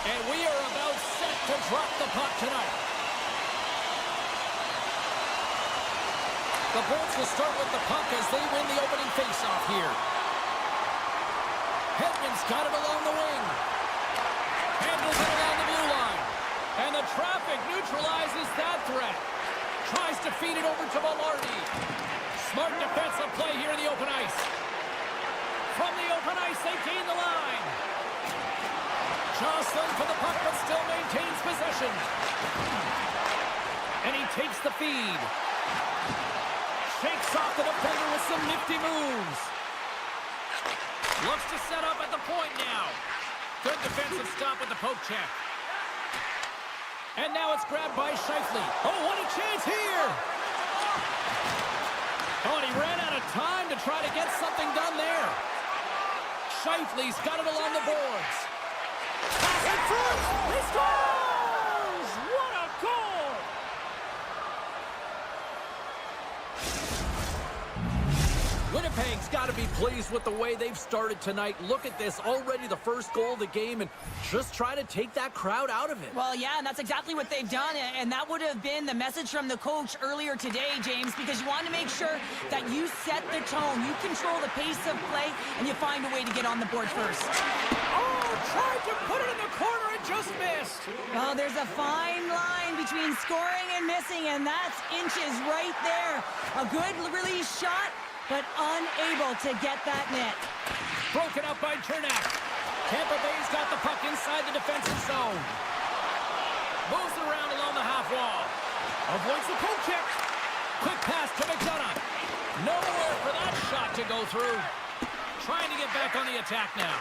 And we are about set to drop the puck tonight. The Bolts will start with the puck as they win the opening faceoff here. Hedman's got it along the wing. Handles it along the blue line. And the traffic neutralizes that threat. Tries to feed it over to Velarde. Smart defensive play here in the open ice. From the open ice, they gain the line. Jostling for the puck, but still maintains possession. And he takes the feed. Shakes off the defender with some nifty moves. Looks to set up at the point now. Good defensive stop with the poke check. And now it's grabbed by Scheifele. Oh, what a chance here! Oh, and he ran out of time to try to get something done there. Scheifele's got it along the boards. Pass it first! He scores! What a goal! Winnipeg's got to be pleased with the way they've started tonight. Look at this, already the first goal of the game, and just try to take that crowd out of it. Well, yeah, and that's exactly what they've done, and that would have been the message from the coach earlier today, James, because you want to make sure that you set the tone, you control the pace of play, and you find a way to get on the board first. Oh, tried to put it in the corner and just missed. Well, there's a fine line between scoring and missing, and that's inches right there. A good release shot, but unable to get that net. Broken up by Chernak. Tampa Bay's got the puck inside the defensive zone. Moves it around along the half wall. Avoids the poke check. Quick pass to McDonough. Nowhere for that shot to go through. Trying to get back on the attack now.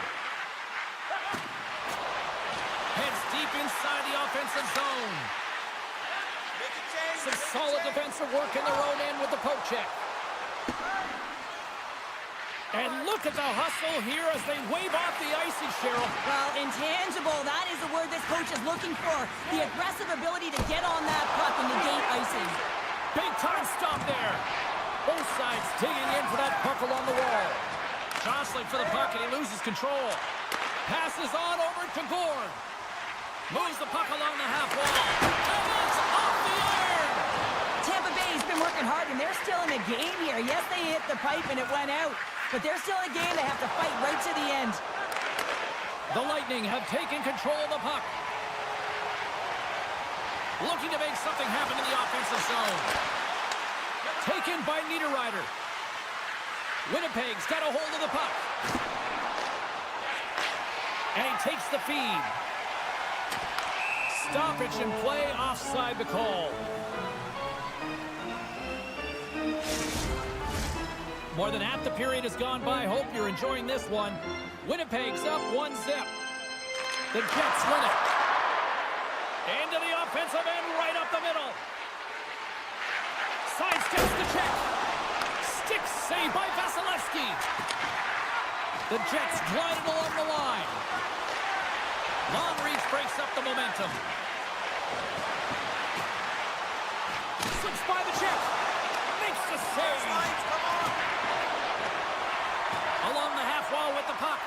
Heads deep inside the offensive zone. Some solid defensive work in their own end with the poke check. And look at the hustle here as they wave off the icing, Cheryl. Well, intangible, that is the word this coach is looking for. The aggressive ability to get on that puck and negate icing. Big time stop there. Both sides digging in for that puck along the wall. Jostling for the puck and he loses control. Passes on over to Gord. Moves the puck along the half wall. And it's off the iron. Tampa Bay's been working hard and they're still in the game here. Yes, they hit the pipe and it went out. But they're still in a game. They have to fight right to the end. The Lightning have taken control of the puck. Looking to make something happen in the offensive zone. Taken by Niederreiter. Winnipeg's got a hold of the puck. And he takes the feed. Stoppage in play, offside the call. More than half the period has gone by. Hope you're enjoying this one. Winnipeg's up 1-0. The Jets win it. Into the offensive end, right up the middle. Sidesteps the check. Stick save by Vasilevsky. The Jets glide it along the line. Long reach breaks up the momentum. Slips by the check. Makes the save. Along the half wall with the puck.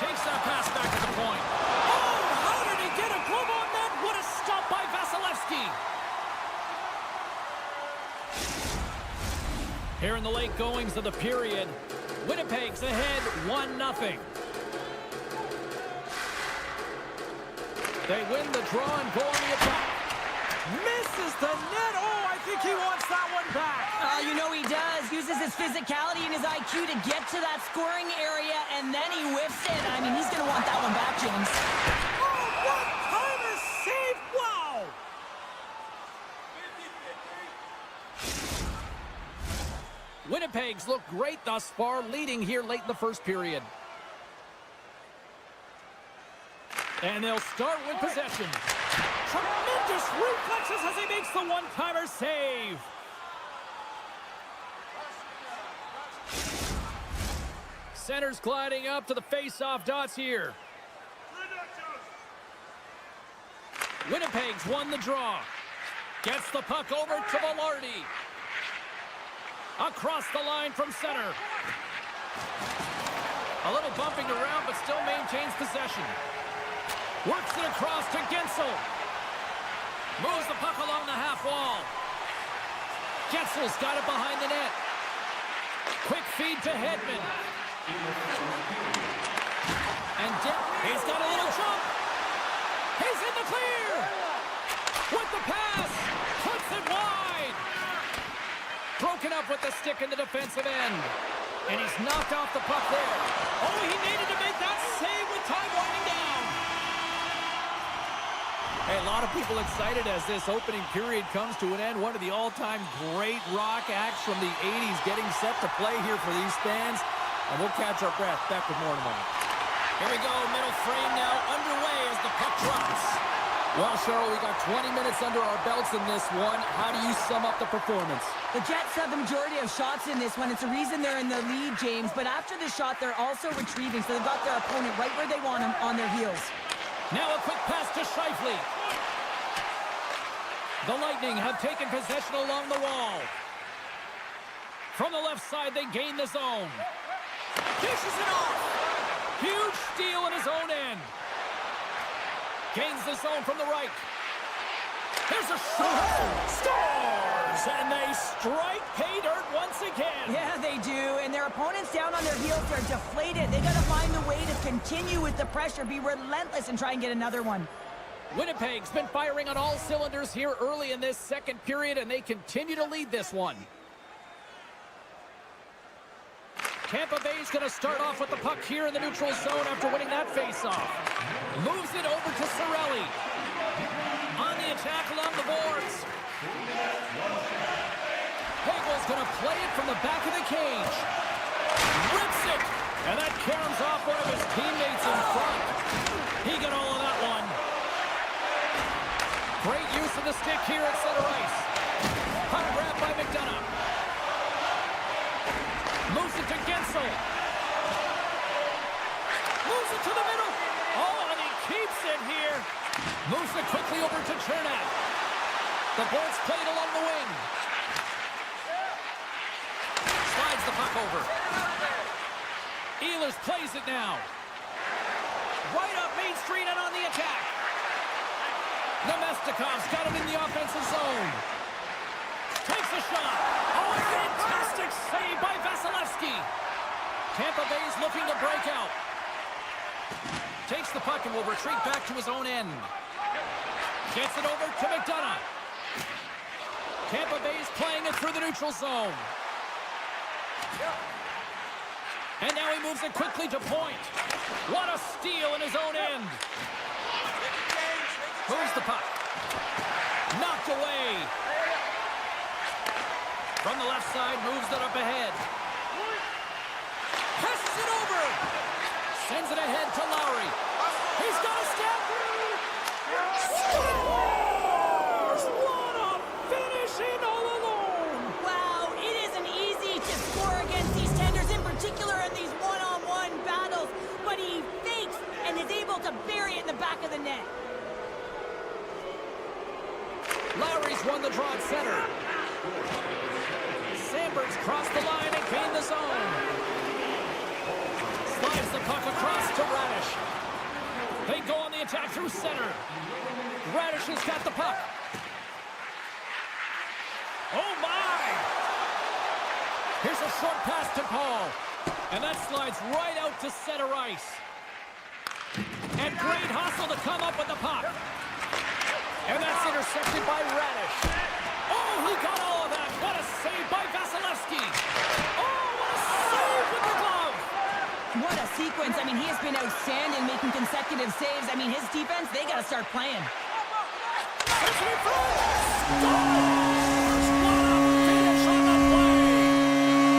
Takes that pass back to the point. Oh, how did he get a glove on that? What a stop by Vasilevsky. Here in the late goings of the period, Winnipeg's ahead 1-0. They win the draw and go on the attack. Misses the net. Oh, I think he wants that one back. You know he does. Uses his physicality and his IQ to get to that scoring area, and then he whiffs it. I mean, he's going to want that one back, James. Oh, what kind of save. Wow. Winnipeg's look great thus far, leading here late in the first period. And they'll start with possession. Tremendous reflexes as he makes the one-timer save. Center's gliding up to the face-off dots here. Winnipeg's won the draw. Gets the puck over to Velarde. Across the line from center. A little bumping around, but still maintains retains possession. Works it across to Gensel. Moves the puck along the half wall. Gensel's got it behind the net. Quick feed to Hedman. And he's got a little jump. He's in the clear. With the pass. Puts it wide. Broken up with the stick in the defensive end. And he's knocked off the puck there. Oh, he needed to make that save with time winding down. Hey, a lot of people excited as this opening period comes to an end. One of the all-time great rock acts from the 80s getting set to play here for these fans. And we'll catch our breath. Back with more in a moment. Here we go. Middle frame now underway as the puck drops. Well, Cheryl, we got 20 minutes under our belts in this one. How do you sum up the performance? The Jets have the majority of shots in this one. It's a reason they're in the lead, James. But after the shot, they're also retrieving. So they've got their opponent right where they want him, on their heels. Now a quick pass to Scheifele. The Lightning have taken possession along the wall. From the left side, they gain the zone. Dishes it off. Huge steal in his own end. Gains the zone from the right. Here's a shot. Scores! And they strike pay dirt once again. Yeah, they do. And their opponents down on their heels, they're deflated. They got to find a way to continue with the pressure, be relentless, and try and get another one. Winnipeg's been firing on all cylinders here early in this second period, and they continue to lead this one. Tampa Bay's going to start off with the puck here in the neutral zone after winning that faceoff. Moves it over to Cirelli. On the attack along the boards. Hagel's going to play it from the back of the cage. Rips it. And that caroms off one of his teammates in front. He got all of that one. Great use of the stick here at center ice. Puck grab by McDonough. Moves it to Gensel. Moves it to the middle. Oh, and he keeps it here. Moves it quickly over to Chernak. The Bolts played along the wing. Slides the puck over. Ehlers plays it now. Right up Main Street and on the attack. Nemestikov's got him in the offensive zone. Takes a shot. Oh, a fantastic save by Vasilevsky. Tampa Bay's looking to break out. Takes the puck and will retreat back to his own end. Gets it over to McDonough. Tampa Bay's playing it through the neutral zone. And now he moves it quickly to point. What a steal in his own end. Moves the puck. Knocked away. From the left side, moves it up ahead. Passes it over. Sends it ahead to Lowry. He's got a step. Scores! What a finish in all alone. Wow, it isn't easy to score against these tenders, in particular in these one-on-one battles. But he fakes and is able to bury it in the back of the net. Lowry's won the draw at center. Sandberg's crossed the line and gained the zone. Slides the puck across to Radish. They go on the attack through center. Radish has got the puck. Oh my! Here's a short pass to Paul. And that slides right out to center ice. And great hustle to come up with the puck. And that's intercepted by Radish. Oh, he got all of that. What a save by Vasilevsky. Oh, what a save with the glove. What a sequence. I mean, he has been outstanding, making consecutive saves. I mean, his defense, they got to start playing. Sends it in front. Scores! What a finish on the play.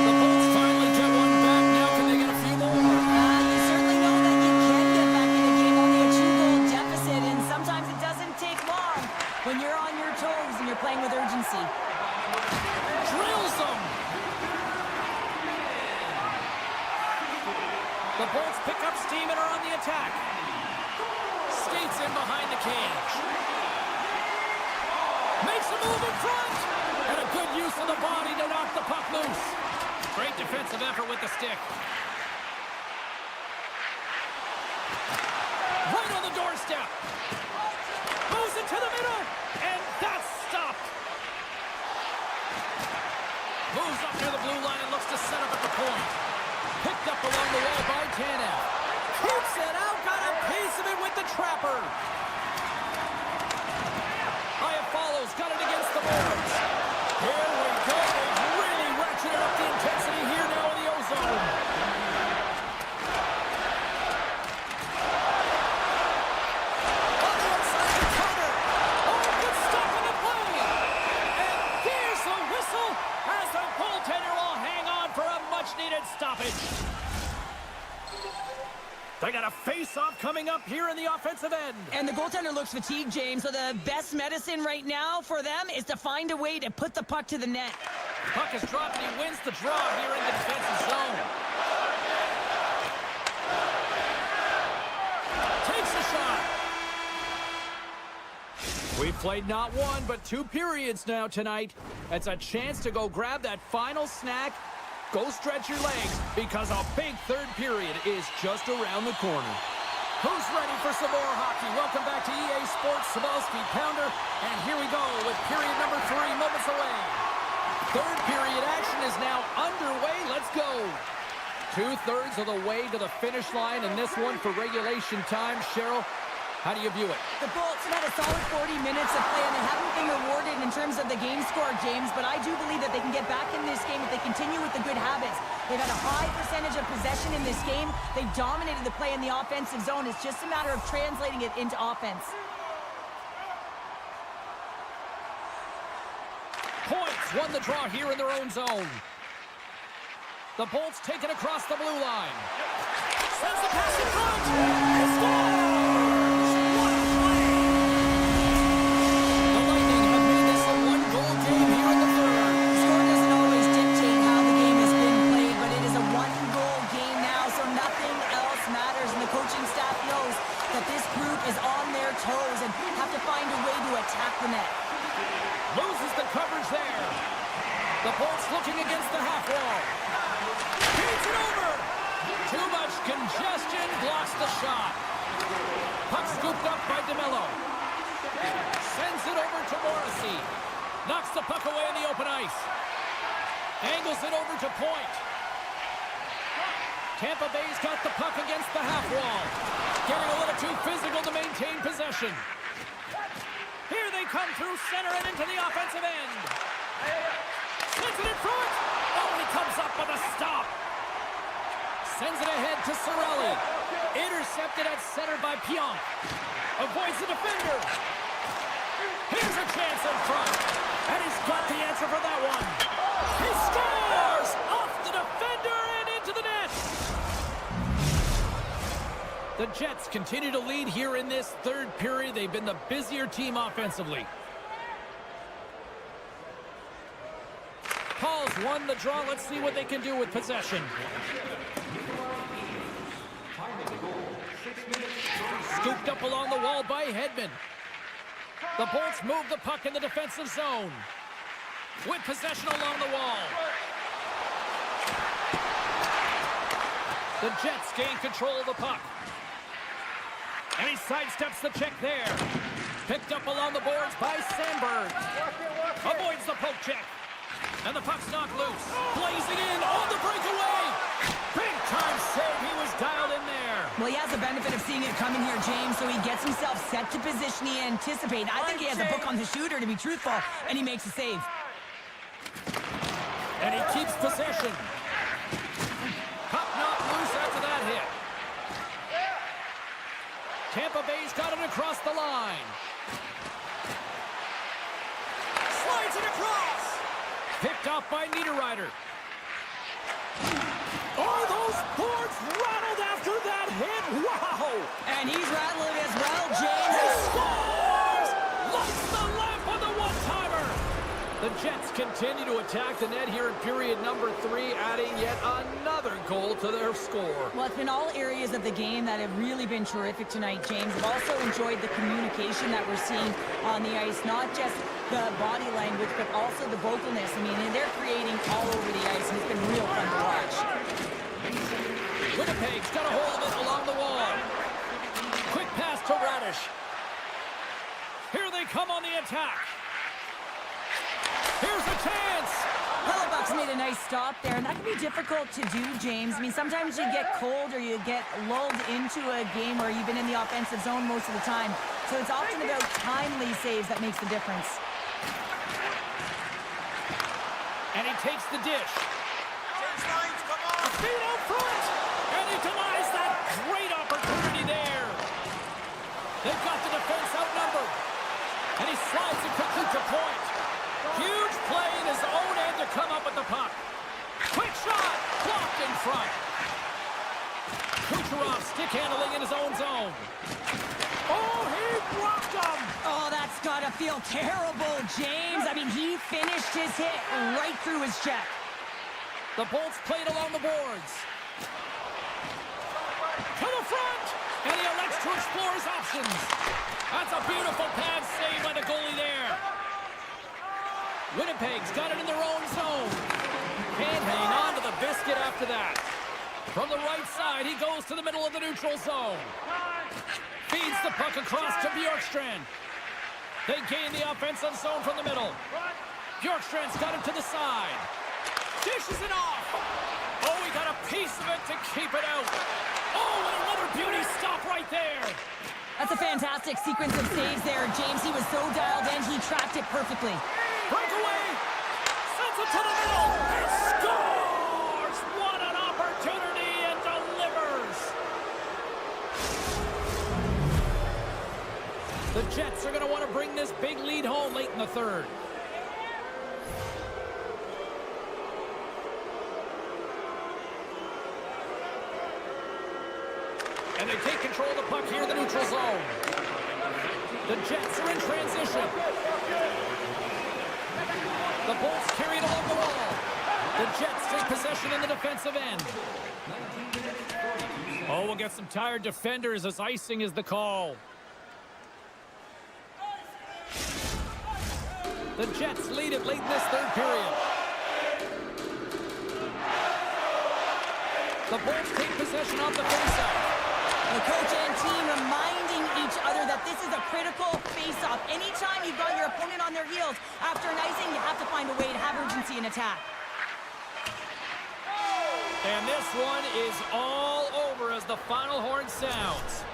The Bolts finally get one back. Now can they get a few more? You certainly know that you can get back in the game, only a 2-goal deficit, and sometimes it doesn't take long when you're on your toes and you're playing with urgency. Drills them. The Bolts pick up steam and are on the attack. Skates in behind the cage. Makes a move in front. And a good use of the body to knock the puck loose. Great defensive effort with the stick. doorstep. Moves it to the middle, and that's stopped. Moves up near the blue line and looks to set up at the point. Picked up along the wall by Tanev. Keeps it out, got a piece of it with the trapper. Hyatt follows, got it against the boards. Here we go. They've really ratcheted up the intensity here now in the ozone. On the outside of the counter. Oh, good stop in the play. And there's the whistle as the goaltender will hang on for a much-needed stoppage. They got a face-off coming up here in the offensive end. And the goaltender looks fatigued, James, so the best medicine right now for them is to find a way to put the puck to the net. Puck is dropped and he wins the draw here in the defensive zone. Takes a shot. We've played not one, but 2 periods now tonight. It's a chance to go grab that final snack. Go stretch your legs, because a big third period is just around the corner. Who's ready for some more hockey? Welcome back to EA Sports Sabalski Pounder. And here we go with period number 3, moments away. Third period action is now underway. Let's go. 2/3 of the way to the finish line, and this one for regulation time. Cheryl, how do you view it? The Bolts have had a solid 40 minutes of play, and they haven't been rewarded in terms of the game score, James, but I do believe that they can get back in this game if they continue with the good habits. They've had a high percentage of possession in this game. They've dominated the play in the offensive zone. It's just a matter of translating it into offense. Points won the draw here in their own zone. The Bolts take it across the blue line. Sends the pass in front. He scores! What a play! The Lightning have made this a 1-goal game here in the third. The score doesn't always dictate how the game has been played, but it is a 1-goal game now, so nothing else matters. And the coaching staff knows that this group is on their toes and have to find a way to attack the net. Loses the coverage there. The Bolts looking against the half wall. Feeds it over. Too much congestion, blocks the shot. Puck scooped up by DeMello. Sends it over to Morrissey. Knocks the puck away in the open ice. Angles it over to point. Tampa Bay's got the puck against the half wall. Getting a little too physical to maintain possession. Here they come through center and into the offensive end. Sends it in front. Oh, he comes up with a stop. Sends it ahead to Cirelli. Intercepted at center by Pionk. Avoids the defender. Here's a chance in front. And he's got the answer for that one. He scores! Off the defender and into the net. The Jets continue to lead here in this third period. They've been the busier team offensively. Paul's won the draw. Let's see what they can do with possession. Scooped up along the wall by Hedman. The Bolts move the puck in the defensive zone. With possession along the wall. The Jets gain control of the puck. And he sidesteps the check there. Picked up along the boards by Sandberg. Avoids the poke check. And the puck's knocked loose. Blazing in on the breakaway. Big time save. He was dialed in there. Well, he has the benefit of seeing it coming here, James, so he gets himself set to position he anticipated. I think he has a book on the shooter, to be truthful, and he makes a save. And he keeps possession. Puck knocked loose after that hit. Tampa Bay's got it across the line. Slides it across. Picked off by Niederreiter. Oh, those boards rattled after that hit. Wow! And he's rattling as well, James. He scores! Lights the lamp on the one-timer. The Jets continue to attack the net here in period number 3, adding yet another goal to their score. Well, it's been all areas of the game that have really been terrific tonight, James. I've also enjoyed the communication that we're seeing on the ice, not just the body language, but also the vocalness. I mean, they're creating all over the ice, and it's been real fun to watch. Winnipeg's got a hold of it along the wall. Quick pass to Radish. attack. Here's a chance. Hellebuck's made a nice stop there, and that can be difficult to do, James. I mean, sometimes you get cold or you get lulled into a game where you've been in the offensive zone most of the time. So it's often about timely saves that makes the difference. And he takes the dish. A feed out front. And he denies that great opportunity there. They've got the defense outnumbered. And he slides it quickly to point. Huge play in his own end to come up with the puck. Quick shot. Blocked in front. Kucherov stick handling in his own zone. Oh, he blocked him. Oh, that's got to feel terrible, James. I mean, he finished his hit right through his check. The Bolts played along the boards. To the front. And he elects to explore his options. That's a beautiful pad save by the goalie there. Winnipeg's got it in their own zone. Can't hang on to the biscuit after that. From the right side, he goes to the middle of the neutral zone. Feeds the puck across to Bjorkstrand. They gain the offensive zone from the middle. Bjorkstrand's got him to the side. Dishes it off. Oh, he got a piece of it to keep it out. Oh, and another beauty stop right there. That's a fantastic sequence of saves there, James. He was so dialed in, he tracked it perfectly. Breakaway. Sends it to the middle. And scores. What an opportunity, and delivers. The Jets are going to want to bring this big lead home late in the third. And they take control of the puck here in the neutral zone. The Jets are in transition. The Bolts carry it along the wall. The Jets take possession in the defensive end. Oh, we'll get some tired defenders as icing is the call. The Jets lead it late in this third period. The Bolts take possession off the faceoff. The coach and team reminding each other that this is a critical face-off. Anytime you've got your opponent on their heels, after an icing, you have to find a way to have urgency in attack. And this one is all over as the final horn sounds.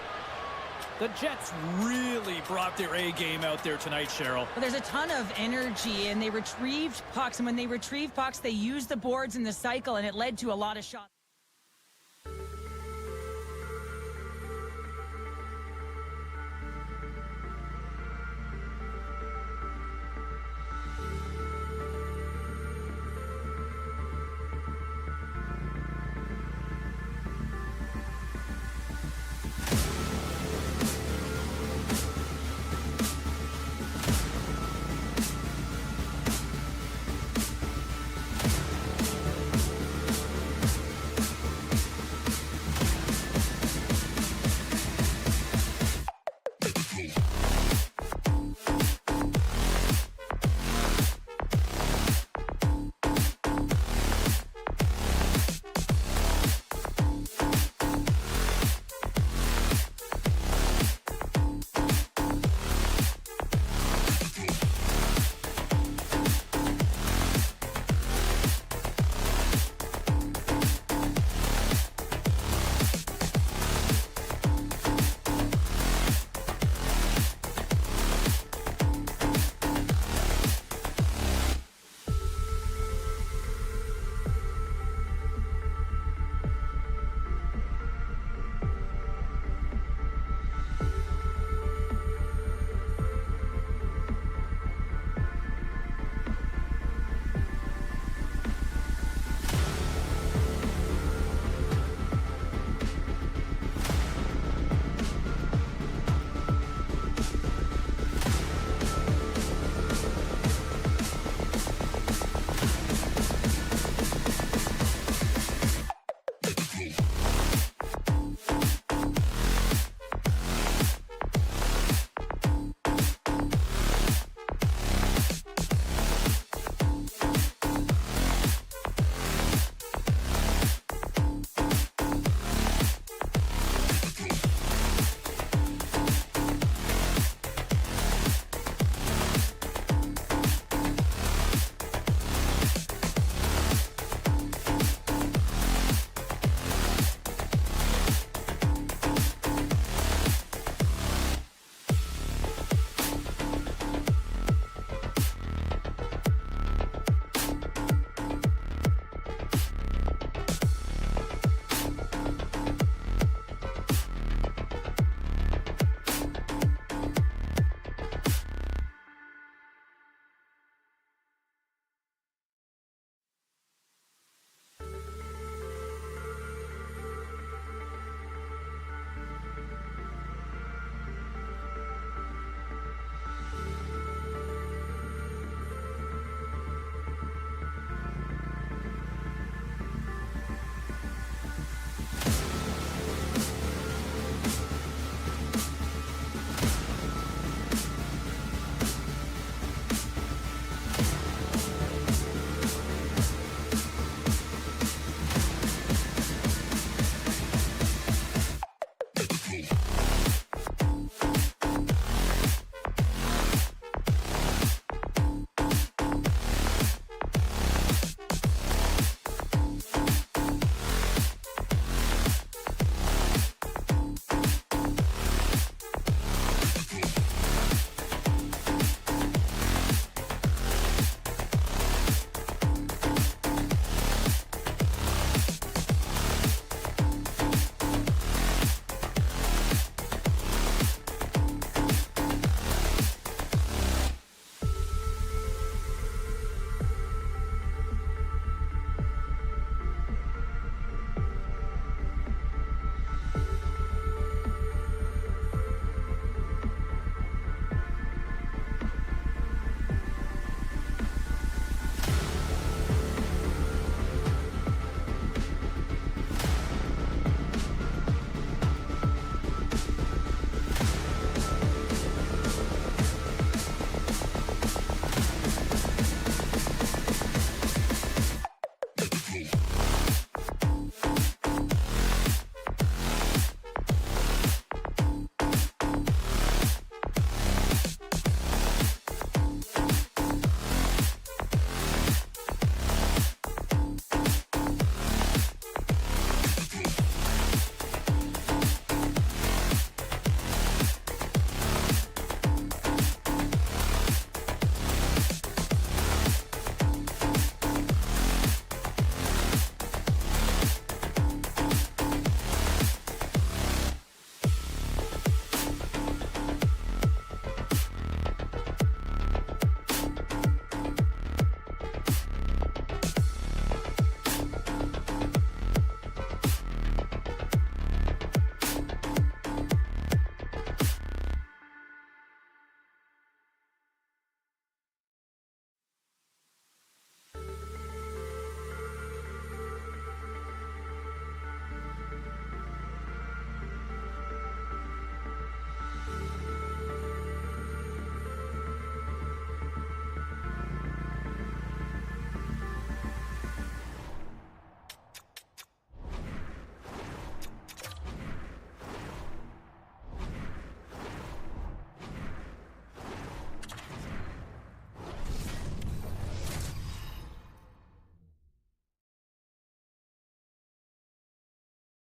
The Jets really brought their A game out there tonight, Cheryl. But there's a ton of energy, and they retrieved pucks. And when they retrieve pucks, they used the boards in the cycle, and it led to a lot of shots.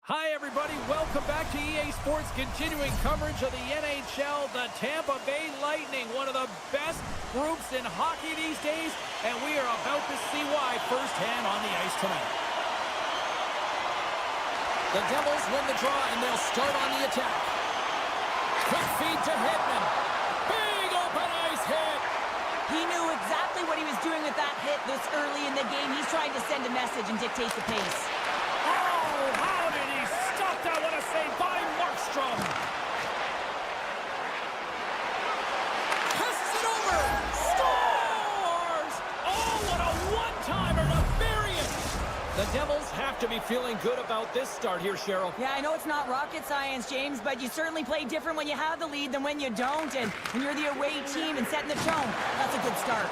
Hi, everybody. Welcome back to EA Sports, continuing coverage of the NHL. The Tampa Bay Lightning, one of the best groups in hockey these days, and we are about to see why firsthand on the ice tonight. The Devils win the draw, and they'll start on the attack. Quick feed to Hedman. Big open ice hit. He knew exactly what he was doing with that hit this early in the game. He's trying to send a message and dictate the pace. Oh, how did he stop that? What a save by Markstrom. Passes it over. Scores! Oh, what a one-timer to bury it. The Devils have to be feeling good about this start here, Cheryl. Yeah, I know it's not rocket science, James, but you certainly play different when you have the lead than when you don't. And when you're the away team and setting the tone, that's a good start.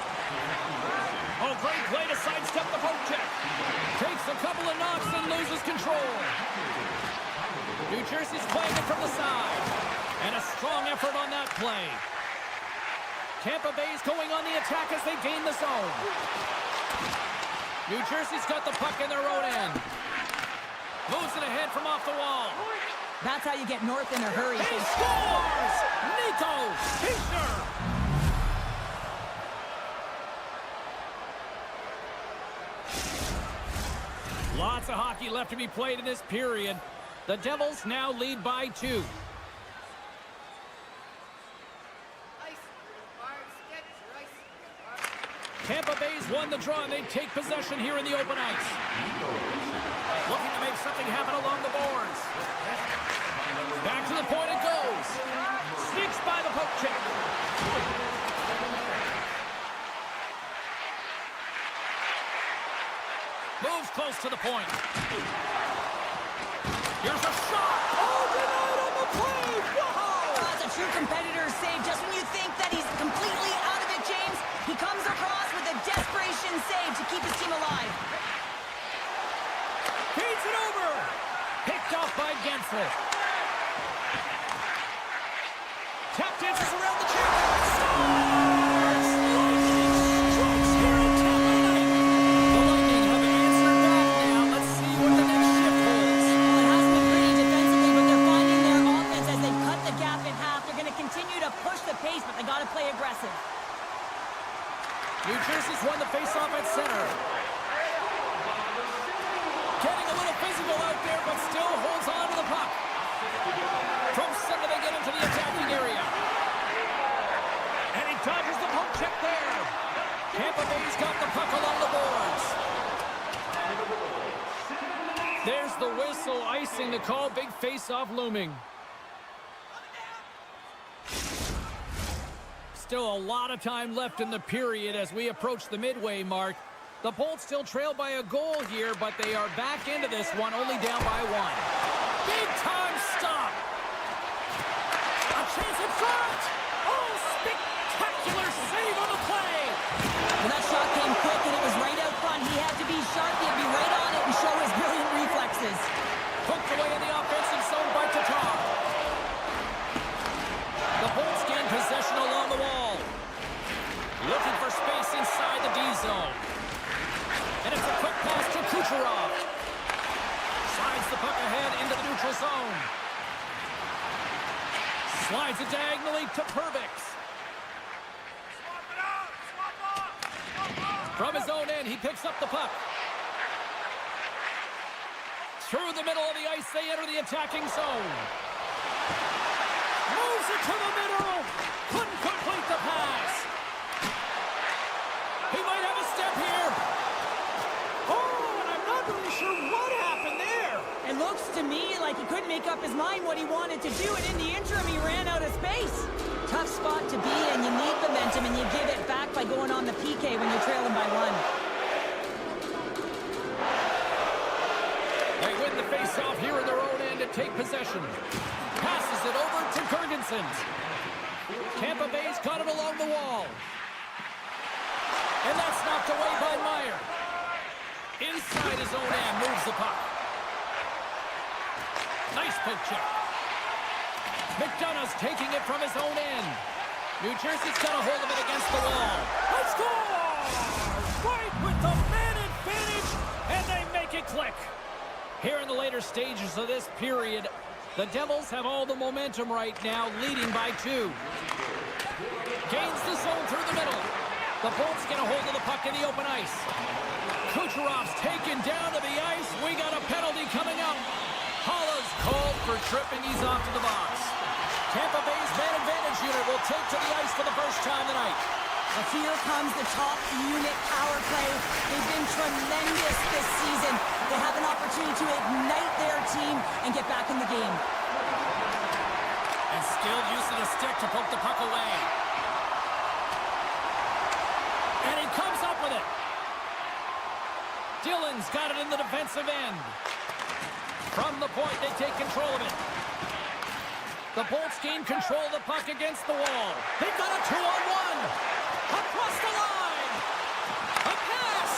Oh, great play to sidestep the poke check. Takes a couple of knocks and loses control. New Jersey's playing it from the side. And a strong effort on that play. Tampa Bay's going on the attack as they gain the zone. New Jersey's got the puck in their own end. Moves it ahead from off the wall. That's how you get north in a hurry. He scores! Nico Hischier! Lots of hockey left to be played in this period. The Devils now lead by 2. Tampa Bay's won the draw, and they take possession here in the open ice. Looking to make something happen along the boards. Back to the point it goes. Sneaks by the poke check. Moves close to the point. Here's a shot. Oh, denied on the play. Whoa! Oh, that's a true competitor's save. Just when you think that he's completely out of it, James, he comes across with a desperation save to keep his team alive. Feeds it over. Picked off by Gensel. Tap dances around the check. Scores! Lightning strikes here in Tampa tonight. The Lightning have answered back now. Let's see what the next shift holds. Well, it has been pretty defensively, but they're finding their offense as they cut the gap in half. They're going to continue to push the pace, but they got to play aggressive. New Jersey's won the faceoff at center. Getting a little physical out there, but still holds on to the puck. From center, they get into the attacking area. And he dodges the poke check there. Tampa Bay's got the puck along the boards. There's the whistle, icing the call. Big faceoff looming. Still a lot of time left in the period as we approach the midway mark. The Bolts still trail by a goal here, but they are back into this one, only down by 1. Big time stop. A chance in front. Oh, spectacular save on the play. Well, that shot came quick, and it was right out front. He had to be sharp. He had to be right on it and show his brilliant reflexes. Hooked away in the offensive zone by Tatar. The Bolts gain possession along the wall. Looking for space inside the D zone. And it's a quick pass to Kucherov. Slides the puck ahead into the neutral zone. Slides it diagonally to Pervix. From his own end, he picks up the puck. Through the middle of the ice, they enter the attacking zone. Moves it to the middle. Couldn't complete the pass. He might have a step here. Oh, and I'm not really sure what happened there. It looks to me like he couldn't make up his mind what he wanted to do, and in the interim, he ran out of space. Tough spot to be in. You need momentum, and you give it back by going on the PK when you're trailing by 1. They win the face-off here in their own end and take possession. Passes it over to Gergensen. Tampa Bay's got it along the wall. And that's knocked away by Meyer. Inside his own end, moves the puck. Nice poke check. McDonough's taking it from his own end. New Jersey's got a hold of it against the wall. Let's score! Right with the man advantage, and they make it click. Here in the later stages of this period, the Devils have all the momentum right now, leading by 2. Gains the zone through the middle. The Bolts get a hold of the puck in the open ice. Kucherov's taken down to the ice. We got a penalty coming up. Holla's called for tripping. He's off to the box. Tampa Bay's man advantage unit will take to the ice for the first time tonight. Well, here comes the top unit power play. They've been tremendous this season. They have an opportunity to ignite their team and get back in the game. And skilled use of the stick to poke the puck away. And he comes up with it. Dillon's got it in the defensive end. From the point, they take control of it. The Bolts gain control of the puck against the wall. They've got a 2-on-1. Across the line. A pass.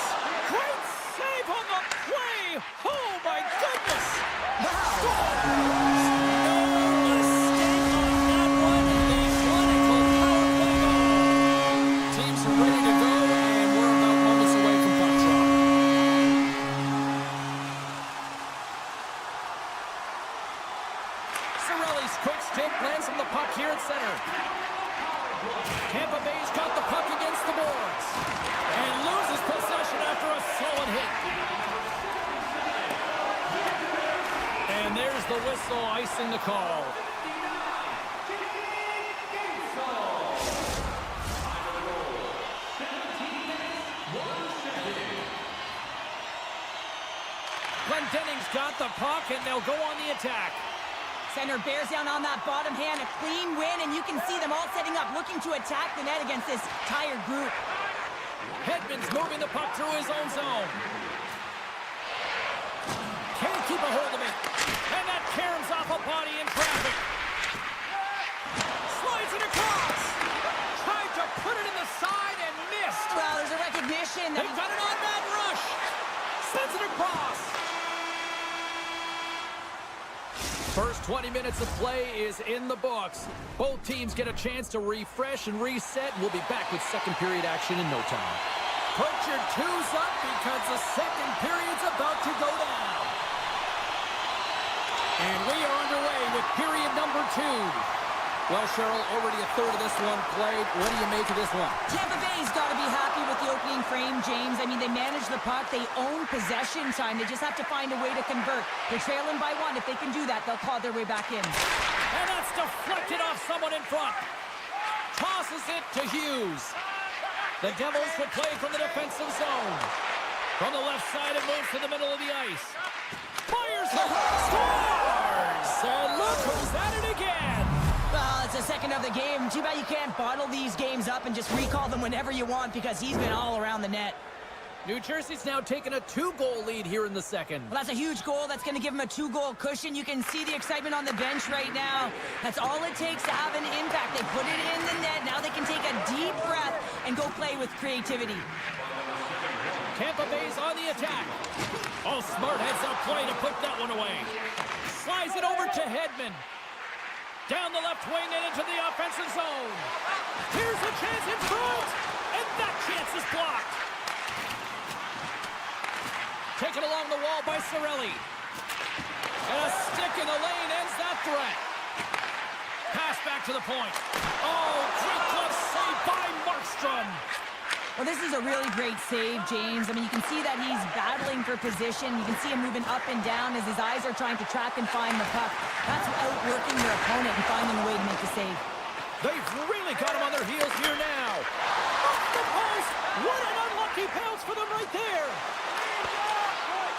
Great save on the play. Oh, my goodness. Wow. No mistake on that one. The clinical power play goal. Teams are ready to go, and we're about moments away from puck drop. Cirelli's quick stick lands on the puck here at center. Tampa Bay's got the puck against the boards and loses possession after a solid hit. And there's the whistle, icing the call. Glendening's got the puck, and they'll go on the attack. Center bears down on that bottom hand, a clean win, and you can see them all setting up, looking to attack the net against this tired group. Hedman's moving the puck through his own zone. Can't keep a hold of it. And that caroms off a body in traffic. Slides it across. Tried to put it in the side and missed. Well, there's a recognition that They've got an on-man rush. Sends it across. First 20 minutes of play is in the books. Both teams get a chance to refresh and reset. We'll be back with second period action in no time. Put your twos up because the second period's about to go down. And we are underway with period number 2. Well, Cheryl, already a third of this one played. What do you make of this one? Tampa Bay's got to be happy with the opening frame, James. I mean, they manage the puck. They own possession time. They just have to find a way to convert. They're trailing by 1. If they can do that, they'll claw their way back in. And that's deflected off someone in front. Tosses it to Hughes. The Devils will play from the defensive zone. From the left side, it moves to the middle of the ice. Fires it. Scores! And look who's at it again. Well, it's the second of the game. Too bad you can't bottle these games up and just recall them whenever you want because he's been all around the net. New Jersey's now taken a 2-goal lead here in the second. Well, that's a huge goal. That's going to give him a 2-goal cushion. You can see the excitement on the bench right now. That's all it takes to have an impact. They put it in the net. Now they can take a deep breath and go play with creativity. Tampa Bay's on the attack. Oh, smart heads-up play to put that one away. Slides it over to Hedman. Down the left wing and into the offensive zone. Here's a chance in front. And that chance is blocked. Taken along the wall by Cirelli. And a stick in the lane ends that threat. Pass back to the point. Oh, great glove save by Markstrom. Well, this is a really great save, James. I mean, you can see that he's battling for position. You can see him moving up and down as his eyes are trying to track and find the puck. That's outworking their opponent and finding a way to make the save. They've really got him on their heels here now. Off the post. What an unlucky bounce for them right there.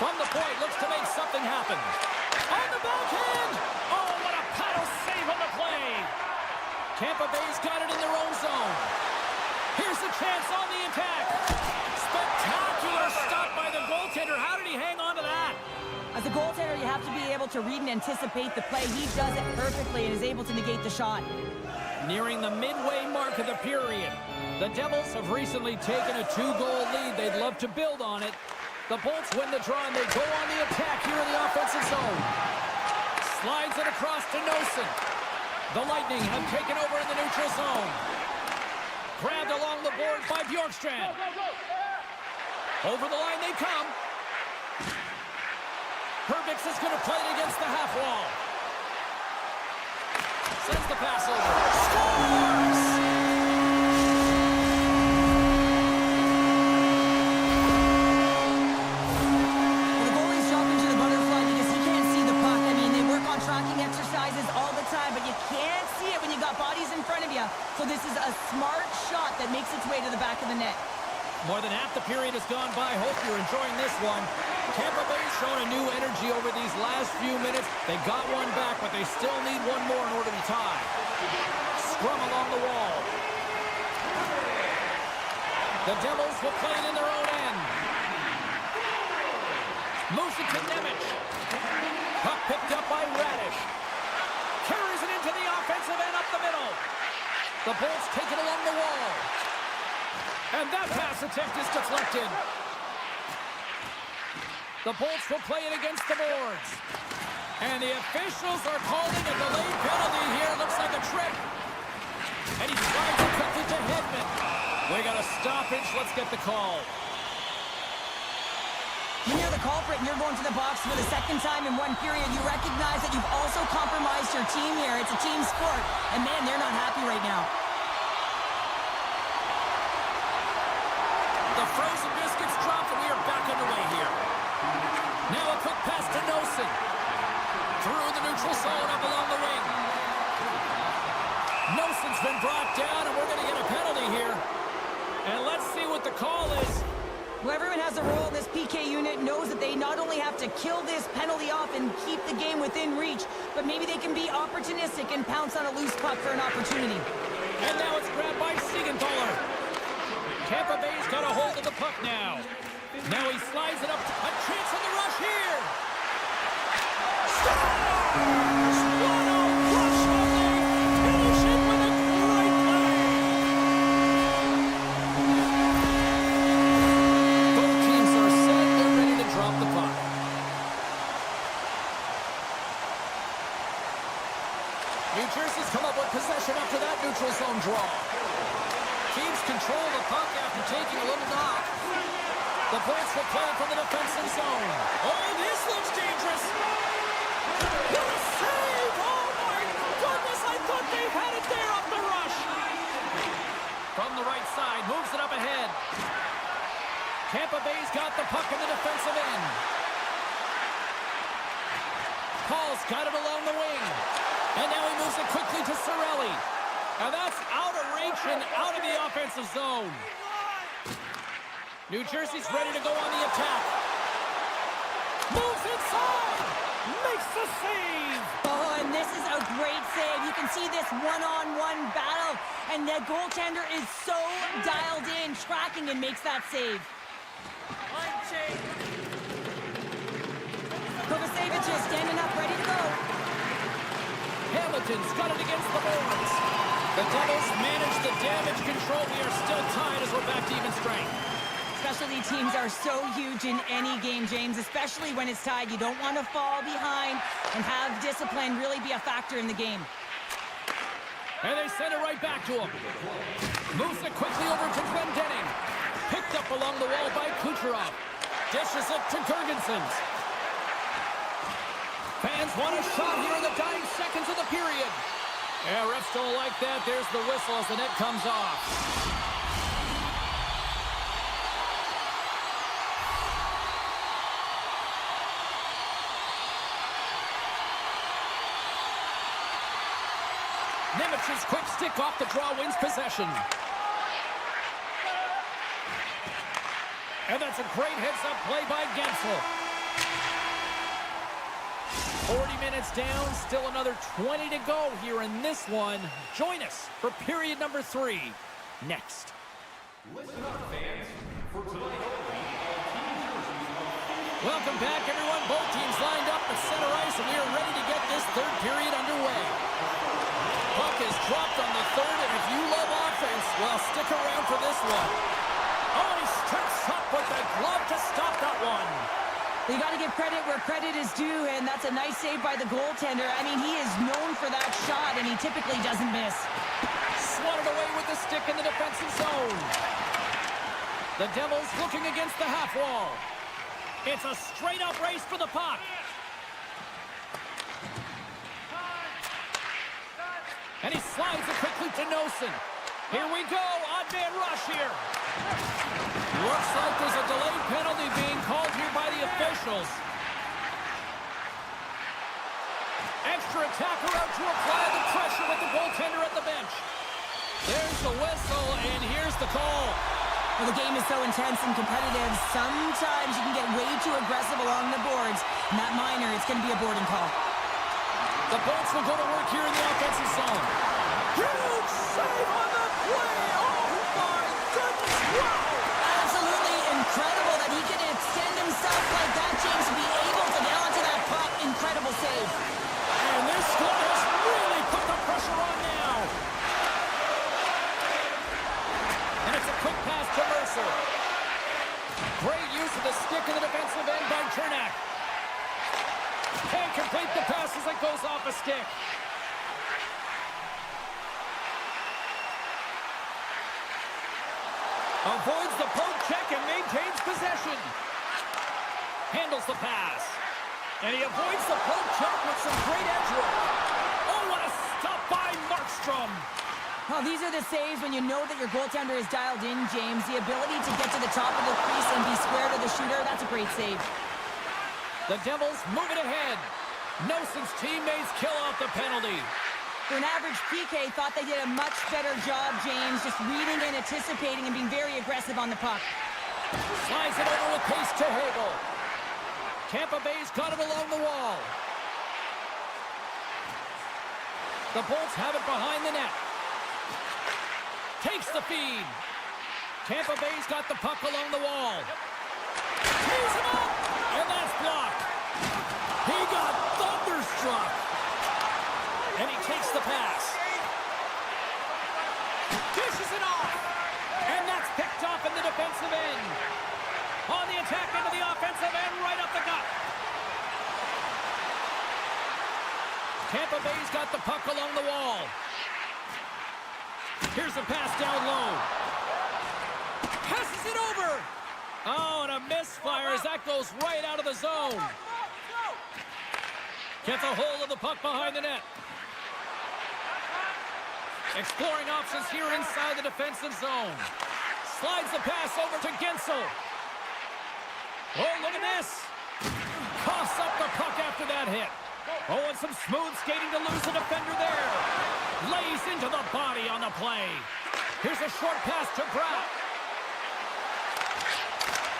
From the point, looks to make something happen. On the backhand. Oh, what a paddle save on the play. Tampa Bay's got it in their own zone. Here's the chance on the attack. Spectacular stop by the goaltender. How did he hang on to that? As a goaltender, you have to be able to read and anticipate the play. He does it perfectly and is able to negate the shot. Nearing the midway mark of the period. The Devils have recently taken a 2-goal lead. They'd love to build on it. The Bolts win the draw, and they go on the attack here in the offensive zone. Slides it across to Nosen. The Lightning have taken over in the neutral zone. Grabbed along the board by Bjorkstrand. Over the line they come. Herbix is going to play it against the half wall. Sends the pass over. Scores! The goalie's dropping to the butterfly because he can't see the puck. I mean, they work on tracking exercises all the time, but you can't see it when you got bodies in front of you. So this is a smart shot that makes its way to the back of the net. More than half the period has gone by. Hope you're enjoying this one. Tampa Bay's shown a new energy over these last few minutes. They got one back, but they still need one more in order to tie. Scrum along the wall. The Devils will play it in their own end. Moves it to Nemec. Puck picked up by Radish. Carries it into the offensive end up the middle. The Bolts take it along the wall. And that pass attempt is deflected. The Bolts will play it against the boards. And the officials are calling a delayed penalty here. Looks like a trip. And he slides it quickly to Hedman. We got a stoppage. Let's get the call. When you're the culprit and you're going to the box for the second time in one period, you recognize that you've also compromised your team here. It's a team sport. And man, they're not happy right now. The frozen biscuits dropped and we are back underway here. Now a quick pass to Nosen. Through the neutral zone up along the wing. Nosen's been brought down and we're going to get a penalty here. And let's see what the call is. Well, everyone has a role in this PK unit, knows that they not only have to kill this penalty off and keep the game within reach, but maybe they can be opportunistic and pounce on a loose puck for an opportunity. And now it's grabbed by Siegenthaler. Tampa Bay's got a hold of the puck now. Now he slides it up. A chance on the rush here. Scores! What a rush on there. Finish it with a great play. Both teams are set and ready to drop the puck. New Jersey's come up with possession after that neutral zone draw. Teams control the puck after taking a little knock. The Bolts will play it from the defensive zone. Oh, this looks dangerous. What a save! Oh, my goodness, I thought they had it there off the rush. From the right side, moves it up ahead. Tampa Bay's got the puck in the defensive end. Paul's got it along the wing. And now he moves it quickly to Cirelli. And that's out of reach and out of the offensive zone. New Jersey's ready to go on the attack. Moves inside. Makes the save. Oh, and this is a great save. You can see this one-on-one battle. And the goaltender is so dialed in, tracking, and makes that save. Kovacevic is standing up, ready to go. Hamilton's got it against the boards. The Devils manage the damage control. We are still tied as we're back to even strength. Specialty teams are so huge in any game, James, especially when it's tied. You don't want to fall behind and have discipline really be a factor in the game. And they send it right back to him. Moves it quickly over to Glendening. Picked up along the wall by Kucherov. Dishes it to Girgensons. Fans want a shot here in the dying seconds of the period. Yeah, refs don't like that. There's the whistle as the net comes off. Nemec's quick stick off the draw wins possession. And that's a great heads-up play by Gensel. 40 minutes down, still another 20 to go here in this one. Join us for period number 3 next. Listen up, fans. For tonight only, Welcome back, everyone. Both teams lined up at center ice, and we are ready to get this third period underway. Puck is dropped on the third, and if you love offense, well, stick around for this one. Oh, he steps up with the glove to stop that one. You got to give credit where credit is due, and that's a nice save by the goaltender. I mean, he is known for that shot, and he typically doesn't miss. Swatted away with the stick in the defensive zone. The Devils looking against the half wall. It's a straight-up race for the puck. And he slides it quickly to Nosen. Here we go, odd man rush here. Looks like there's a delayed penalty being called here by the officials. Extra attacker out to apply the pressure with the goaltender at the bench. There's the whistle, and here's the call. Well, the game is so intense and competitive, sometimes you can get way too aggressive along the boards. And that minor, it's going to be a boarding call. The Bolts will go to work here in the offensive zone. Huge save on the play! Oh my goodness! Wow! Absolutely incredible that he can extend himself like that, James, to be able to get onto that puck. Incredible save. And this squad has really put the pressure on now. And it's a quick pass to Mercer. Great use of the stick in the defensive end by Chernak. Can't complete the pass as it goes off a stick. Avoids the poke check and maintains possession. Handles the pass. And he avoids the poke check with some great edge work. Oh, what a stop by Markstrom. Well, these are the saves when you know that your goaltender is dialed in, James. The ability to get to the top of the crease and be square to the shooter, that's a great save. The Devils move it ahead. Nosen's teammates kill off the penalty. For an average PK, thought they did a much better job, James, just reading and anticipating and being very aggressive on the puck. Slides it over with pace to Hagel. Tampa Bay's got it along the wall. The Bolts have it behind the net. Takes the feed. Tampa Bay's got the puck along the wall. Tees him up! And that's blocked. He got thunderstruck. And he takes the pass. Dishes it off. And that's picked off in the defensive end. On the attack into the offensive end, right up the gut. Tampa Bay's got the puck along the wall. Here's a pass down low. Passes it over. Oh, and a misfire as that goes right out of the zone. Gets a hold of the puck behind the net. Exploring options here inside the defensive zone. Slides the pass over to Gensel. Oh, look at this. Coughs up the puck after that hit. Oh, and some smooth skating to lose a defender there. Lays into the body on the play. Here's a short pass to Brown.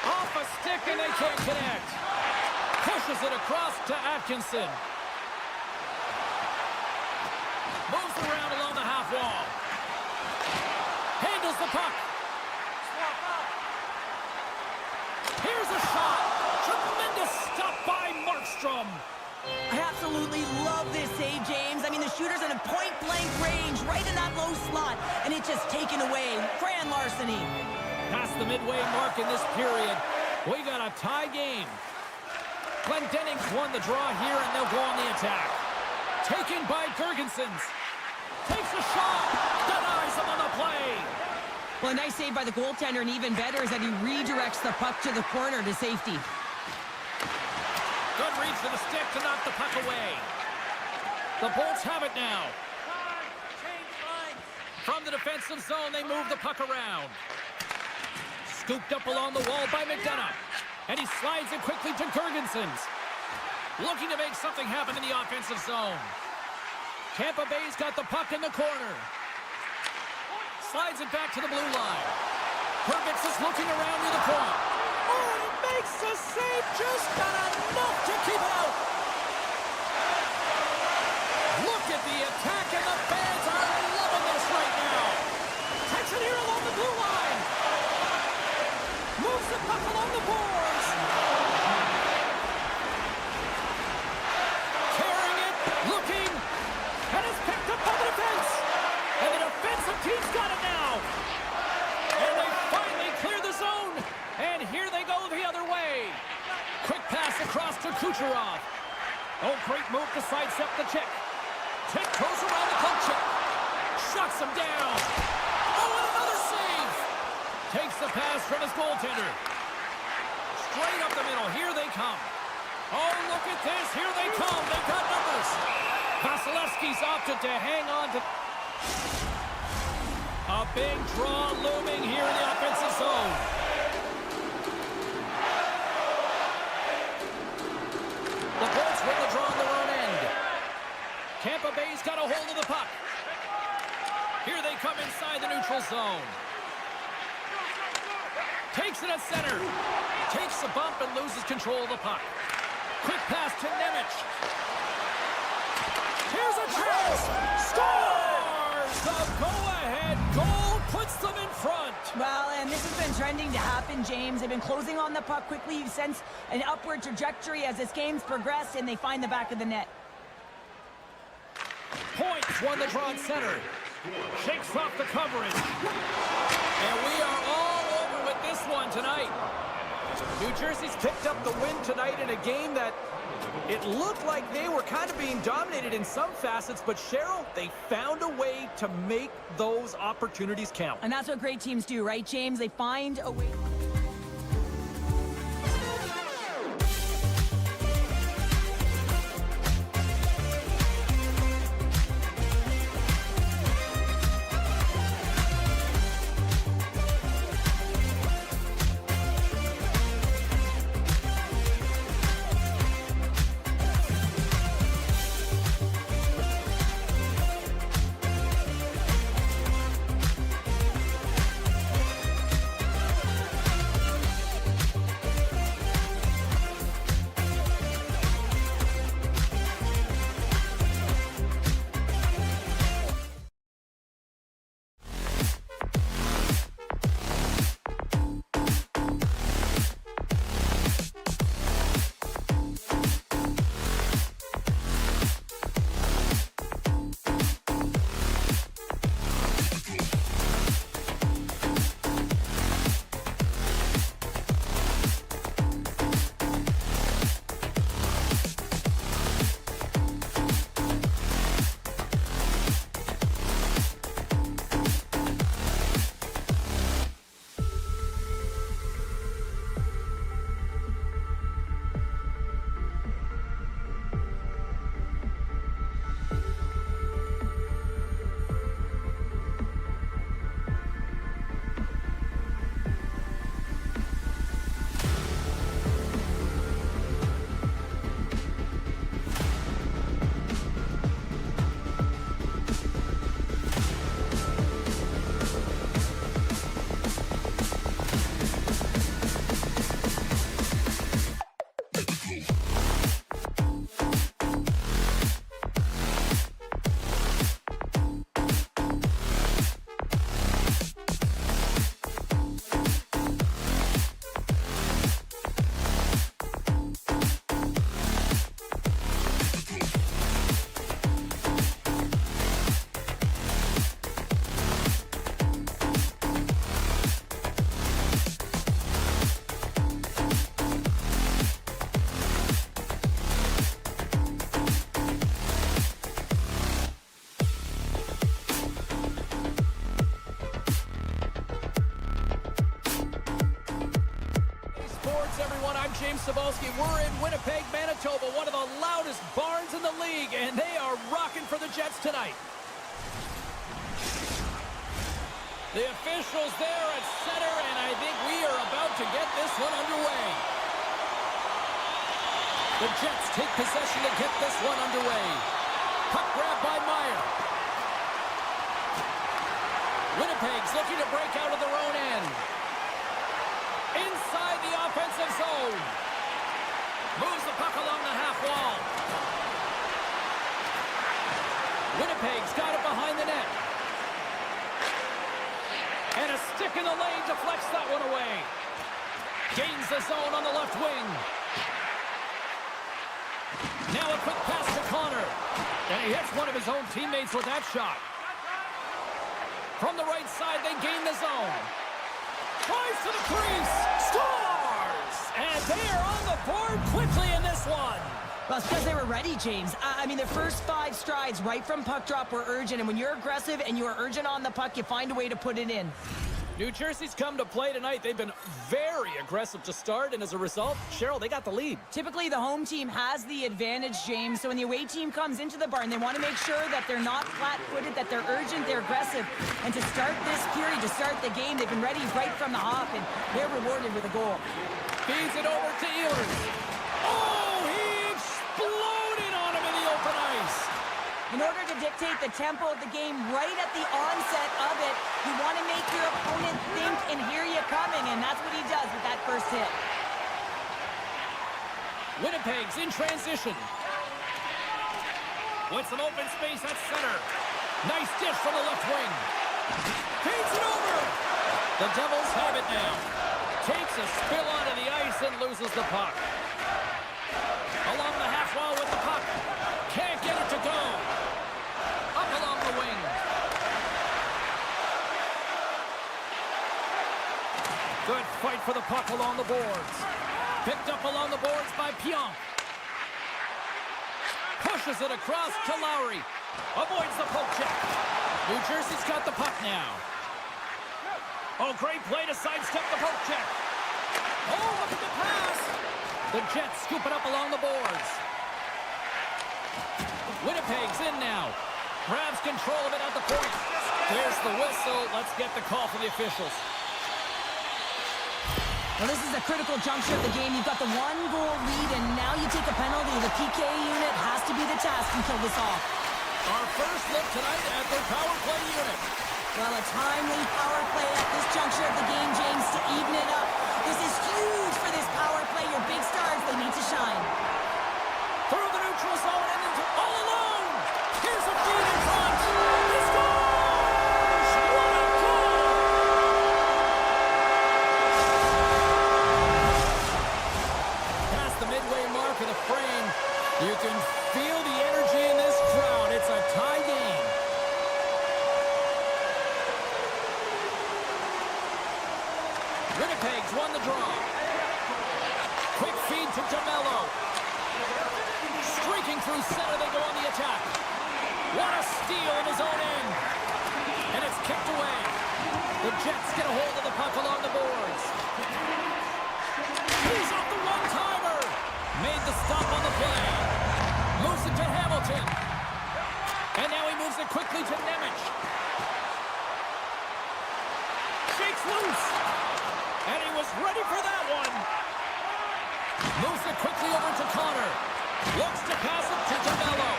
Off a stick and they can't connect. Pushes it across to Atkinson. Moves around along the half wall. Handles the puck. Here's a shot. Tremendous stop by Markstrom. I absolutely love this save, James. I mean, the shooter's in a point-blank range, right in that low slot, and it's just taken away. Grand larceny. Past the midway mark in this period, we got a tie game. Glendening's won the draw here, and they'll go on the attack. Taken by Girgensons. Takes a shot. Denies him on the play. Well, a nice save by the goaltender, and even better is that he redirects the puck to the corner to safety. Good reach to the stick to knock the puck away. The Bolts have it now. From the defensive zone, they move the puck around. Scooped up along the wall by McDonough. And he slides it quickly to Girgensons. Looking to make something happen in the offensive zone. Tampa Bay's got the puck in the corner. Slides it back to the blue line. Hervitz is looking around near the point. Oh, he makes the save, just not enough to keep it out. Look at the attack, and the fans are loving this right now. Takes it here along the blue line. Moves the puck along the boards. Carrying it, looking, and it's picked up by the defense. And the defensive team's got it now. And they finally clear the zone. And here they go the other way. Quick pass across to Kucherov. Oh, great move to sidestep the check. Tiptoes around the puck check. Shuts him down. Oh, and another save. Takes the pass from his goaltender. Straight up the middle. Here they come. Oh, look at this. Here they come. They've got numbers. Vasilevsky's opted to hang on to... big draw looming here in the offensive zone. The Bolts win the draw on their own end. Tampa Bay's got a hold of the puck. Here they come inside the neutral zone. Takes it at center. Takes the bump and loses control of the puck. Quick pass to Nemec. Here's a chance. Scores! The go-ahead goal puts them in front. Well, and this has been trending to happen, James. They've been closing on the puck quickly. You sense an upward trajectory as this game's progressed, and they find the back of the net. Points won the draw at center. Shakes off the coverage. And we are all over with this one tonight. New Jersey's picked up the win tonight in a game that it looked like they were kind of being dominated in some facets, but Cheryl, they found a way to make those opportunities count. And that's what great teams do, right, James? They find a way. Everyone, I'm James Cebulski. We're in Winnipeg, Manitoba, one of the loudest barns in the league, and they are rocking for the Jets tonight. The officials there at center, and I think we are about to get this one underway. The Jets take possession to get this one underway. Puck grab by Meyer. Winnipeg's looking to break out of their own end. Inside the offensive zone. Moves the puck along the half wall. Winnipeg's got it behind the net. And a stick in the lane deflects that one away. Gains the zone on the left wing. Now a quick pass to Connor. And he hits one of his own teammates with that shot. From the right side, they gain the zone. Tries to the crease. Scores! And they are on the board quickly in this one. Well, it's because they were ready, James. I mean, the first 5 strides right from puck drop were urgent. And when you're aggressive and you are urgent on the puck, you find a way to put it in. New Jersey's come to play tonight. They've been very aggressive to start, and as a result, Cheryl, they got the lead. Typically, the home team has the advantage, James. So when the away team comes into the barn, they want to make sure that they're not flat-footed, that they're urgent, they're aggressive. And to start this period, to start the game, they've been ready right from the hop, and they're rewarded with a goal. Feeds it over to Ehlers. Oh, he exploded on him in the open ice. In order to dictate the tempo of the game right at the onset of it, you want to make your opponent think and hear you coming, and that's what he does with that first hit. Winnipeg's in transition. With some open space at center. Nice dish from the left wing. Feeds it over. The Devils have it now. Takes a spill onto the ice and loses the puck. Along the half wall with the puck. Can't get it to go. Up along the wing. Good fight for the puck along the boards. Picked up along the boards by Pionk. Pushes it across to Lowry. Avoids the poke check. New Jersey's got the puck now. Oh, great play to sidestep the poke check. Oh, look at the pass. The Jets scoop it up along the boards. Winnipeg's in now. Grabs control of it at the point. There's the whistle. Let's get the call from the officials. Well, this is a critical juncture of the game. You've got the one-goal lead, and now you take a penalty. The PK unit has to be the task and kill this off. Our first look tonight at their power play unit. Well, a timely power play at this juncture of the game, James, to even it up. This is huge for this power play. Your big stars, they need to shine. Through the neutral zone and into all alone. Here's a feed in front. He scores! What a goal! Past the midway mark of the frame, you can feel the energy in this crowd. It's a tie game. Winnipeg's won the draw. Quick feed to DeMello. Streaking through center, they go on the attack. What a steal in his own end. And it's kicked away. The Jets get a hold of the puck along the boards. He's off the one-timer. Made the stop on the play. Moves it to Hamilton. And now he moves it quickly to Nemec. Shakes loose. And he was ready for that one. Moves it quickly over to Connor. Looks to pass it to DeMello.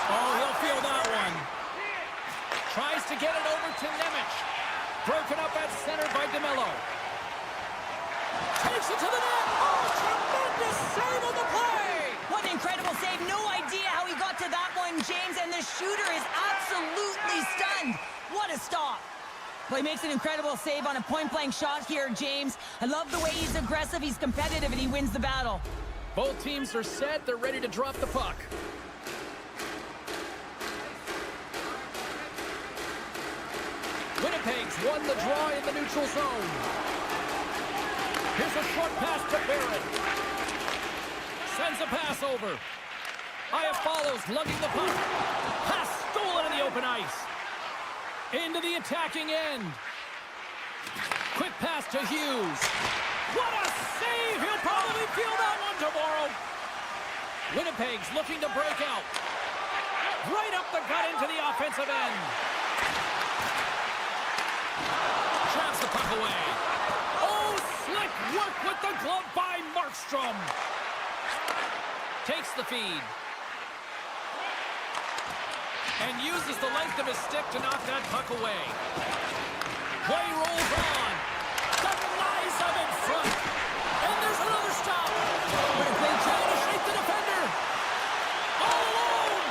Oh, he'll feel that one. Tries to get it over to Nemec. Broken up at center by DeMello. Takes it to the net. Oh, tremendous save on the play. What an incredible save. No idea how he got to that one, James, and the shooter is absolutely stunned. What a stop. Well, he makes an incredible save on a point-blank shot here, James. I love the way he's aggressive, he's competitive, and he wins the battle. Both teams are set. They're ready to drop the puck. Winnipeg's won the draw in the neutral zone. Here's a short pass to Barrett. Sends a pass over. Aya follows, lugging the puck. Pass stolen in the open ice. Into the attacking end. Quick pass to Hughes. What a save! He'll probably feel that one tomorrow. Winnipeg's looking to break out. Right up the gut into the offensive end. Traps the puck away. Oh, slick work with the glove by Markstrom. Takes the feed. And uses the length of his stick to knock that puck away. Play rolls on. Denies him in front. And there's another stop. What a great job. Trying to shake the defender. All alone.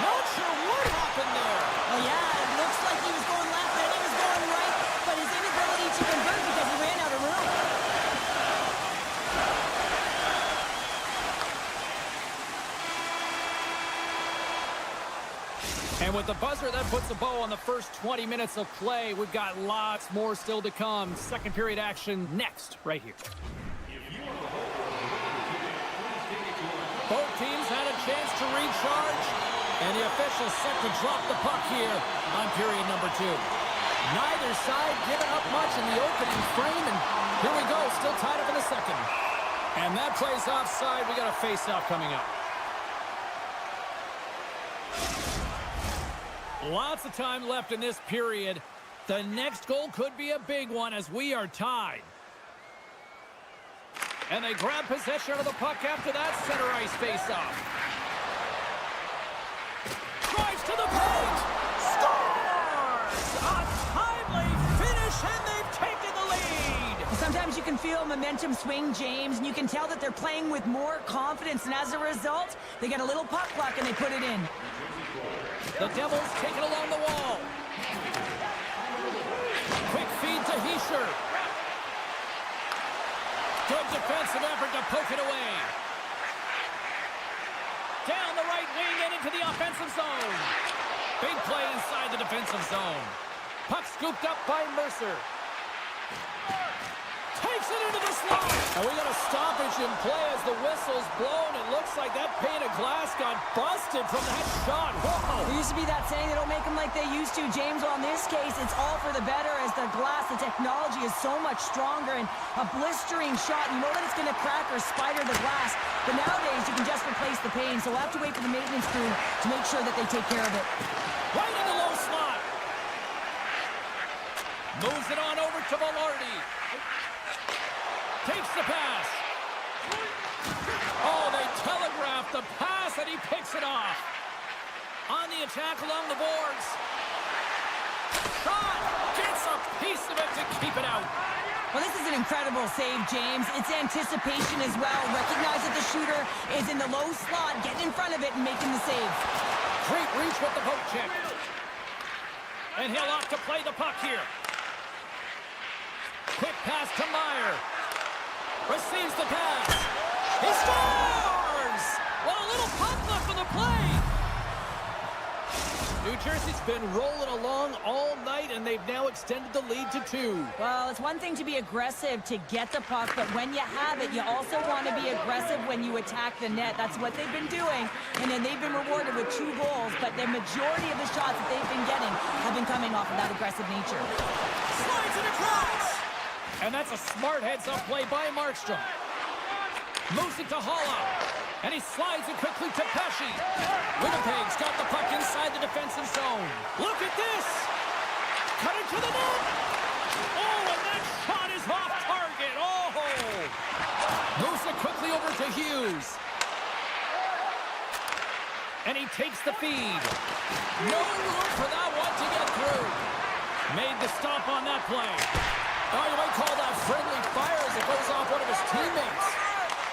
Not sure what happened there. Oh, yeah, it looks like he was going left, then he was going right, but his inability to convert because he ran out of room. And with the buzzer, that puts a bow on the first 20 minutes of play. We've got lots more still to come. Second period action next, right here. Both teams had a chance to recharge, and the officials set to drop the puck here on period number 2. Neither side giving up much in the opening frame, and here we go, still tied up in the second. And that plays offside. We got a face-off coming up. Lots of time left in this period. The next goal could be a big one as we are tied. And they grab possession of the puck after that center ice face-off. Drives to the paint! Scores! A timely finish, and they've taken the lead! Sometimes you can feel momentum swing, James, and you can tell that they're playing with more confidence, and as a result, they get a little puck luck and they put it in. The Devils take it along the wall. Quick feed to Heischer. Good defensive effort to poke it away. Down the right wing and into the offensive zone. Big play inside the defensive zone. Puck scooped up by Mercer. Takes it into the slot. And we got a stoppage in play as the whistle's blown. It looks like that pane of glass got busted from that shot. Whoa. There used to be that saying they don't make them like they used to, James. Well, in this case, it's all for the better as the glass, the technology is so much stronger, and a blistering shot, you know that it's going to crack or spider the glass. But nowadays, you can just replace the pane, so we'll have to wait for the maintenance crew to make sure that they take care of it. Right in the low slot. Moves it on over to Velarde. Takes the pass. Oh, they telegraphed the pass, and he picks it off. On the attack along the boards. Shot! Gets a piece of it to keep it out. Well, this is an incredible save, James. It's anticipation as well. Recognize that the shooter is in the low slot, getting in front of it and making the save. Great reach with the poke check. And he'll off to play the puck here. Quick pass to Meyer. Receives the pass. He scores! Well, a little pop left for the play. New Jersey's been rolling along all night, and they've now extended the lead to 2. Well, it's one thing to be aggressive to get the puck, but when you have it, you also want to be aggressive when you attack the net. That's what they've been doing, and then they've been rewarded with 2 goals, but the majority of the shots that they've been getting have been coming off of that aggressive nature. Slides it across! And that's a smart heads-up play by Markstrom. Moves it to Holla. And he slides it quickly to Pesci. Winnipeg's got the puck inside the defensive zone. Look at this! Cut it to the net! Oh, and that shot is off target! Oh! Moves it quickly over to Hughes. And he takes the feed. No room for that one to get through. Made the stop on that play. Oh, you might call that friendly fire as it goes off one of his teammates.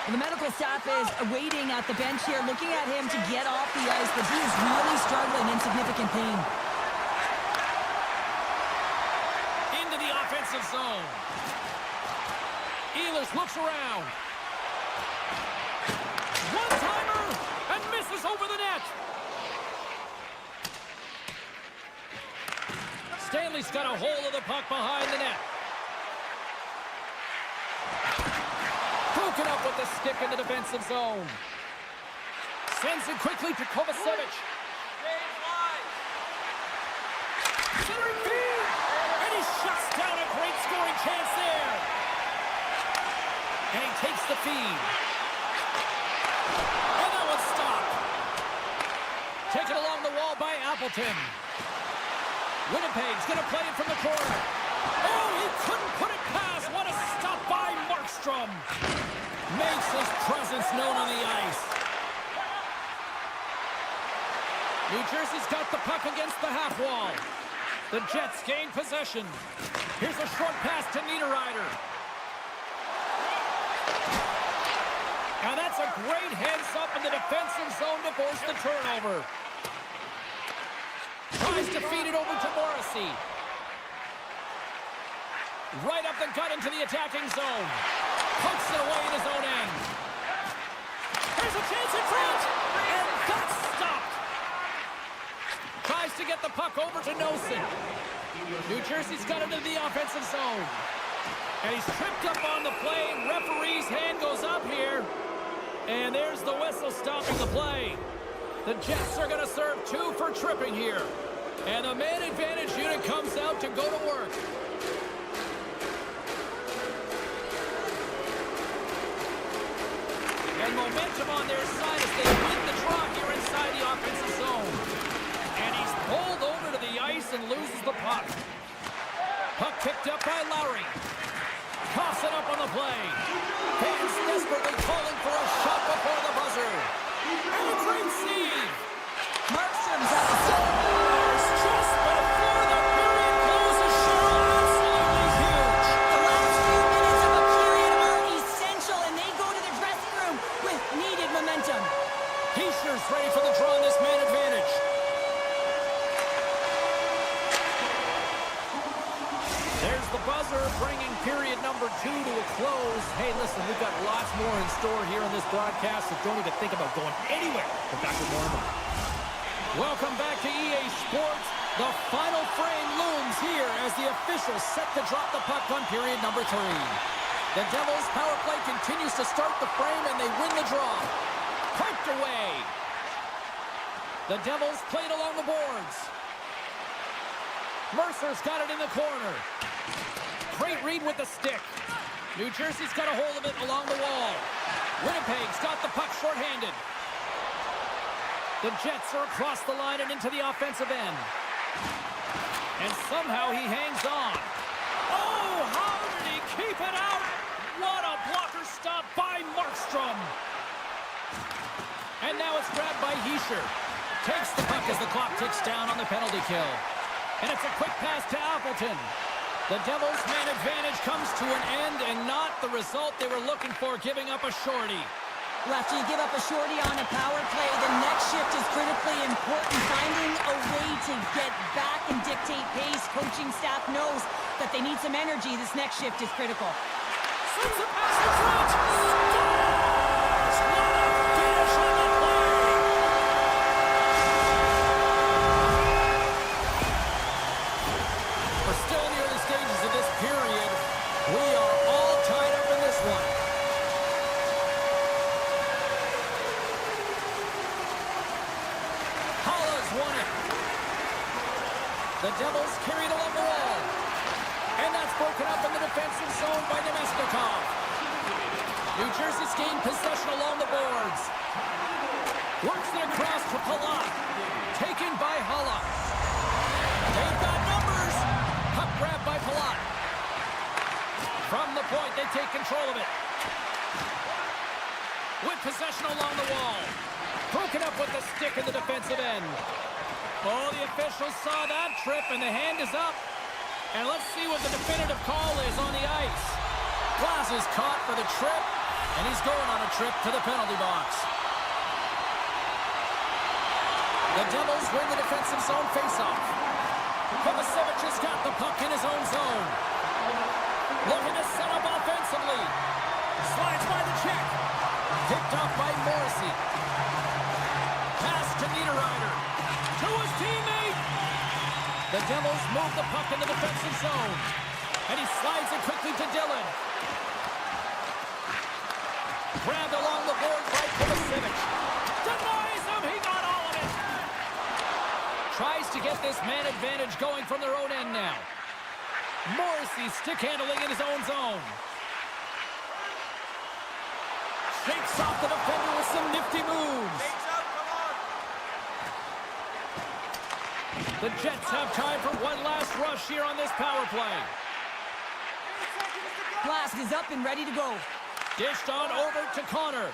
And the medical staff is waiting at the bench here, looking at him to get off the ice, but he is really struggling in significant pain. Into the offensive zone. Ehlers looks around. One-timer and misses over the net. Stanley's got a hold of the puck behind the net. Broken up with the stick in the defensive zone. Sends it quickly to Kovacevic. Centering feed! And he shuts down a great scoring chance there. And he takes the feed. And that one's stopped. Taken along the wall by Appleton. Winnipeg's going to play it from the corner. Oh, he couldn't put it past. What a stop by Markstrom. Makes his presence known on the ice. New Jersey's got the puck against the half wall. The Jets gain possession. Here's a short pass to Niederreiter. And that's a great heads-up in the defensive zone to force the turnover. Tries to feed it over to Morrissey. Right up the gut into the attacking zone. Pokes it away in his own end. Here's a chance in front. And that's stopped. Tries to get the puck over to Nosen. New Jersey's got into the offensive zone. And he's tripped up on the play. Referee's hand goes up here. And there's the whistle stopping the play. The Jets are going to serve 2 for tripping here. And the man advantage unit comes out to go to work. And momentum on their side as they win the draw here inside the offensive zone. And he's pulled over to the ice and loses the puck. Puck picked up by Lowry. Coughs it up on the play. Fans desperately calling for a shot before the buzzer. And a great save. Markstrom's at the center. Just before the period closes, Cheryl, absolutely huge. The last few minutes of a period are essential, and they go to the dressing room with needed momentum. Heischer's ready for the draw on this man advantage. There's the buzzer, bringing period number 2 to a close. Hey, listen, we've got lots more in store here on this broadcast, so don't even think about going anywhere. But back with more in a moment. Welcome back to EA Sports. The final frame looms here as the officials set to drop the puck on period number 3. The Devils' power play continues to start the frame, and they win the draw. Piped away. The Devils played along the boards. Mercer's got it in the corner. Great read with the stick. New Jersey's got a hold of it along the wall. Winnipeg's got the puck shorthanded. The Jets are across the line and into the offensive end. And somehow he hangs on. Oh, how did he keep it out? What a blocker stop by Markstrom. And now it's grabbed by Hischier. Takes the puck as the clock ticks down on the penalty kill. And it's a quick pass to Appleton. The Devils' man advantage comes to an end, and not the result they were looking for, giving up a shorty. After you give up a shorty on a power play, the next shift is critically important. Finding a way to get back and dictate pace. Coaching staff knows that they need some energy. This next shift is critical. Sends a pass in front. Scores! What a finish on the play! We're still in the early stages of this period. We are all tied up in this one. Won it. The Devils carried along the wall. And that's broken up in the defensive zone by Nemesnikov. New Jersey's gained possession along the boards. Works it across to Palat. Taken by Haula. They've got numbers. Puck grabbed by Palat. From the point, they take control of it. With possession along the wall. Broken up with the stick in the defensive end. Oh, the officials saw that trip, and the hand is up. And let's see what the definitive call is on the ice. Glass is caught for the trip, and he's going on a trip to the penalty box. The Devils win the defensive zone faceoff. Kovacevic has got the puck in his own zone. Looking to set up offensively. Slides by the check. Picked off by Morrissey. Pass to Niederreiter. To his teammate. The Devils move the puck in the defensive zone. And he slides it quickly to Dillon. Grabbed along the board by Kovacevic. Denies him. He got all of it. Tries to get this man advantage going from their own end now. Morrissey stick handling in his own zone. Shakes off the defender with some nifty moves. The Jets have time for one last rush here on this power play. Blast is up and ready to go. Dished on over to Connor.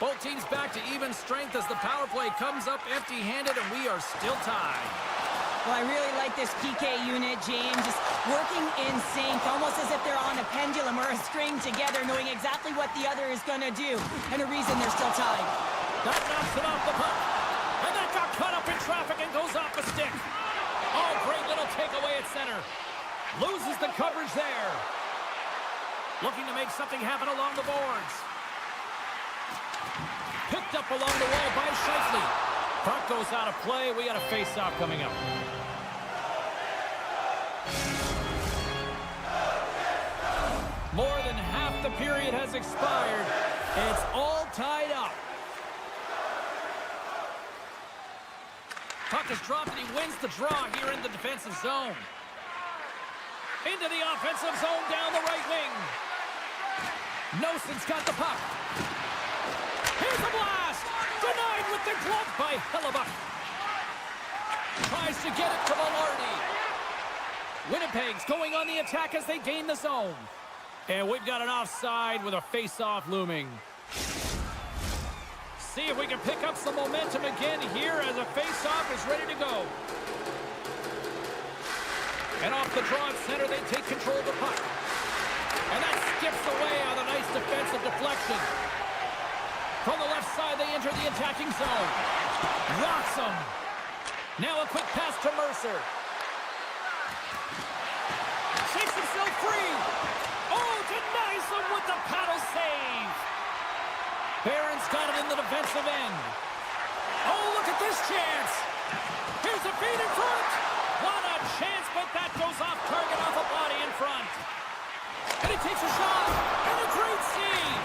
Both teams back to even strength as the power play comes up empty-handed, and we are still tied. Well, I really like this PK unit, James. Just working in sync, almost as if they're on a pendulum or a string together, knowing exactly what the other is going to do, and a reason they're still tied. That knocks it off the puck. And that got caught up in traffic and goes off the stick. Oh, great little takeaway at center. Loses the coverage there. Looking to make something happen along the boards. Picked up along the wall by Scheifele. Puck goes out of play. We got a face-off coming up. More than half the period has expired. It's all tied up. Puck is dropped and he wins the draw here in the defensive zone. Into the offensive zone down the right wing. Noson's got the puck. Here's a blast! Denied with the glove by Hellebuck. Tries to get it to Velarde. Winnipeg's going on the attack as they gain the zone. And we've got an offside with a face-off looming. See if we can pick up some momentum again here as a face-off is ready to go. And off the draw at center, they take control of the puck. And that skips away on a nice defensive deflection. From the left side, they enter the attacking zone. Rocks them. Now a quick pass to Mercer. Shakes himself free. Oh, denies them with the paddle save. Barron's got it in the defensive end. Oh, look at this chance. Here's a feed in front. What a chance, but that goes off target off a body in front. And he takes a shot. And a great save.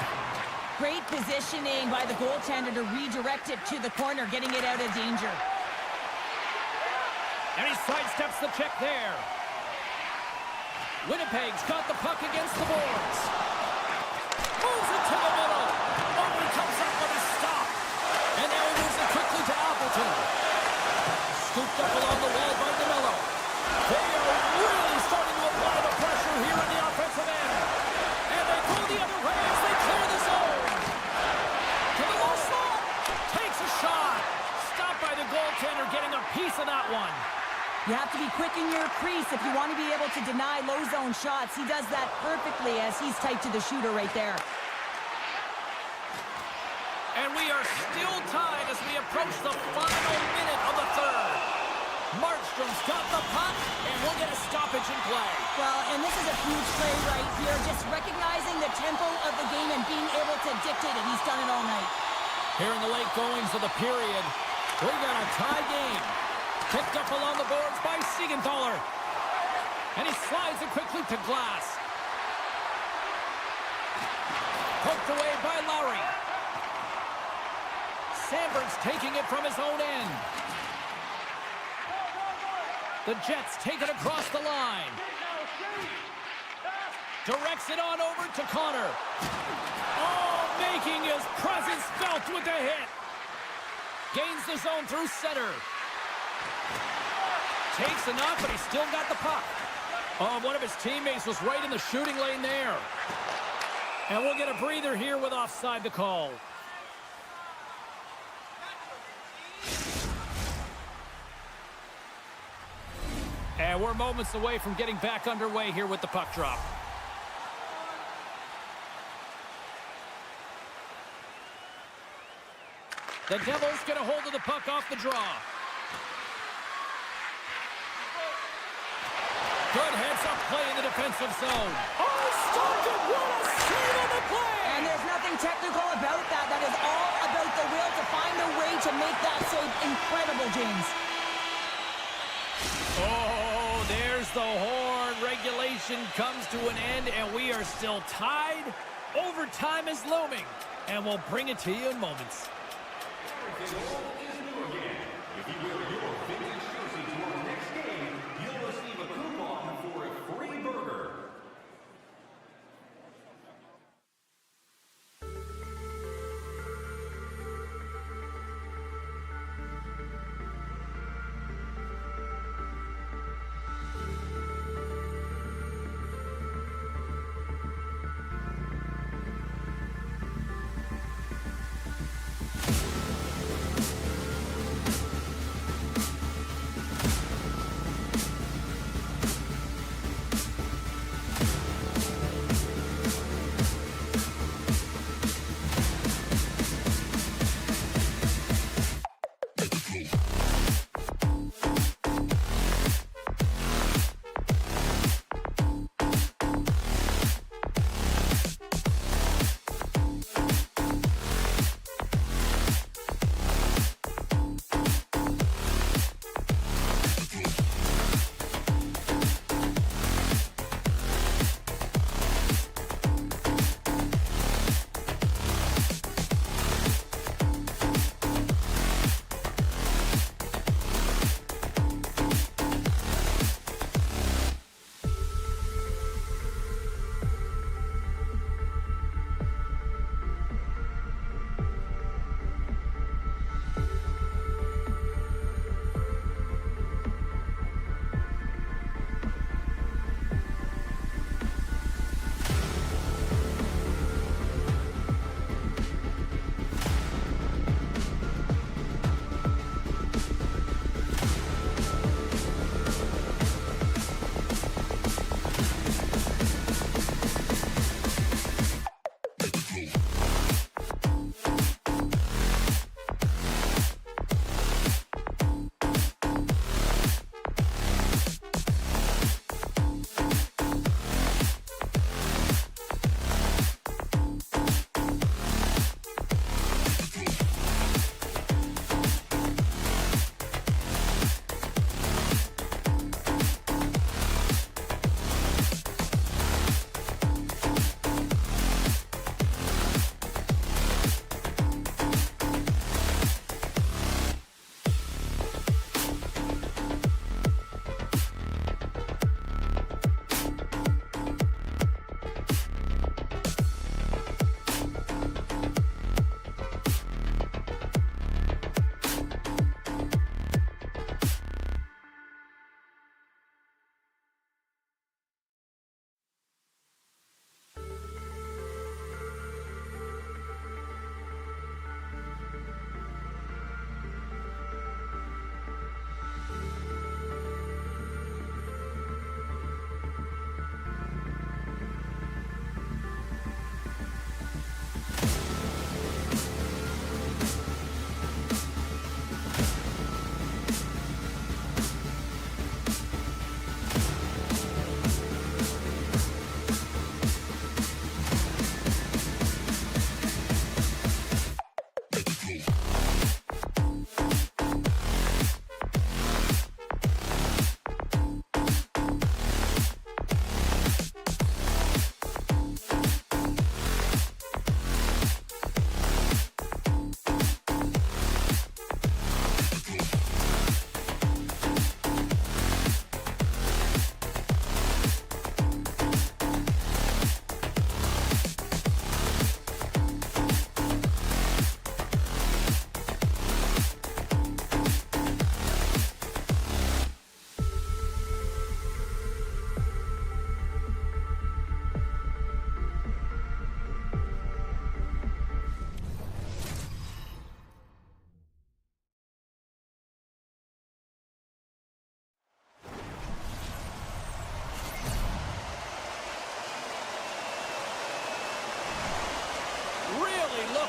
Great positioning by the goaltender to redirect it to the corner, getting it out of danger. And he sidesteps the check there. Winnipeg's got the puck against the boards. Moves it to the middle. Oh, he comes up with a stop. And now he moves it quickly to Appleton. Scooped up along the wall by DeMello. They are really starting to apply the pressure here in the offensive end. And they go the other way as they clear the zone. To the low slot. Takes a shot. Stopped by the goaltender, getting a piece of that one. You have to be quick in your crease if you want to be able to deny low zone shots. He does that perfectly as he's tight to the shooter right there. And we are still tied as we approach the final minute of the third. Markstrom's got the puck, and we'll get a stoppage in play. Well, and this is a huge play right here. Just recognizing the tempo of the game and being able to dictate it. He's done it all night. Here in the late goings of the period, we got a tie game. Picked up along the boards by Siegenthaler. And he slides it quickly to Glass. Poked away by Lowry. Sandberg's taking it from his own end. The Jets take it across the line. Directs it on over to Connor. Oh, making his presence felt with the hit. Gains the zone through center. Takes enough, but he's still got the puck. Oh, one of his teammates was right in the shooting lane there. And we'll get a breather here with offside the call. And we're moments away from getting back underway here with the puck drop. The Devils get a hold of the puck off the draw. Good heads-up play in the defensive zone. Oh, stopped it! What a save on the play! And there's nothing technical about that. That is all about the will to find a way to make that save incredible, James. Oh, there's the horn. Regulation comes to an end, and we are still tied. Overtime is looming, and we'll bring it to you in moments. Everything old is new again. If you wear your vintage jersey to our next game, you'll receive a coupon for a free burger.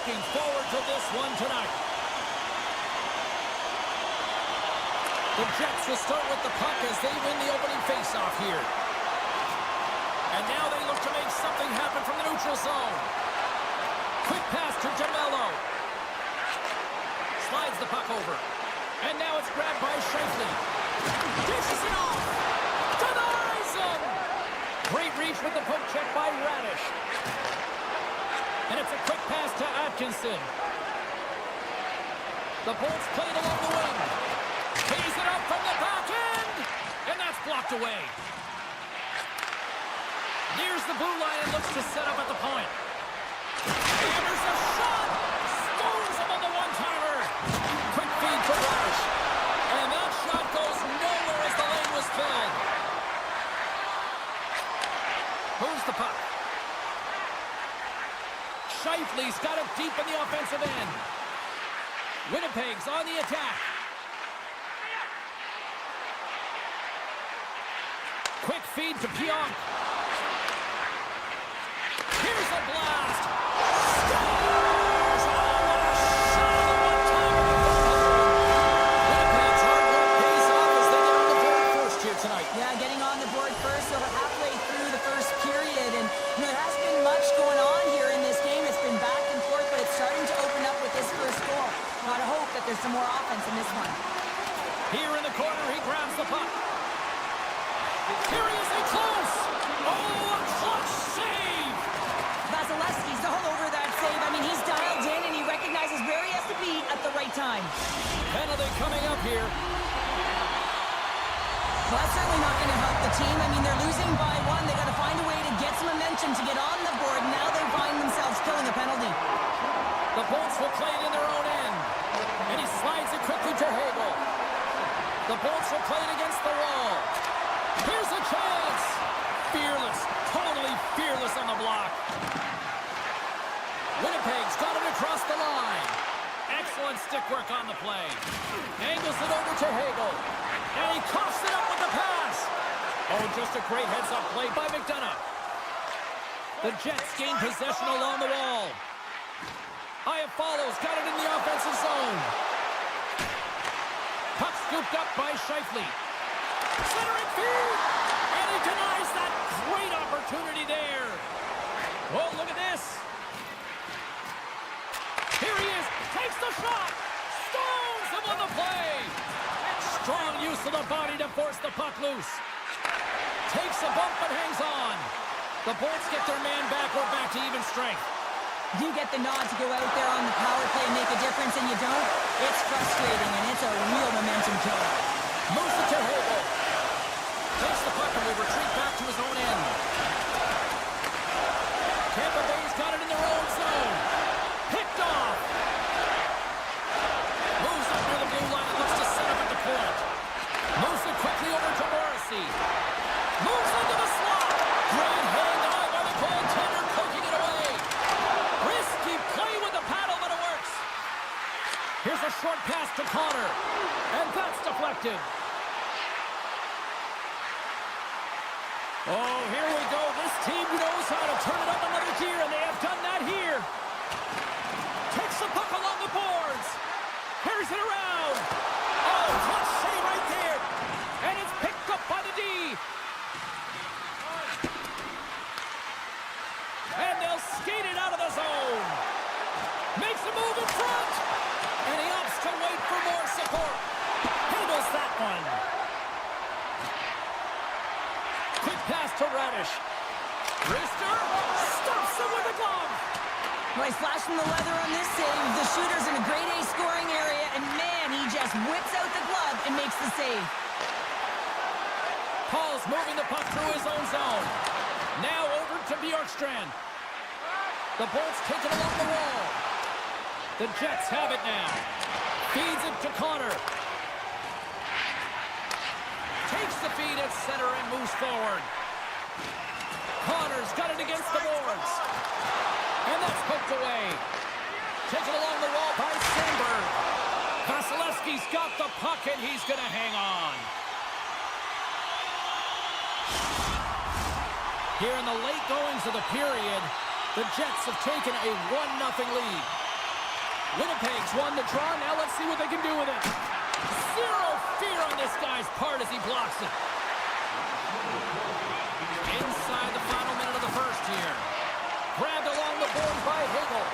looking forward to this one tonight. The Jets will start with the puck as they win the opening faceoff here. And now they look to make something happen from the neutral zone. Quick pass to Jamello. Slides the puck over. And now it's grabbed by Shifley. Dishes it off. Denies him. Great reach with the poke check by Radish. And it's a quick pass to Atkinson. The Bolts played along the wing. Tees it up from the back end. And that's blocked away. Nears the blue line and looks to set up at the point. Hammers a shot. Stones him on the one-timer. Quick feed to Radish. And that shot goes nowhere as the lane was filled. Moves the puck. Shifley's got it deep in the offensive end. Winnipeg's on the attack. Quick feed to Pionk. Here's a blast. Scores! Oh, what a shot on the one-timer. Winnipeg's hard work pays off as they get on the board first here tonight. Yeah, getting on the board first over halfway through the first period. And there hasn't been much going on here in this game. It's been back and forth, but it's starting to open up with this first goal. Gotta hope that there's some more offense in this one. Here in the corner, he grabs the puck. Here he is in close. Oh, a clutch save. Vasilevsky's all over that save. I mean, he's dialed in and he recognizes where he has to be at the right time. Penalty coming up here. Well, that's certainly not going to help the team. I mean, they're losing by one. They got to find a way to get some momentum to get on the board. Now they find themselves killing a penalty. The Bolts will play it in their own end. And he slides it quickly to Hagel. The Bolts will play it against the wall. Here's a chance. Fearless, totally fearless on the block. Winnipeg's got it across the line. Excellent stick work on the play. Angles it over to Hagel. And he coughs it up with the pass. Oh, just a great heads-up play by McDonough. The Jets gain possession along the wall. Iafallo's got it in the offensive zone. Puck scooped up by Shifley. Centering feed. And he denies that great opportunity there. Oh, look at this. Here he is. Takes the shot. Stones him on the play. Strong use of the body to force the puck loose. Takes a bump but hangs on. The Bolts get their man back. We're back to even strength. You get the nod to go out there on the power play and make a difference, and you don't. It's frustrating, and it's a real momentum killer. Moves it to Hagel. Takes the puck and will retreat back to his own end. Tampa Bay's got it in their own zone. Picked off. Moves up near the blue line and looks to set up at the point. Moves it quickly over to Morrissey. Moves into the slot. Great hand eye by the goaltender, poking it away. Risky play with the paddle, but it works. Here's a short pass to Connor. And that's deflected. Oh, here we go. This team knows how to turn it up another gear, and they have done that here. Takes the puck along the boards. Carries it around. Oh, clutch save right there. And it's picked up by the D. And they'll skate it out of the zone. Makes a move in front. And he opts to wait for more support. Handles that one. Quick pass to Radish. Rister stops him with a glove. Well, he's flashing the leather on this save. The shooter's in a grade A scoring area, and man, he just whips out the glove and makes the save. Paul's moving the puck through his own zone. Now over to Bjorkstrand. The Bolts take it along the wall. The Jets have it now. Feeds it to Connor. Takes the feed at center and moves forward. Connor's got it against the boards. And that's poked away. Taken along the wall by Sandberg. Vasilevsky's got the puck and he's going to hang on. Here in the late goings of the period, the Jets have taken a 1-0 lead. Winnipeg's won the draw. Now let's see what they can do with it. Zero fear on this guy's part as he blocks it. Inside the final minute of the first here. Grabbed along the boards by Hagel.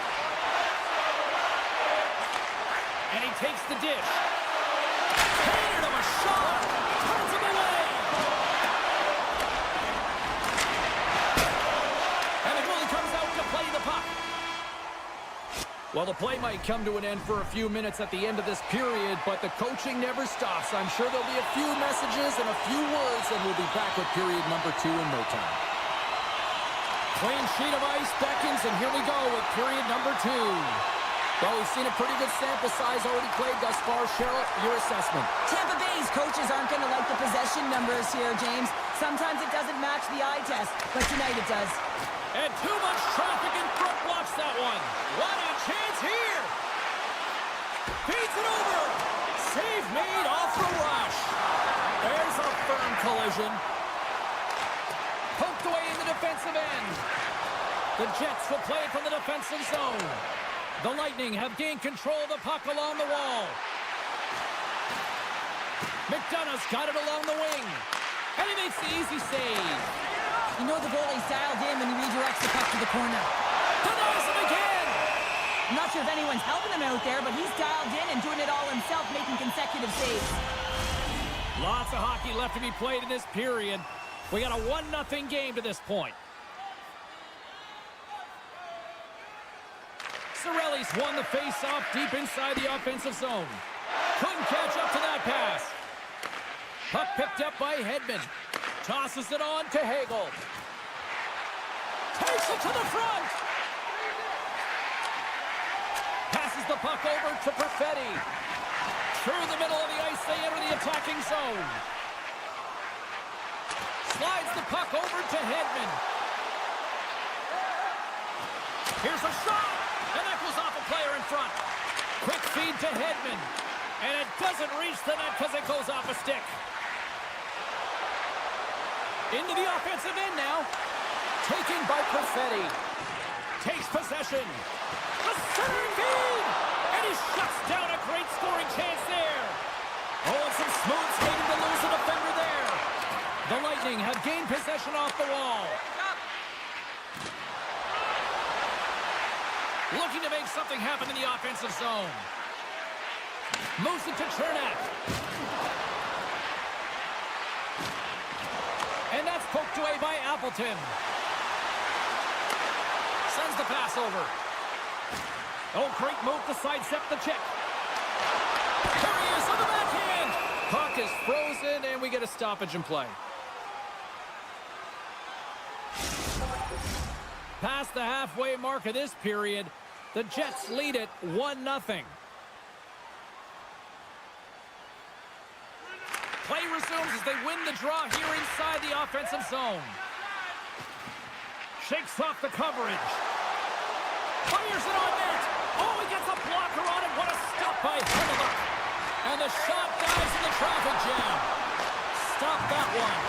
And he takes the dish. Painted him a shot. Turns him away. And the goalie comes out to play the puck. Well, the play might come to an end for a few minutes at the end of this period, but the coaching never stops. I'm sure there'll be a few messages and a few words, and we'll be back with period number 2 in no time. Clean sheet of ice beckons, and here we go with period number 2. Well, we've seen a pretty good sample size already played thus far. Cheryl, your assessment. Tampa Bay's coaches aren't going to like the possession numbers here, James. Sometimes it doesn't match the eye test, but tonight it does. And too much traffic in front blocks that one. What a chance here. Beats it over. Save made off the rush. There's a firm collision. Poked away in the defensive end. The Jets will play it from the defensive zone. The Lightning have gained control of the puck along the wall. McDonough's got it along the wing. And he makes the easy save. You know the goalie's dialed in when he redirects the puck to the corner. Denies him again. I'm not sure if anyone's helping him out there, but he's dialed in and doing it all himself, making consecutive saves. Lots of hockey left to be played in this period. We got a 1-0 game to this point. Cirelli's won the face-off deep inside the offensive zone. Couldn't catch up to that pass. Puck picked up by Hedman. Tosses it on to Hagel. Takes it to the front. Passes the puck over to Perfetti. Through the middle of the ice, they enter the attacking zone. Slides the puck over to Hedman. Here's a shot. And that goes off a player in front. Quick feed to Hedman. And it doesn't reach the net because it goes off a stick. Into the offensive end now. Taken by Perfetti. Takes possession. A centering feed. And he shuts down a great scoring chance there. Oh, and some smooth skating to lose the defender there. The Lightning have gained possession off the wall. Looking to make something happen in the offensive zone. Moves it to Chernak. And that's poked away by Appleton. Sends the pass over. Oh, great move to sidestep the check. There he is on the backhand. Puck is frozen, and we get a stoppage in play. Past the halfway mark of this period, the Jets lead it 1-0. Play resumes as they win the draw here inside the offensive zone. Shakes off the coverage. Fires it on net. Oh, he gets a blocker on it. What a stop by Hellebuyck. And the shot dives in the traffic jam. Stop that one.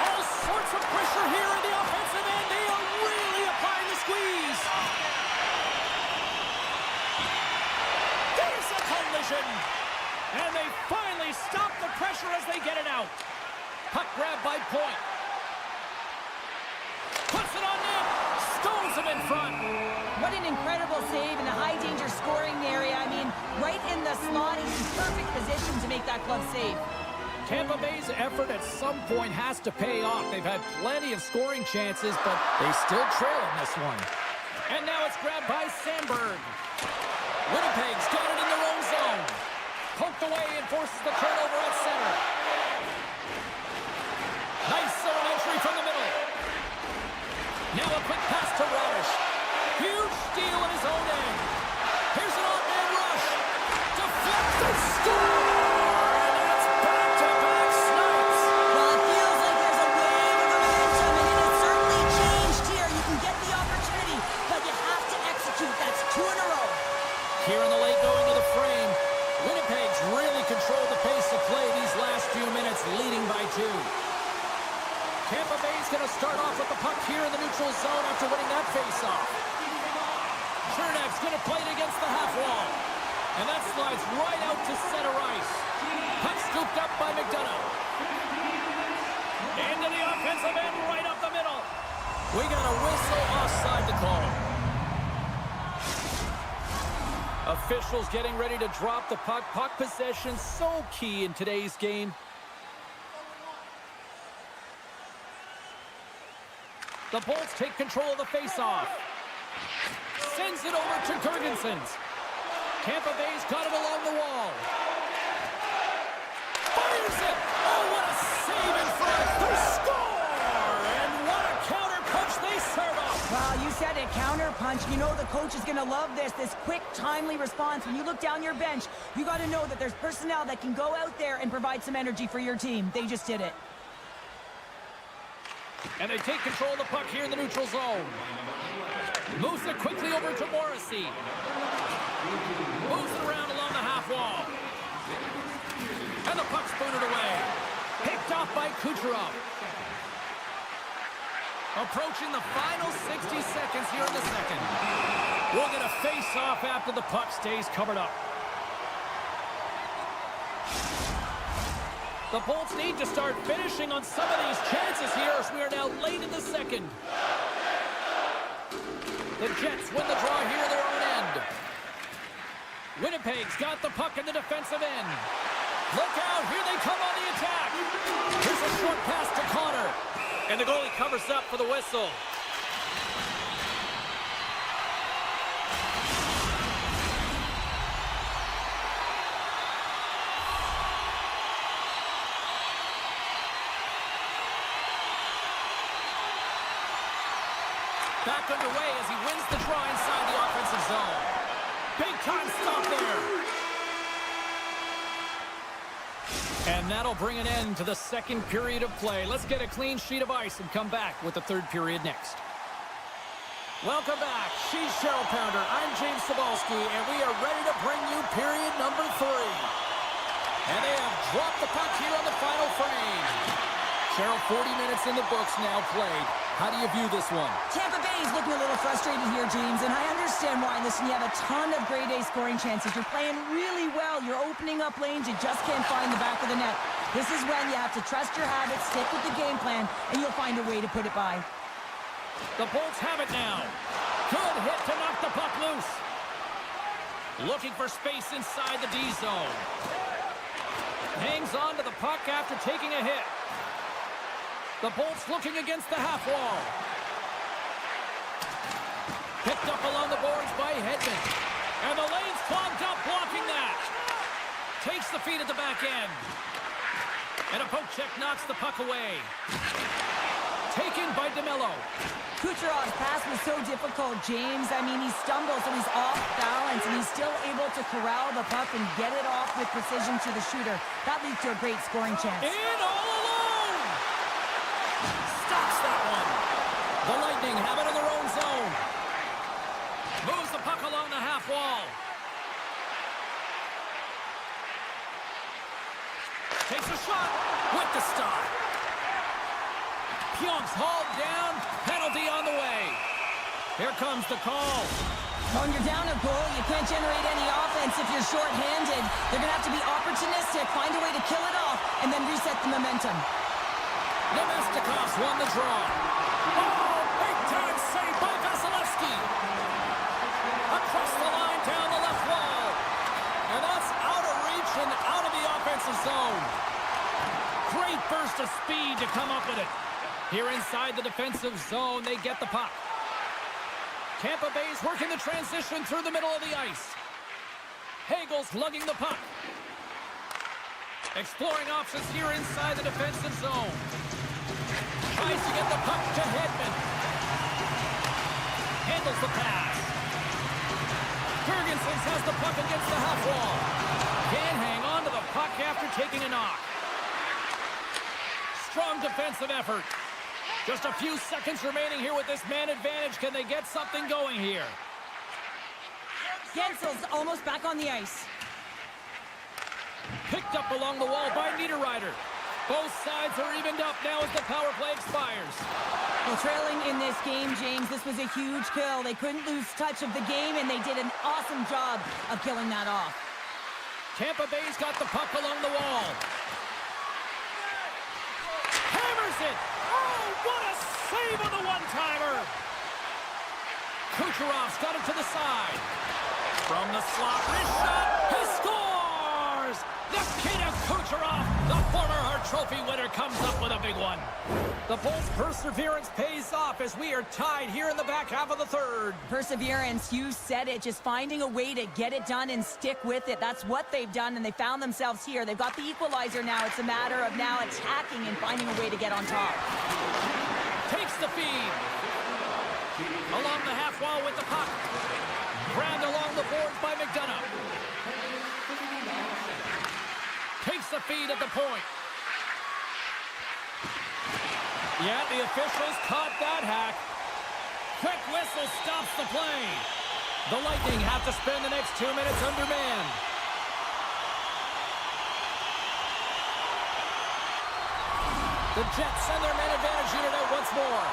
All sorts of pressure here in the offensive end. They are really applying the squeeze. There's a collision. And they finally stop the pressure as they get it out. Puck grab by Point. Puts it on net. Stones him in front. What an incredible save in a high-danger scoring area. I mean, right in the slot. He's in perfect position to make that glove save. Tampa Bay's effort at some point has to pay off. They've had plenty of scoring chances, but they still trail in this one. And now it's grabbed by Sandberg. Winnipeg's got it in their own zone. Poked away and forces the turnover at center. Nice zone entry from the middle. Now a quick pass to Radish. Huge steal in his own end. Here's an off-man rush. Deflected, score! And that's back-to-back snipes. Well, it feels like there's a wave of momentum, and it has certainly changed here. You can get the opportunity, but you have to execute. That's 2 in a row. Here in the late going to the frame, Winnipeg's really controlled the pace of play these last few minutes, leading by 2. Tampa Bay's going to start off with the puck here in the neutral zone after winning that faceoff. Chernak's going to play it against the half wall. And that slides right out to center ice. Puck scooped up by McDonough. Into the offensive end, right up the middle. We got a whistle offside to call. Officials getting ready to drop the puck. Puck possession so key in today's game. The Bolts take control of the faceoff. Sends it over to Gergensons. Tampa Bay's got it along the wall. Fires it! Oh, what a save in front! They score! And what a counter punch they serve up! Well, you said it, counter punch. You know the coach is going to love this quick, timely response. When you look down your bench, you got to know that there's personnel that can go out there and provide some energy for your team. They just did it. And they take control of the puck here in the neutral zone. Moves it quickly over to Morrissey. Moves it around along the half wall. And the puck's booted away. Picked off by Kucherov. Approaching the final 60 seconds here in the second. We'll get a face-off after the puck stays covered up. The Bolts need to start finishing on some of these chances here as we are now late in the second. The Jets win the draw here in their own end. Winnipeg's got the puck in the defensive end. Look out, here they come on the attack. Here's a short pass to Connor. And the goalie covers up for the whistle. Back underway as he wins the draw inside the offensive zone. Big time stop there. And that'll bring an end to the second period of play. Let's get a clean sheet of ice and come back with the third period next. Welcome back. She's Cheryl Pounder. I'm James Cebulski, and we are ready to bring you period number 3. And they have dropped the puck here on the final frame. Cheryl, 40 minutes in the books now played. How do you view this one? Tampa Bay is looking a little frustrated here, James, and I understand why. Listen, you have a ton of grade A scoring chances. You're playing really well. You're opening up lanes. You just can't find the back of the net. This is when you have to trust your habits, stick with the game plan, and you'll find a way to put it by. The Bolts have it now. Good hit to knock the puck loose. Looking for space inside the D zone. Hangs on to the puck after taking a hit. The Bolts looking against the half wall. Picked up along the boards by Hedman. And the lane's clogged up, blocking that. Takes the feed at the back end. And a poke check knocks the puck away. Taken by DeMello. Kucherov's pass was so difficult, James. I mean, he stumbles and he's off balance, and he's still able to corral the puck and get it off with precision to the shooter. That leads to a great scoring chance. In all alone! Stops that one. The Lightning have it in their own zone. Moves the puck along the half wall. Takes a shot with the stop. Pionk's hauled down. Penalty on the way. Here comes the call. When you're down a goal, you can't generate any offense if you're short-handed. They're going to have to be opportunistic, find a way to kill it off, and then reset the momentum. Nemestikov's won the draw. Oh, big-time save by Vasilevsky. Across the line, down the left wall. And that's out of reach and out of the offensive zone. Great burst of speed to come up with it. Here inside the defensive zone, they get the puck. Tampa Bay's working the transition through the middle of the ice. Hagel's lugging the puck. Exploring options here inside the defensive zone. Tries to get the puck to Hedman. Handles the pass. Gergensons has the puck against the half wall. Can't hang on to the puck after taking a knock. Strong defensive effort. Just a few seconds remaining here with this man advantage. Can they get something going here? Gensel's almost back on the ice. Picked up along the wall by Niederreiter. Both sides are evened up now as the power play expires. Well, trailing in this game, James, this was a huge kill. They couldn't lose touch of the game, and they did an awesome job of killing that off. Tampa Bay's got the puck along the wall. Hammers it! Oh, what a save on the one-timer! Kucherov's got it to the side. From the slot, wrist shot, he scores! Nikita Kucherov, the former Hart Trophy winner, comes up with a big one. The Bulls' perseverance pays off as we are tied here in the back half of the third. Perseverance, you said it, just finding a way to get it done and stick with it. That's what they've done, and they found themselves here. They've got the equalizer now. It's a matter of now attacking and finding a way to get on top. Takes the feed. Along the half wall with the puck. Grabbed along the boards by McDonough. Takes the feed at the point. Yeah, the officials caught that hack. Quick whistle stops the play. The Lightning have to spend the next 2 minutes undermanned. The Jets send their man advantage unit out once more.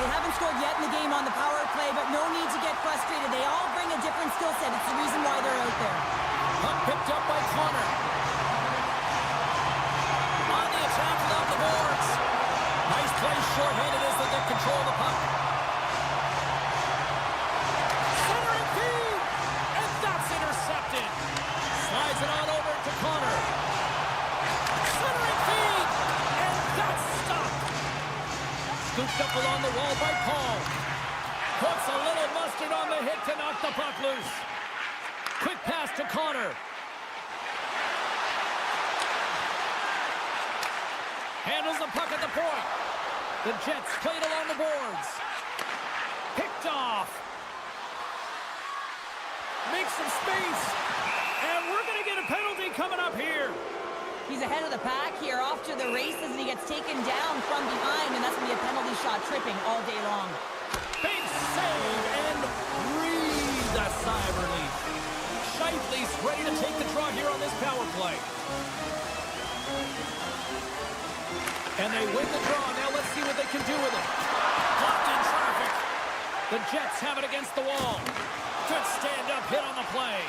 They haven't scored yet in the game on the power play, but no need to get frustrated. They all bring a different skill set. It's the reason why they're out there. Puck picked up by Connor. On the attack along the boards. Nice play shorthanded as they get control of the puck. Centering feed! And that's intercepted. Slides it on over to Connor. Centering feed! And that's stopped. Scooped up along the wall by Paul. Puts a little mustard on the hit to knock the puck loose. Quick pass to Connor. Handles the puck at the point. The Jets played along the boards. Picked off. Makes some space. And we're going to get a penalty coming up here. He's ahead of the pack here, off to the races, and he gets taken down from behind, and that's going to be a penalty shot, tripping all day long. Big save and breathe a sigh of relief. Scheifele's ready to take the draw here on this power play. And they win the draw. Now let's see what they can do with it. Blocked in traffic. The Jets have it against the wall. Good stand-up hit on the play.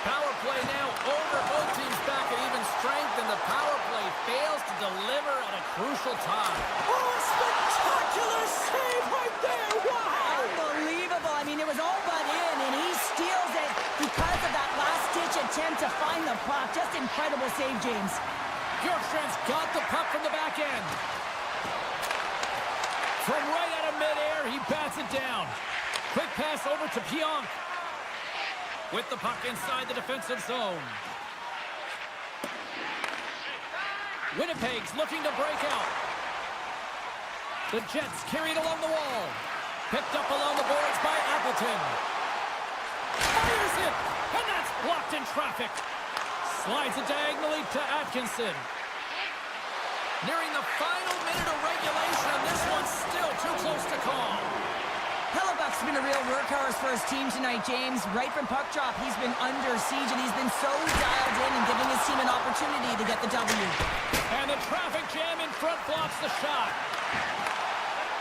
Power play now over, both teams back at even strength, and the power play fails to deliver at a crucial time. Oh, a spectacular save right there! Wow! Unbelievable. I mean, it was all but in, and he steals it because of that last-ditch attempt to find the puck. Just incredible save, James. Bjorkstrand's got the puck from the back end. From right out of midair, he bats it down. Quick pass over to Pionk. With the puck inside the defensive zone. Winnipeg's looking to break out. The Jets carried along the wall. Picked up along the boards by Appleton. Fires it! And that's blocked in traffic. Slides it diagonally to Atkinson. Nearing the final minute of regulation, and this one's still too close to call. Hellebuck's been a real workhorse for his team tonight, James. Right from puck drop, he's been under siege, and he's been so dialed in and giving his team an opportunity to get the W. And the traffic jam in front blocks the shot.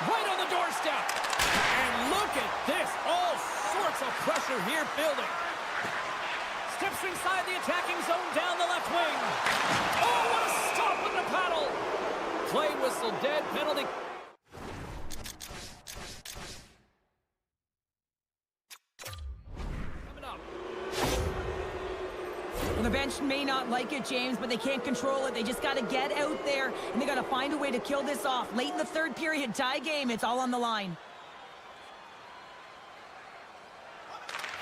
Right on the doorstep. And look at this. All sorts of pressure here building. Steps inside the attacking zone down the left wing. Oh, what a stop with the paddle. Play whistle dead. Penalty. Well, the bench may not like it, James, but they can't control it. They just got to get out there, and they got to find a way to kill this off. Late in the third period, tie game, it's all on the line.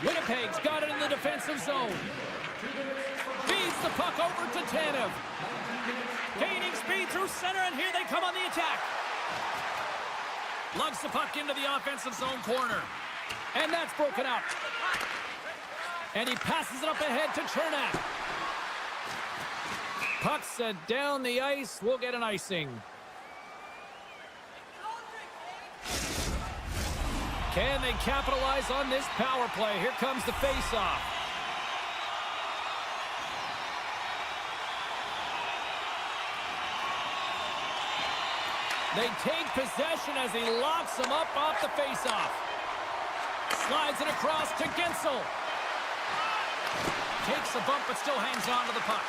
Winnipeg's got it in the defensive zone. Feeds the puck over to Tanev. Gaining speed through center, and here they come on the attack. Lugs the puck into the offensive zone corner. And that's broken up. And he passes it up ahead to Chernak. Puck set down the ice. We'll get an icing. Can they capitalize on this power play? Here comes the face-off. They take possession as he locks them up off the faceoff. Slides it across to Gensel. Takes a bump but still hangs on to the puck.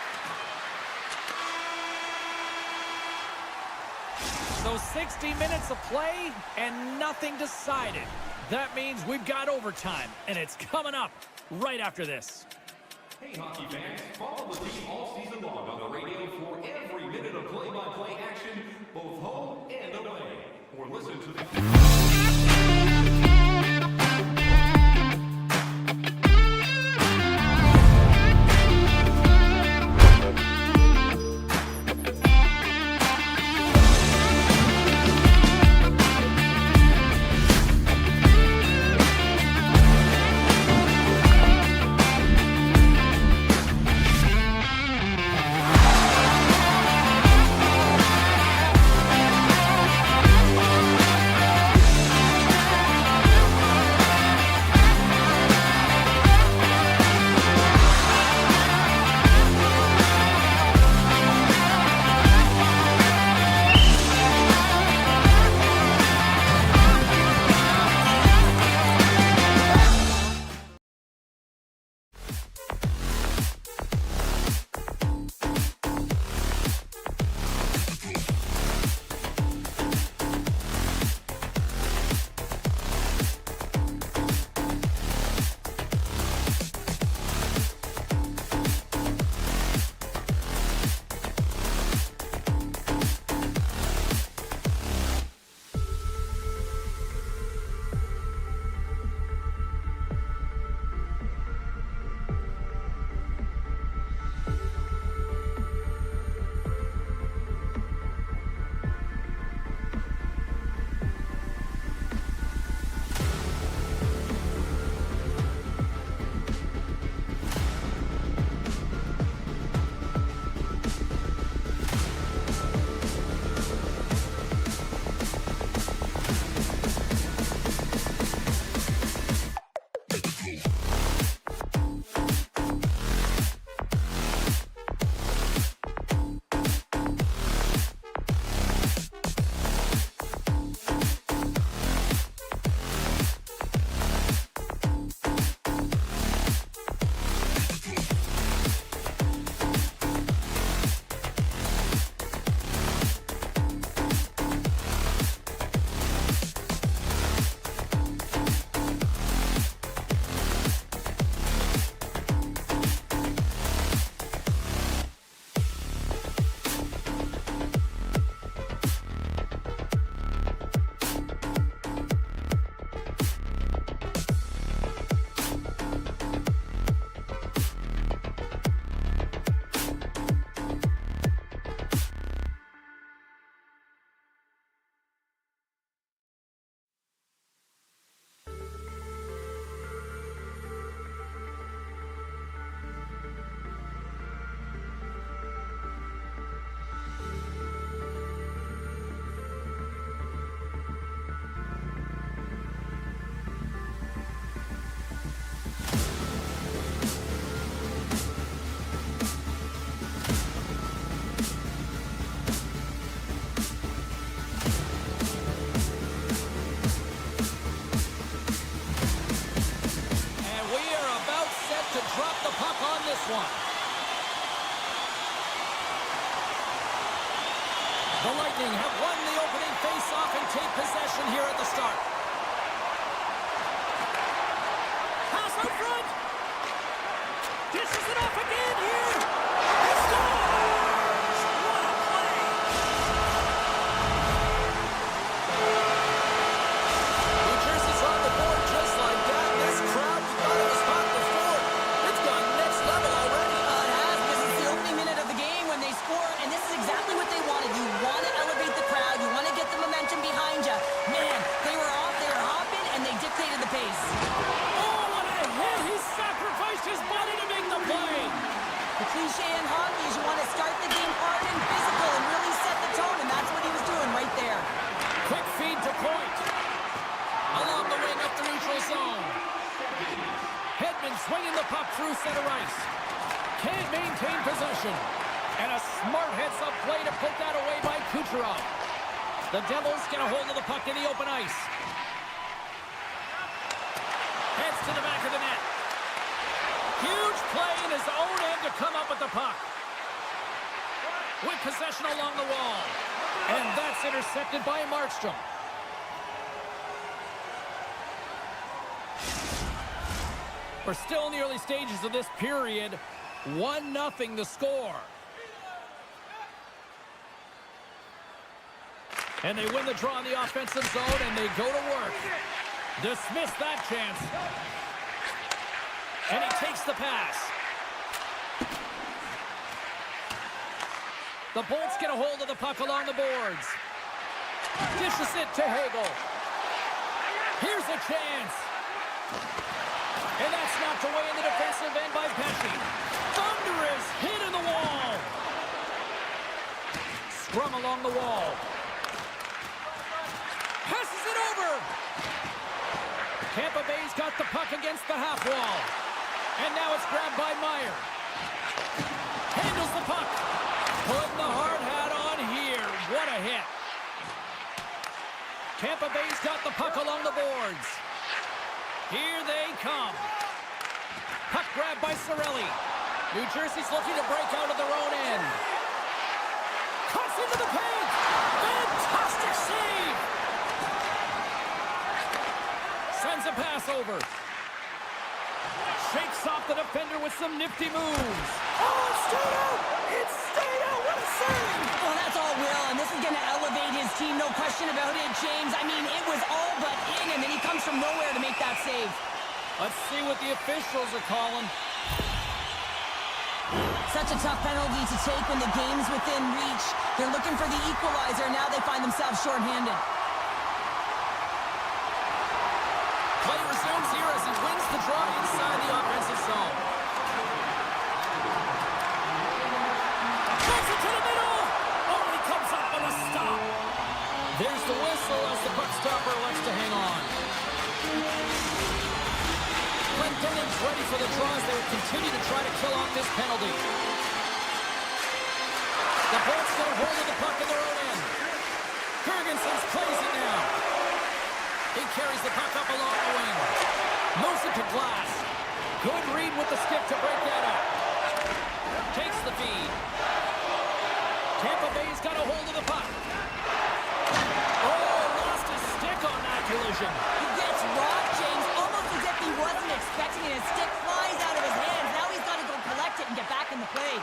So 60 minutes of play and nothing decided. That means we've got overtime, and it's coming up right after this. Hey, hockey fans, follow the team all season long on the radio for every minute of play-by-play action, both home and away. Or listen to the... The Lightning have won the opening face-off and take possession here at the start. Pass out front. Dishes it off again here. He scores! What a play! New Jersey's on the board just like that. This crowd, you thought it was hot before. It's gone next level already. It has. This is the opening minute of the game when they score, and this is exactly what they wanted. You want to elevate the crowd. You want to get the momentum behind you. Man, they were off, they were hopping, and they dictated the pace. Oh, what a hit! He sacrificed his body to make the play. The cliche in hockey is you want to start the game hard and physical and really set the tone, and that's what he was doing right there. Quick feed to point. Along the wing up the neutral zone. Hedman swinging the puck through center ice. Can't maintain possession. And a smart heads-up play to put that away by Kucherov. The Devils get a hold of the puck in the open ice. Heads to the back of the net. Huge play in his own end to come up with the puck. With possession along the wall. And that's intercepted by Markstrom. We're still in the early stages of this period. 1-0 the score. And they win the draw in the offensive zone, and they go to work. Dismiss that chance. And he takes the pass. The Bolts get a hold of the puck along the boards. Dishes it to Hagel. Here's a chance. And that's knocked away in the defensive end by Pesci. Thunderous hit in the wall. Scrum along the wall. Passes it over. Tampa Bay's got the puck against the half wall. And now it's grabbed by Meyer. Handles the puck. Putting the hard hat on here. What a hit. Tampa Bay's got the puck along the boards. Here they come. Puck grab by Cirelli. New Jersey's looking to break out of their own end. Cuts into the paint. Fantastic save. Sends a pass over. Shakes off the defender with some nifty moves. Oh, it's stayed out. It's stayed out. What a save. Well, that's all Will, and this is going to elevate his team, no question about it, James. I mean, it was all but in, and then he comes from nowhere to make that save. Let's see what the officials are calling. Such a tough penalty to take when the game's within reach. They're looking for the equalizer, now they find themselves shorthanded. Play resumes here as he wins the draw inside the offensive zone. Takes it to the middle. Oh, he comes up with a stop. There's the whistle as the puck stopper elects to hang on. Clendenin's ready for the draw as they will continue to try to kill off this penalty. The Bolts get a hold of the puck in their own end. Jurgensen's plays it now. He carries the puck up along the wing. Moves it to Glass. Good read with the stick to break that up. Takes the feed. Tampa Bay's got a hold of the puck. Oh, lost his stick on that collision. He gets rocked, James, almost as if he wasn't expecting it. His stick flies out of his hands. Now he's got to go collect it and get back in the play.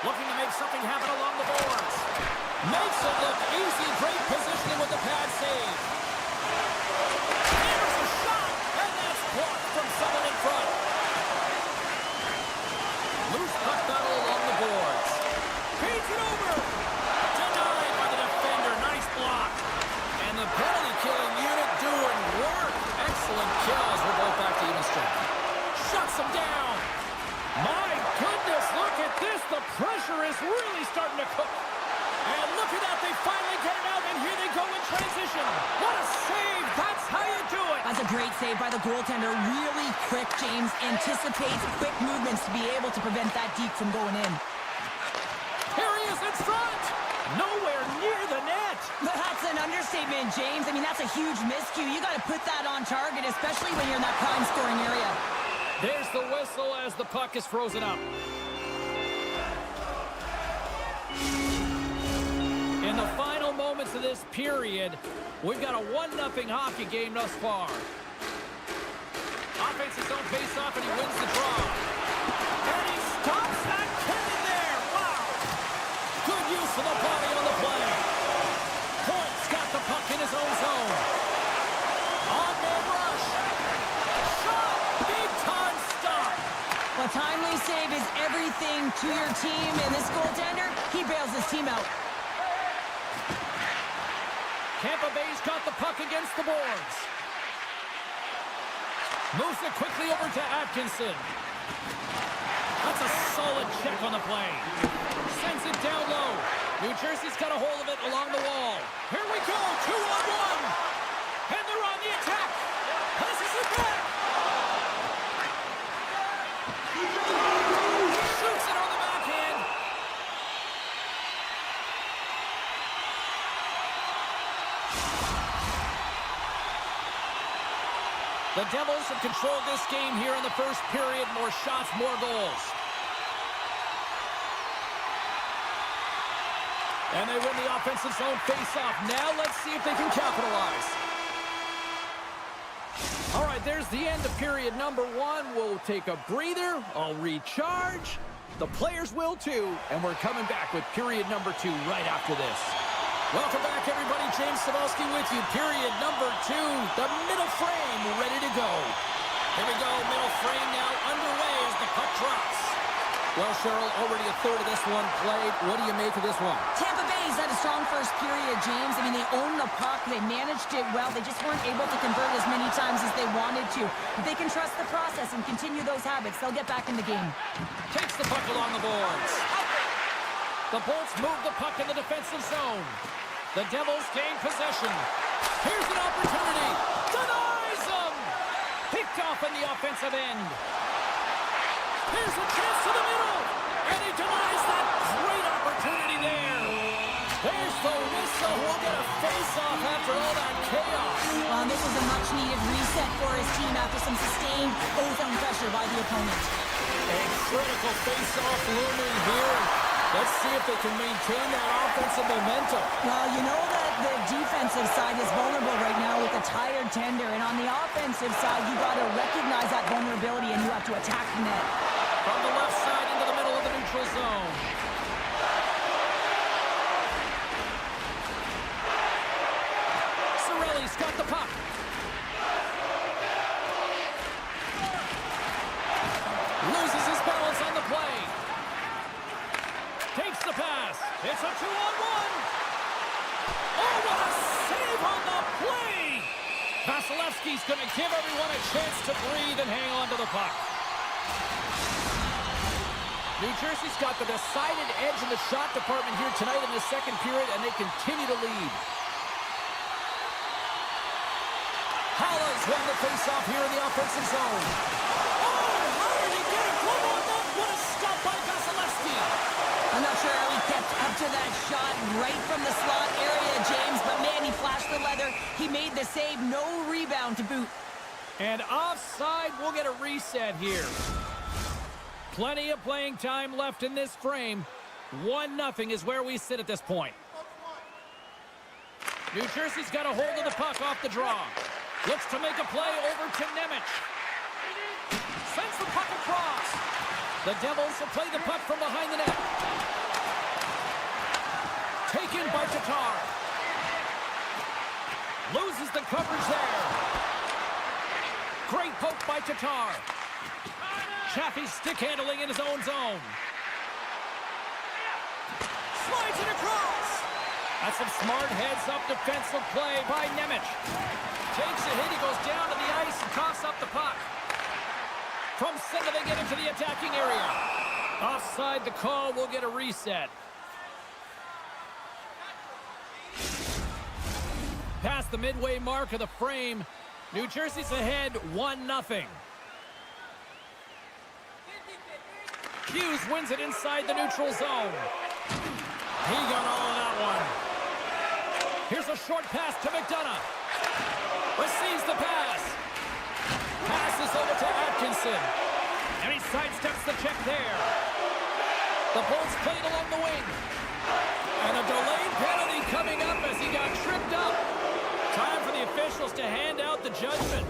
Looking to make something happen along the boards. Makes it look easy. Great positioning with the pad save. There's a shot, and that's blocked from someone in front. Loose puck battle along the boards. Feeds it over. Denied by the defender. Nice block. And the penalty-killing unit doing work. Excellent kill as we're both back to even strength. Shuts him down. My goodness, look at this. The pressure is really starting to cook. And look at that, they finally get it out, and here they go in transition. What a save, that's how you do it. That's a great save by the goaltender. Really quick, James. Anticipates quick movements to be able to prevent that deep from going in. Here he is in front. Nowhere near the net. That's an understatement, James. I mean, that's a huge miscue. You got to put that on target, especially when you're in that prime scoring area. There's the whistle as the puck is frozen up. In the final moments of this period, we've got a 1-0 hockey game thus far. Offensive zone face-off, and he wins the draw. And he stops that cannon there. Wow. Good use of the body on the play. Point's got the puck in his own zone. On-man rush. Shot. Big-time stop. A timely save is everything to your team, and this goaltender, he bails his team out. Tampa Bay's got the puck against the boards. Moves it quickly over to Atkinson. That's a solid check on the play. Sends it down low. New Jersey's got a hold of it along the wall. Here we go, 2-on-1. And they're on the attack. Passes it back. Shoots it on the backhand. The Devils have controlled this game here in the first period. More shots, more goals. And they win the offensive zone face-off. Now let's see if they can capitalize. All right, there's the end of period number 1. We'll take a breather. I'll recharge. The players will too. And we're coming back with period number 2 right after this. Welcome back, everybody. James Cybulski with you. Period number 2. The middle frame ready to go. Here we go. Middle frame now underway as the puck drops. Well, Cheryl, already a third of this one played. What do you make of this one? Tampa Bay's had a strong first period, James. I mean, they owned the puck. They managed it well. They just weren't able to convert as many times as they wanted to. If they can trust the process and continue those habits, they'll get back in the game. Takes the puck along the boards. The Bolts move the puck in the defensive zone. The Devils gain possession. Here's an opportunity. Denies them. Picked off in the offensive end. Here's a chance to the middle. And he denies that great opportunity there. There's the whistle. We'll get a face-off after all that chaos. This was a much-needed reset for his team after some sustained ozone pressure by the opponent. A critical face-off looming here. Let's see if they can maintain that offensive momentum. Well, you know that the defensive side is vulnerable right now with a tired tender. And on the offensive side, you got to recognize that vulnerability and you have to attack the net. From the left side into the middle of the neutral zone. Cirelli's got the puck. Loses his balance on the play. Takes the pass. It's a 2-on-1. Oh, what a save on the play! Vasilevsky's going to give everyone a chance to breathe and hang on to the puck. New Jersey's got the decided edge in the shot department here tonight in the second period, and they continue to lead. Halla's won the faceoff here in the offensive zone. Oh, how did he get a glove on that? What a stop by Vasilevsky! I'm not sure how he kept up to that shot right from the slot area, James, but man, he flashed the leather. He made the save, no rebound to boot. And offside, we'll get a reset here. Plenty of playing time left in this frame. 1-0 is where we sit at this point. New Jersey's got a hold of the puck off the draw. Looks to make a play over to Nemec. Sends the puck across. The Devils will play the puck from behind the net. Taken by Tatar. Loses the coverage there. Great poke by Tatar. Chaffee stick handling in his own zone. Slides it across. That's some smart heads-up defensive play by Nemec. Takes a hit, he goes down to the ice and coughs up the puck. From center, they get into the attacking area. Offside the call, we'll get a reset. Past the midway mark of the frame, New Jersey's ahead 1-0. Hughes wins it inside the neutral zone. He got all of that one. Here's a short pass to McDonough. Receives the pass. Passes over to Atkinson. And he sidesteps the check there. The Bolts played along the wing. And a delayed penalty coming up as he got tripped up. Time for the officials to hand out the judgment.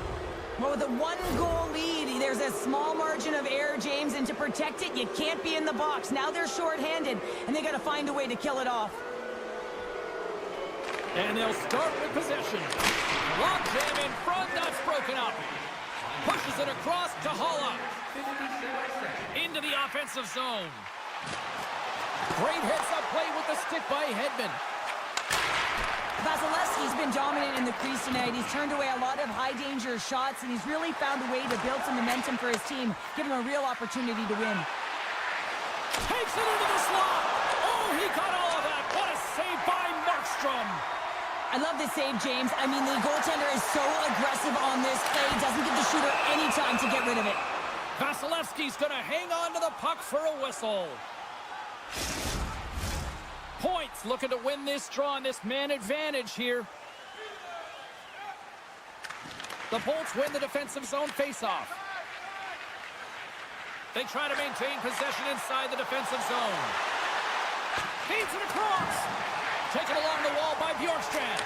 Well, with a 1-goal lead, there's a small margin of error, James, and to protect it, you can't be in the box. Now they're shorthanded, and they got to find a way to kill it off. And they'll start with possession. Lock jam in front, that's broken up. Pushes it across to Halla. Into the offensive zone. Great heads-up play with the stick by Hedman. Vasilevsky's been dominant in the crease tonight. He's turned away a lot of high-danger shots, and he's really found a way to build some momentum for his team, give him a real opportunity to win. Takes it into the slot. Oh, he got all of that. What a save by Markstrom. I love this save, James. I mean, the goaltender is so aggressive on this play. He doesn't give the shooter any time to get rid of it. Vasilevsky's going to hang on to the puck for a whistle. Points looking to win this draw on this man advantage here. The Bolts win the defensive zone faceoff. They try to maintain possession inside the defensive zone. Feeds it across. Taken along the wall by Bjorkstrand.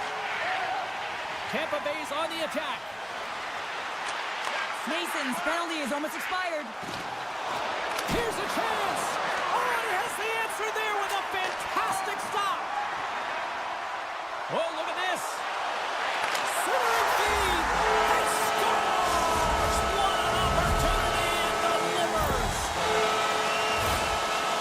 Tampa Bay's on the attack. Mason's penalty is almost expired. Here's a chance. Oh, he has the answer there with a fantastic stop. Oh, look at this. Centering feed. He scores. What an opportunity and delivers.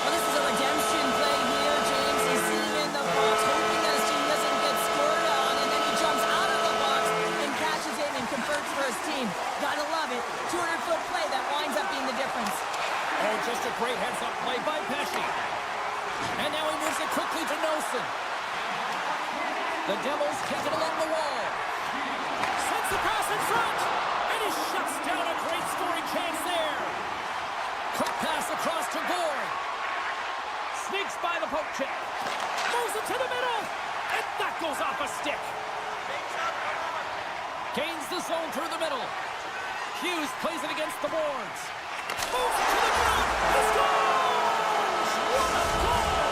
Well, this is a redemption play here, James. He's sitting in the box, hoping that his team doesn't get scored on, and then he jumps out of the box and catches it and converts for his team. Gotta love it. 200-foot play that winds up being the difference. Oh, just a great heads-up play by Pesci. And now he moves it quickly to Nelson. The Devils take it along the wall. Sends the pass in front. And he shuts down a great scoring chance there. Quick pass across to Gore. Sneaks by the poke check. Moves it to the middle. And that goes off a stick. Gains the zone through the middle. Hughes plays it against the boards. Moves it to the ground. He scores! What a goal!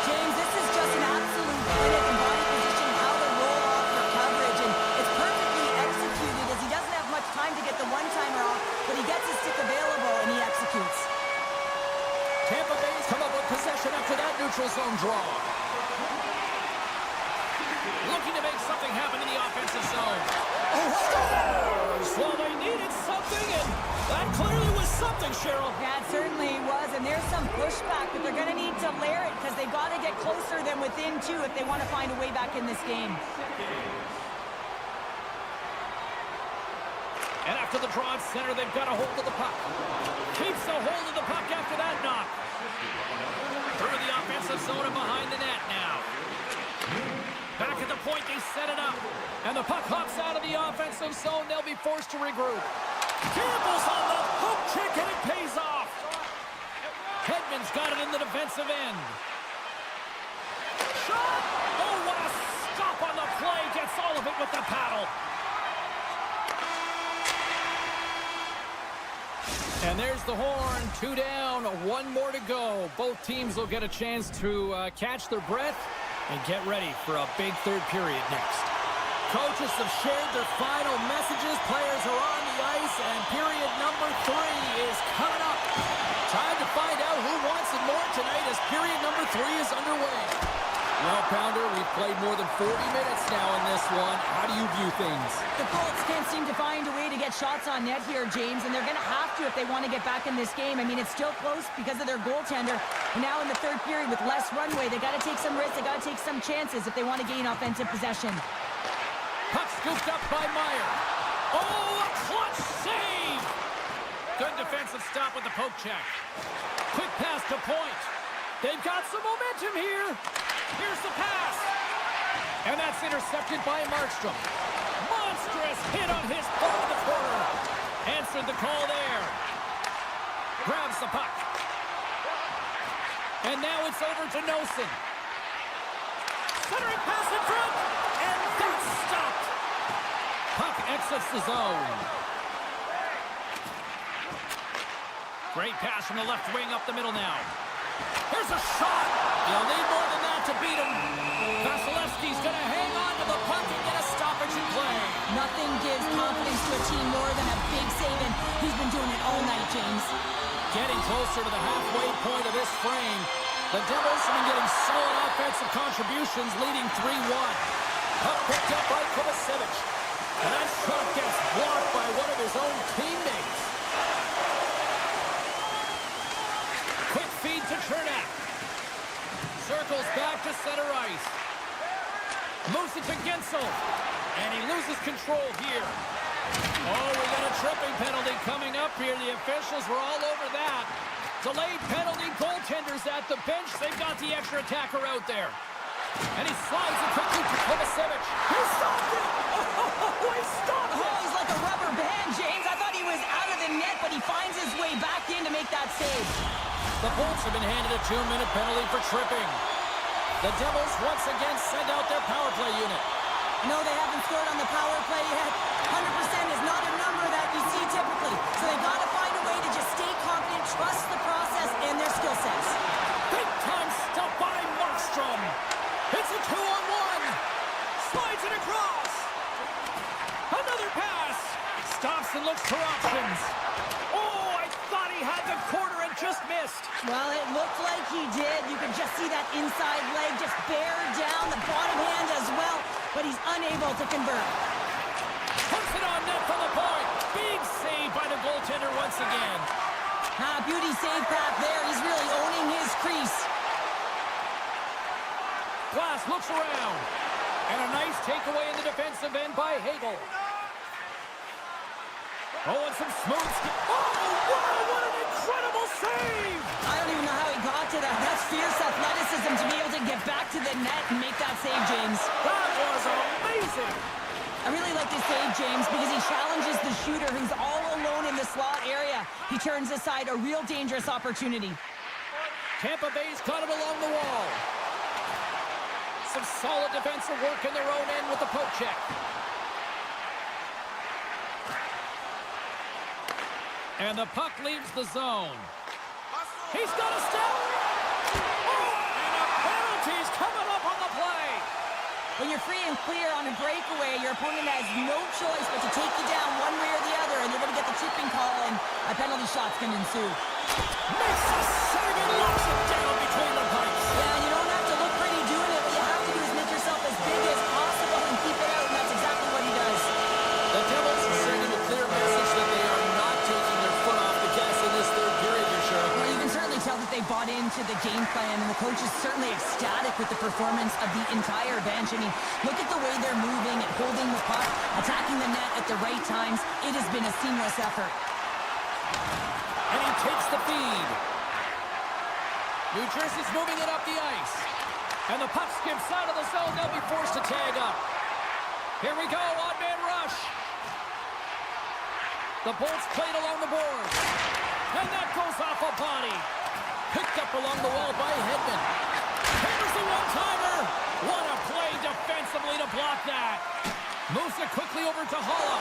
James, this is just an absolute clinic in body position, how to roll off for coverage, and it's perfectly executed as he doesn't have much time to get the one-timer off, but he gets his stick available and he executes. Tampa Bay's come up with possession after that neutral zone draw. Looking to make something happen in the offensive zone. Scores! Well, they needed something, and that clearly was something, Cheryl. Yeah, it certainly was, and there's some pushback, but they're going to need to layer it because they've got to get closer than within two if they want to find a way back in this game. And after the draw at center, they've got a hold of the puck. Keeps a hold of the puck after that knock. Through the offensive zone and behind the net now. Back at the point, they set it up. And the puck hops out of the offensive zone. They'll be forced to regroup. Campbell's on the hook check, and it pays off. Hedman's got it in the defensive end. Shot! Oh, what a stop on the play. Gets all of it with the paddle. And there's the horn. 2 down, 1 more to go. Both teams will get a chance to catch their breath and get ready for a big third period next. Coaches have shared their final messages. Players are on the ice, and period number 3 is coming up. Time to find out who wants it more tonight as period number 3 is underway. Well, Pounder, we've played more than 40 minutes now in this one. How do you view things? The Colts can't seem to find a way to get shots on net here, James, and they're going to have to if they want to get back in this game. I mean, it's still close because of their goaltender. And now in the third period with less runway, they got to take some risks. They got to take some chances if they want to gain offensive possession. Puck scooped up by Meyer. Oh, a clutch save! Good defensive stop with the poke check. Quick pass to point. They've got some momentum here. Here's the pass. And that's intercepted by Markstrom. Monstrous hit on his part of the corner. Answered the call there. Grabs the puck. And now it's over to Nelson. Centering pass in front. And that's stopped. Puck exits the zone. Great pass from the left wing up the middle now. Here's a shot. You'll need more than that to beat him. Vasilevsky's going to hang on to the puck and get a stoppage in play. Nothing gives confidence to a team more than a big save, and he's been doing it all night, James. Getting closer to the halfway point of this frame. The Devils have been getting solid offensive contributions, leading 3-1. Puck picked up by Kovacevic. And that shot gets blocked by one of his own teammates. Quick feed to Chernak. Circles back to center ice. Moves it to Gensel. And he loses control here. Oh, we got a tripping penalty coming up here. The officials were all over that. Delayed penalty, goaltenders at the bench. They've got the extra attacker out there. And he slides it quickly to Kovacevic. He stopped it! Oh, he stopped it! Oh, he's like a rubber band, James. I thought he was out of the net, but he finds his way back in to make that save. The Bolts have been handed a 2-minute penalty for tripping. The Devils once again send out their power play unit. No, they haven't scored on the power play yet. 100% is not a number that you see typically. So they got to find a way to just stay confident, trust the process and their skill sets. Big time stuff by Markstrom. It's a 2-on-1. Slides it across. Another pass. Stops and looks for options. Oh, I thought he had the corner and just missed. Well, it looked like he did. You could just see that inside leg just bear down, the bottom hand as well, but he's unable to convert. Puts it on net from the point. Big save by the goaltender once again. Beauty save path there. He's really owning his crease. Glass looks around. And a nice takeaway in the defensive end by Hagel. Oh, and some smooth... Oh, wow, what an incredible save! I don't even know how he got to that. That's fierce athleticism to be able to get back to the net and make that save, James. That was amazing! I really like this save, James, because he challenges the shooter who's all alone in the slot area. He turns aside a real dangerous opportunity. Tampa Bay's got him along the wall. Some solid defensive work in their own end with the poke check. And the puck leaves the zone. He's got a step. Oh, and a penalty's coming up on the play. When you're free and clear on a breakaway, your opponent has no choice but to take you down one way or the other, and you're going to get the chipping call, and a penalty shot's going to ensue. Makes a save and locks it down between the pipes. Yeah, you don't have to look pretty doing it. What you have to do is make yourself as big as possible and keep it out, and that's exactly what he does. The Devils are sending a clear message that they are not taking their foot off the gas in this third period, you're sure. Well, you can certainly tell that they bought into the game plan, and the coach is certainly ecstatic with the performance of the entire bench. I mean, look at the way they're moving and holding the puck, attacking the net at the right times. It has been a seamless effort. And he takes the feed. New Jersey's moving it up the ice. And the puck skips out of the zone. They'll be forced to tag up. Here we go, odd-man rush. The Bolts played along the boards. And that goes off a body. Picked up along the wall by Hedman. Here's the one-timer. What a play defensively to block that. Moves it quickly over to Holla.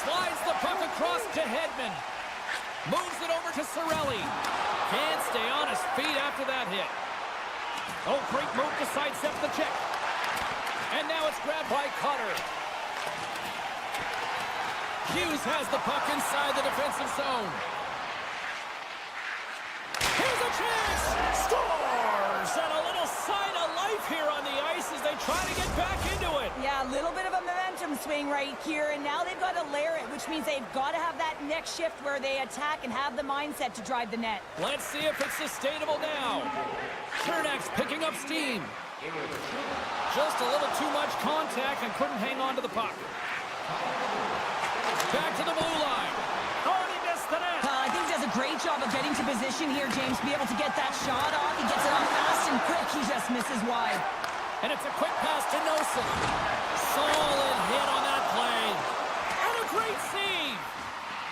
Slides the puck across to Hedman. Moves it over to Cirelli. Can't stay on his feet after that hit. Oh, great move to sidestep the check. And now it's grabbed by Cutter. Hughes has the puck inside the defensive zone. Here's a chance! Scores! And a little sign of life here on the ice as they try to get back into it. Yeah, a little bit of a momentum swing right here, and now they've got to layer it, which means they've got to have that next shift where they attack and have the mindset to drive the net. Let's see if it's sustainable now. Cernak's picking up steam. Just a little too much contact and couldn't hang on to the puck. Back to the blue line. Oh, and he missed the net. I think he does a great job of getting to position here, James, to be able to get that shot off. He gets it off fast and quick. He just misses wide. And it's a quick pass to Nosen. Solid hit on that play. And a great save.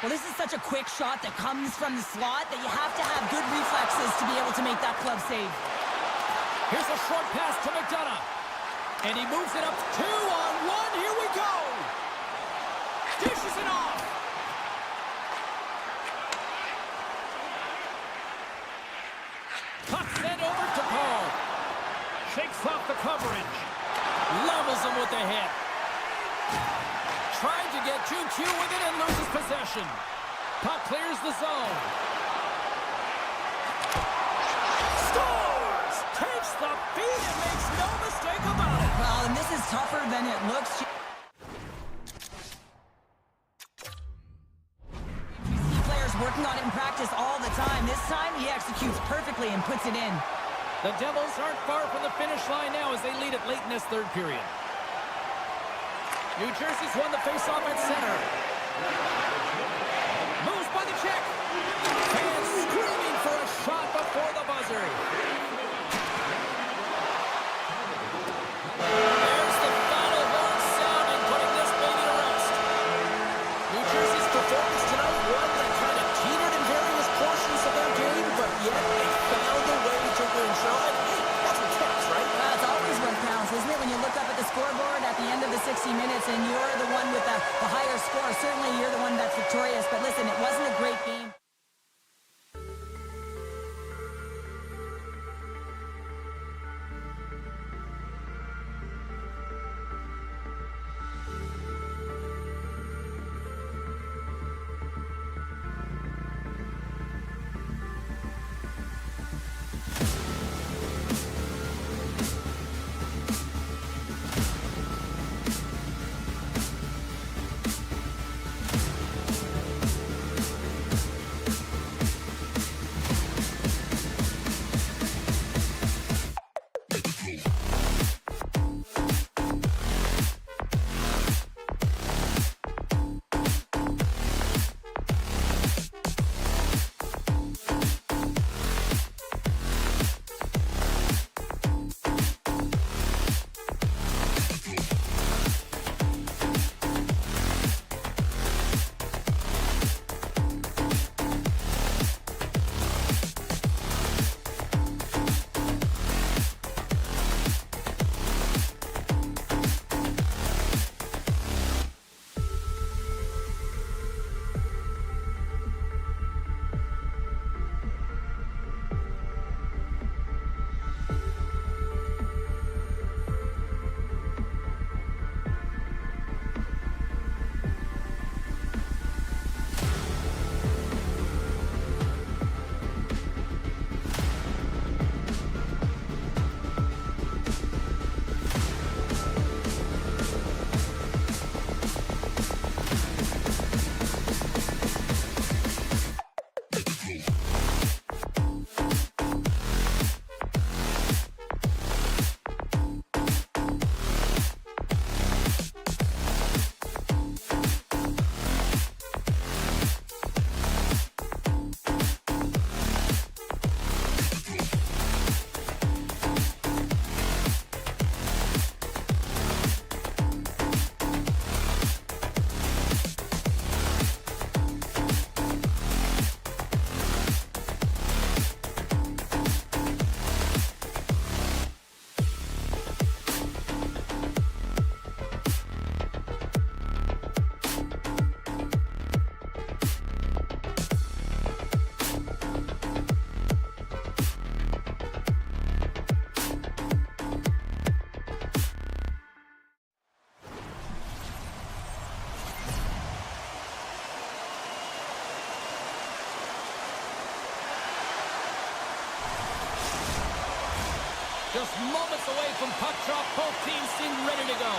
Well, this is such a quick shot that comes from the slot that you have to have good reflexes to be able to make that glove save. Here's a short pass to McDonough. And he moves it up 2-on-1. Here we go. Dishes it off. Puck sent over to Paul. Shakes off the coverage. Levels him with the hit. Trying to get 2-2 with it and loses possession. Puck clears the zone. Scores! Takes the feed and makes no mistake about it. Well, and this is tougher than it looks. Working on it in practice all the time. This time he executes perfectly and puts it in. The Devils aren't far from the finish line now as they lead it late in this third period. New Jersey's won the faceoff at center. Moves by the check. Fans screaming for a shot before the buzzer. There's the final horn sounding, putting this baby to rest. New Jersey's performance tonight won that kind of teetered in various portions of their game, but yet they found a way to win. So, hey, that's what counts, right? Just moments away from puck drop. Both teams seem ready to go.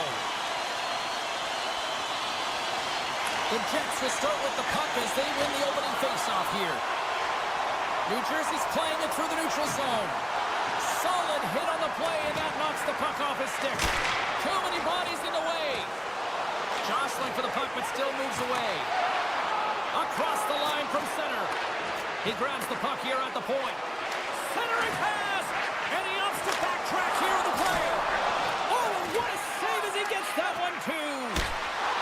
The Jets will start with the puck as they win the opening faceoff here. New Jersey's playing it through the neutral zone. Solid hit on the play, and that knocks the puck off his stick. Too many bodies in the way. Jostling for the puck, but still moves away. Across the line from center. He grabs the puck here at the point. Centering pass! And he opts to backtrack here with the play. Oh, what a save as he gets that one, too.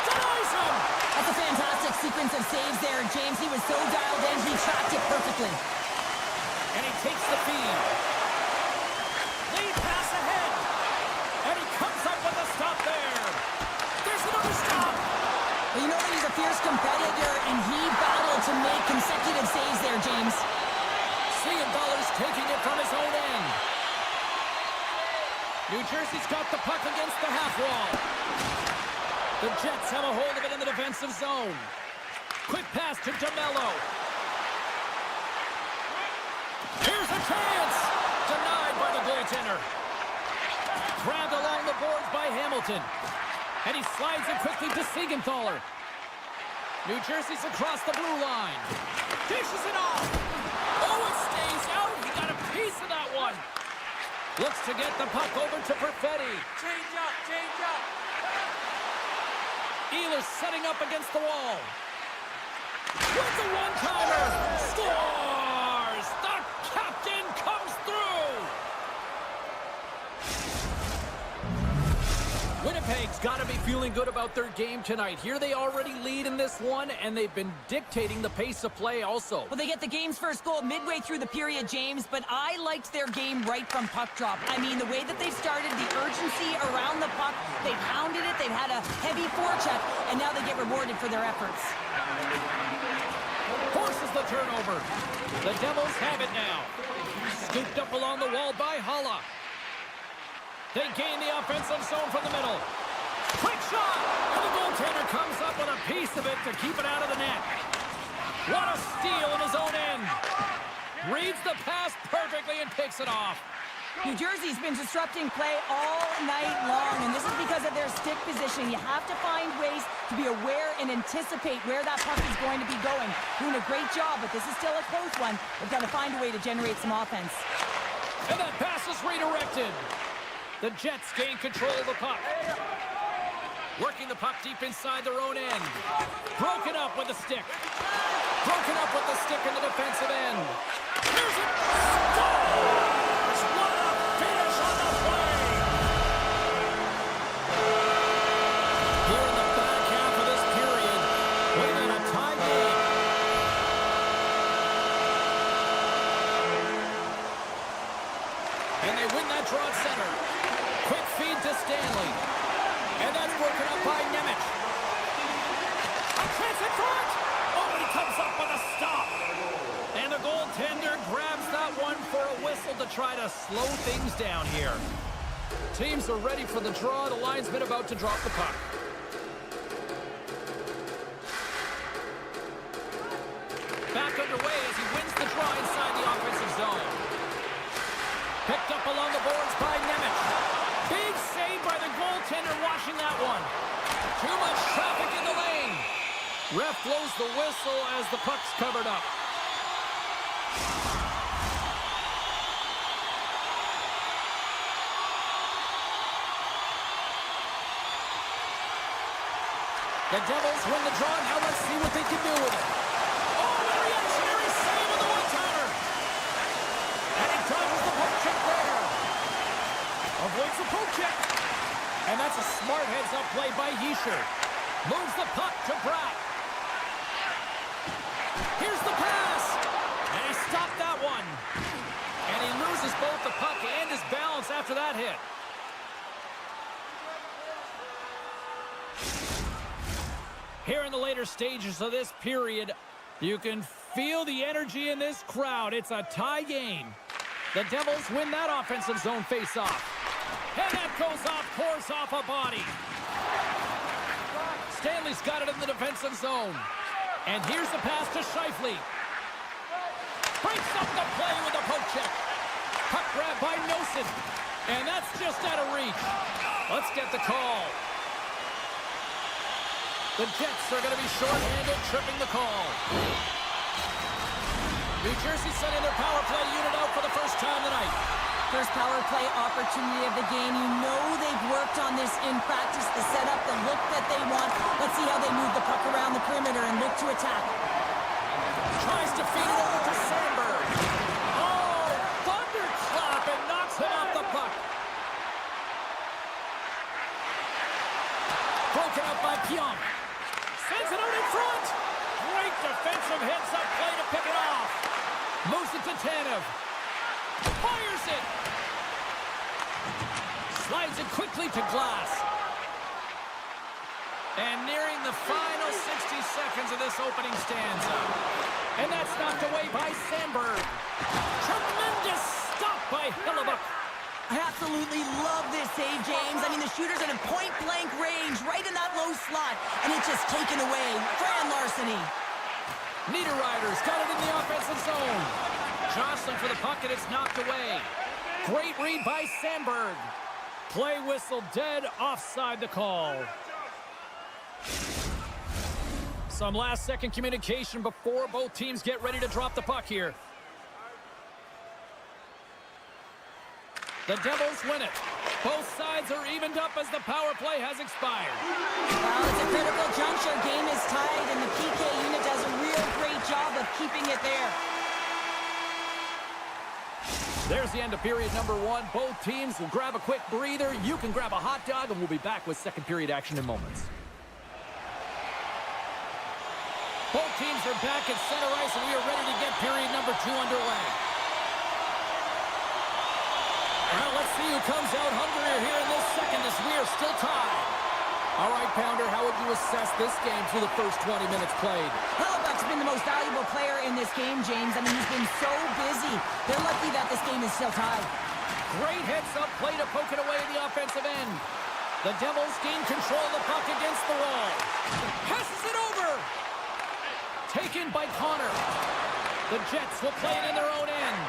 Denies him! That's a fantastic sequence of saves there, James. He was so dialed in, he tracked it perfectly. And he takes the feed. Lead pass ahead. And he comes up with a stop there. There's another stop. Well, you know that he's a fierce competitor, and he battled to make consecutive saves there, James. Siegenthaler's taking it from his own end. New Jersey's got the puck against the half wall. The Jets have a hold of it in the defensive zone. Quick pass to DeMello. Here's a chance! Denied by the goaltender. Grabbed along the boards by Hamilton. And he slides it quickly to Siegenthaler. New Jersey's across the blue line. Dishes it off. Oh, it stays out. He got a piece of that one. Looks to get the puck over to Perfetti. Change up. Ehlers setting up against the wall. With the one-timer. Scores! The captain comes through! Winnipeg's got to be feeling good about their game tonight. Here they already lead in this one, and they've been dictating the pace of play also. Well, they get the game's first goal midway through the period, James, but I liked their game right from puck drop. I mean, the way that they've started, the urgency around the puck, they've hounded it, they've had a heavy forecheck, and now they get rewarded for their efforts. Forces the turnover. The Devils have it now. Scooped up along the wall by Haula. They gain the offensive zone from the middle. Quick shot! And the goaltender comes up with a piece of it to keep it out of the net. What a steal in his own end. Reads the pass perfectly and picks it off. New Jersey's been disrupting play all night long, and this is because of their stick position. You have to find ways to be aware and anticipate where that puck is going to be going. Doing a great job, but this is still a close one. They've got to find a way to generate some offense. And that pass is redirected. The Jets gain control of the puck. Working the puck deep inside their own end. Broken up with the stick. Broken up with the stick in the defensive end. Here's it. Scores! What a finish on the play! Here in the back half of this period, we've got a tie game. And they win that draw at center. Quick feed to Stanley. And that's broken up by Nemec. A chance in front! Oh, and he comes up with a stop. And the goaltender grabs that one for a whistle to try to slow things down here. Teams are ready for the draw. The linesman about to drop the puck. Back underway as he wins the draw inside the offensive zone. Picked up along the boards by Nemec. Big save by the goaltender watching that one. Too much traffic in the lane. Ref blows the whistle as the puck's covered up. The Devils win the draw. Now let's see what they can do with it. Oh, the reactionary save with the one-timer. And he dodges the poke check there. Avoids the poke check. And that's a smart heads-up play by Yesher. Moves the puck to Bratt. Here's the pass. And he stopped that one. And he loses both the puck and his balance after that hit. Here in the later stages of this period, you can feel the energy in this crowd. It's a tie game. The Devils win that offensive zone face-off. And that goes off, course off a body. Stanley's got it in the defensive zone. And here's the pass to Scheifele. Breaks up the play with a poke check. Puck grab by Nosen. And that's just out of reach. Let's get the call. The Jets are going to be short-handed, tripping the call. New Jersey sending their power play unit out for the first time tonight. First power play opportunity of the game. You know they've worked on this in practice, the setup, the look that they want. Let's see how they move the puck around the perimeter and look to attack. Tries to feed it over to Sandberg. Oh, thunderclap, and knocks him off the puck. Broken up by Pionk. Sends it out in front. Great defensive heads-up play to pick it off. Moves it to Tanev. Fires it. Slides it quickly to Glass. And nearing the final 60 seconds of this opening stanza. And that's knocked away by Sandberg. Tremendous stop by Hellebuyck. I absolutely love this save, James. I mean, the shooter's in a point-blank range, right in that low slot, and it's just taken away. Grand larceny. Niederreiter's got it in the offensive zone. Jostling for the puck, and it's knocked away. Great read by Sandberg. Play whistle dead, offside the call. Some last-second communication before both teams get ready to drop the puck here. The Devils win it. Both sides are evened up as the power play has expired. Well, it's a critical juncture. Game is tied, and the PK unit does a real great job of keeping it there. There's the end of period number 1. Both teams will grab a quick breather. You can grab a hot dog, and we'll be back with second period action in moments. Both teams are back at center ice, and we are ready to get period number 2 underway. Well, let's see who comes out hungrier here in this second as we are still tied. All right, Pounder, how would you assess this game through the first 20 minutes played? Hellebuyck's been the most valuable player in this game, James. I mean, he's been so busy. They're lucky that this game is still tied. Great heads-up play to poke it away at the offensive end. The Devils gain control of the puck against the wall. Passes it over. Taken by Connor. The Jets will play it in their own end.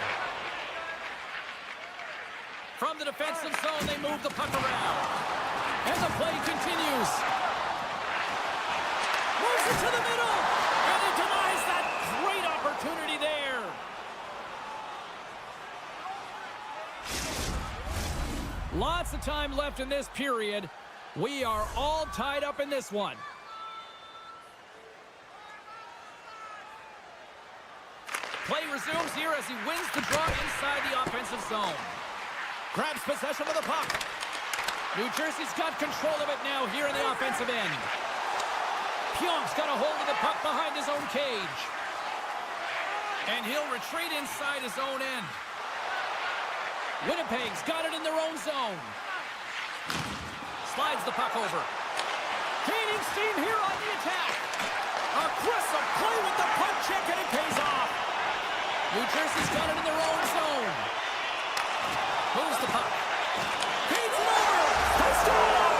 From the defensive zone, they move the puck around. And the play continues. Moves it to the middle. And it denies that great opportunity there. Lots of time left in this period. We are all tied up in this one. Play resumes here as he wins the draw inside the offensive zone. Grabs possession of the puck. New Jersey's got control of it now here in the offensive end. Pionk's got a hold of the puck behind his own cage. And he'll retreat inside his own end. Winnipeg's got it in their own zone. Slides the puck over. Gaining steam here on the attack. Aggressive play with the puck check, and it pays off. New Jersey's got it in their own zone. Moves the puck. Feeds it over. They score!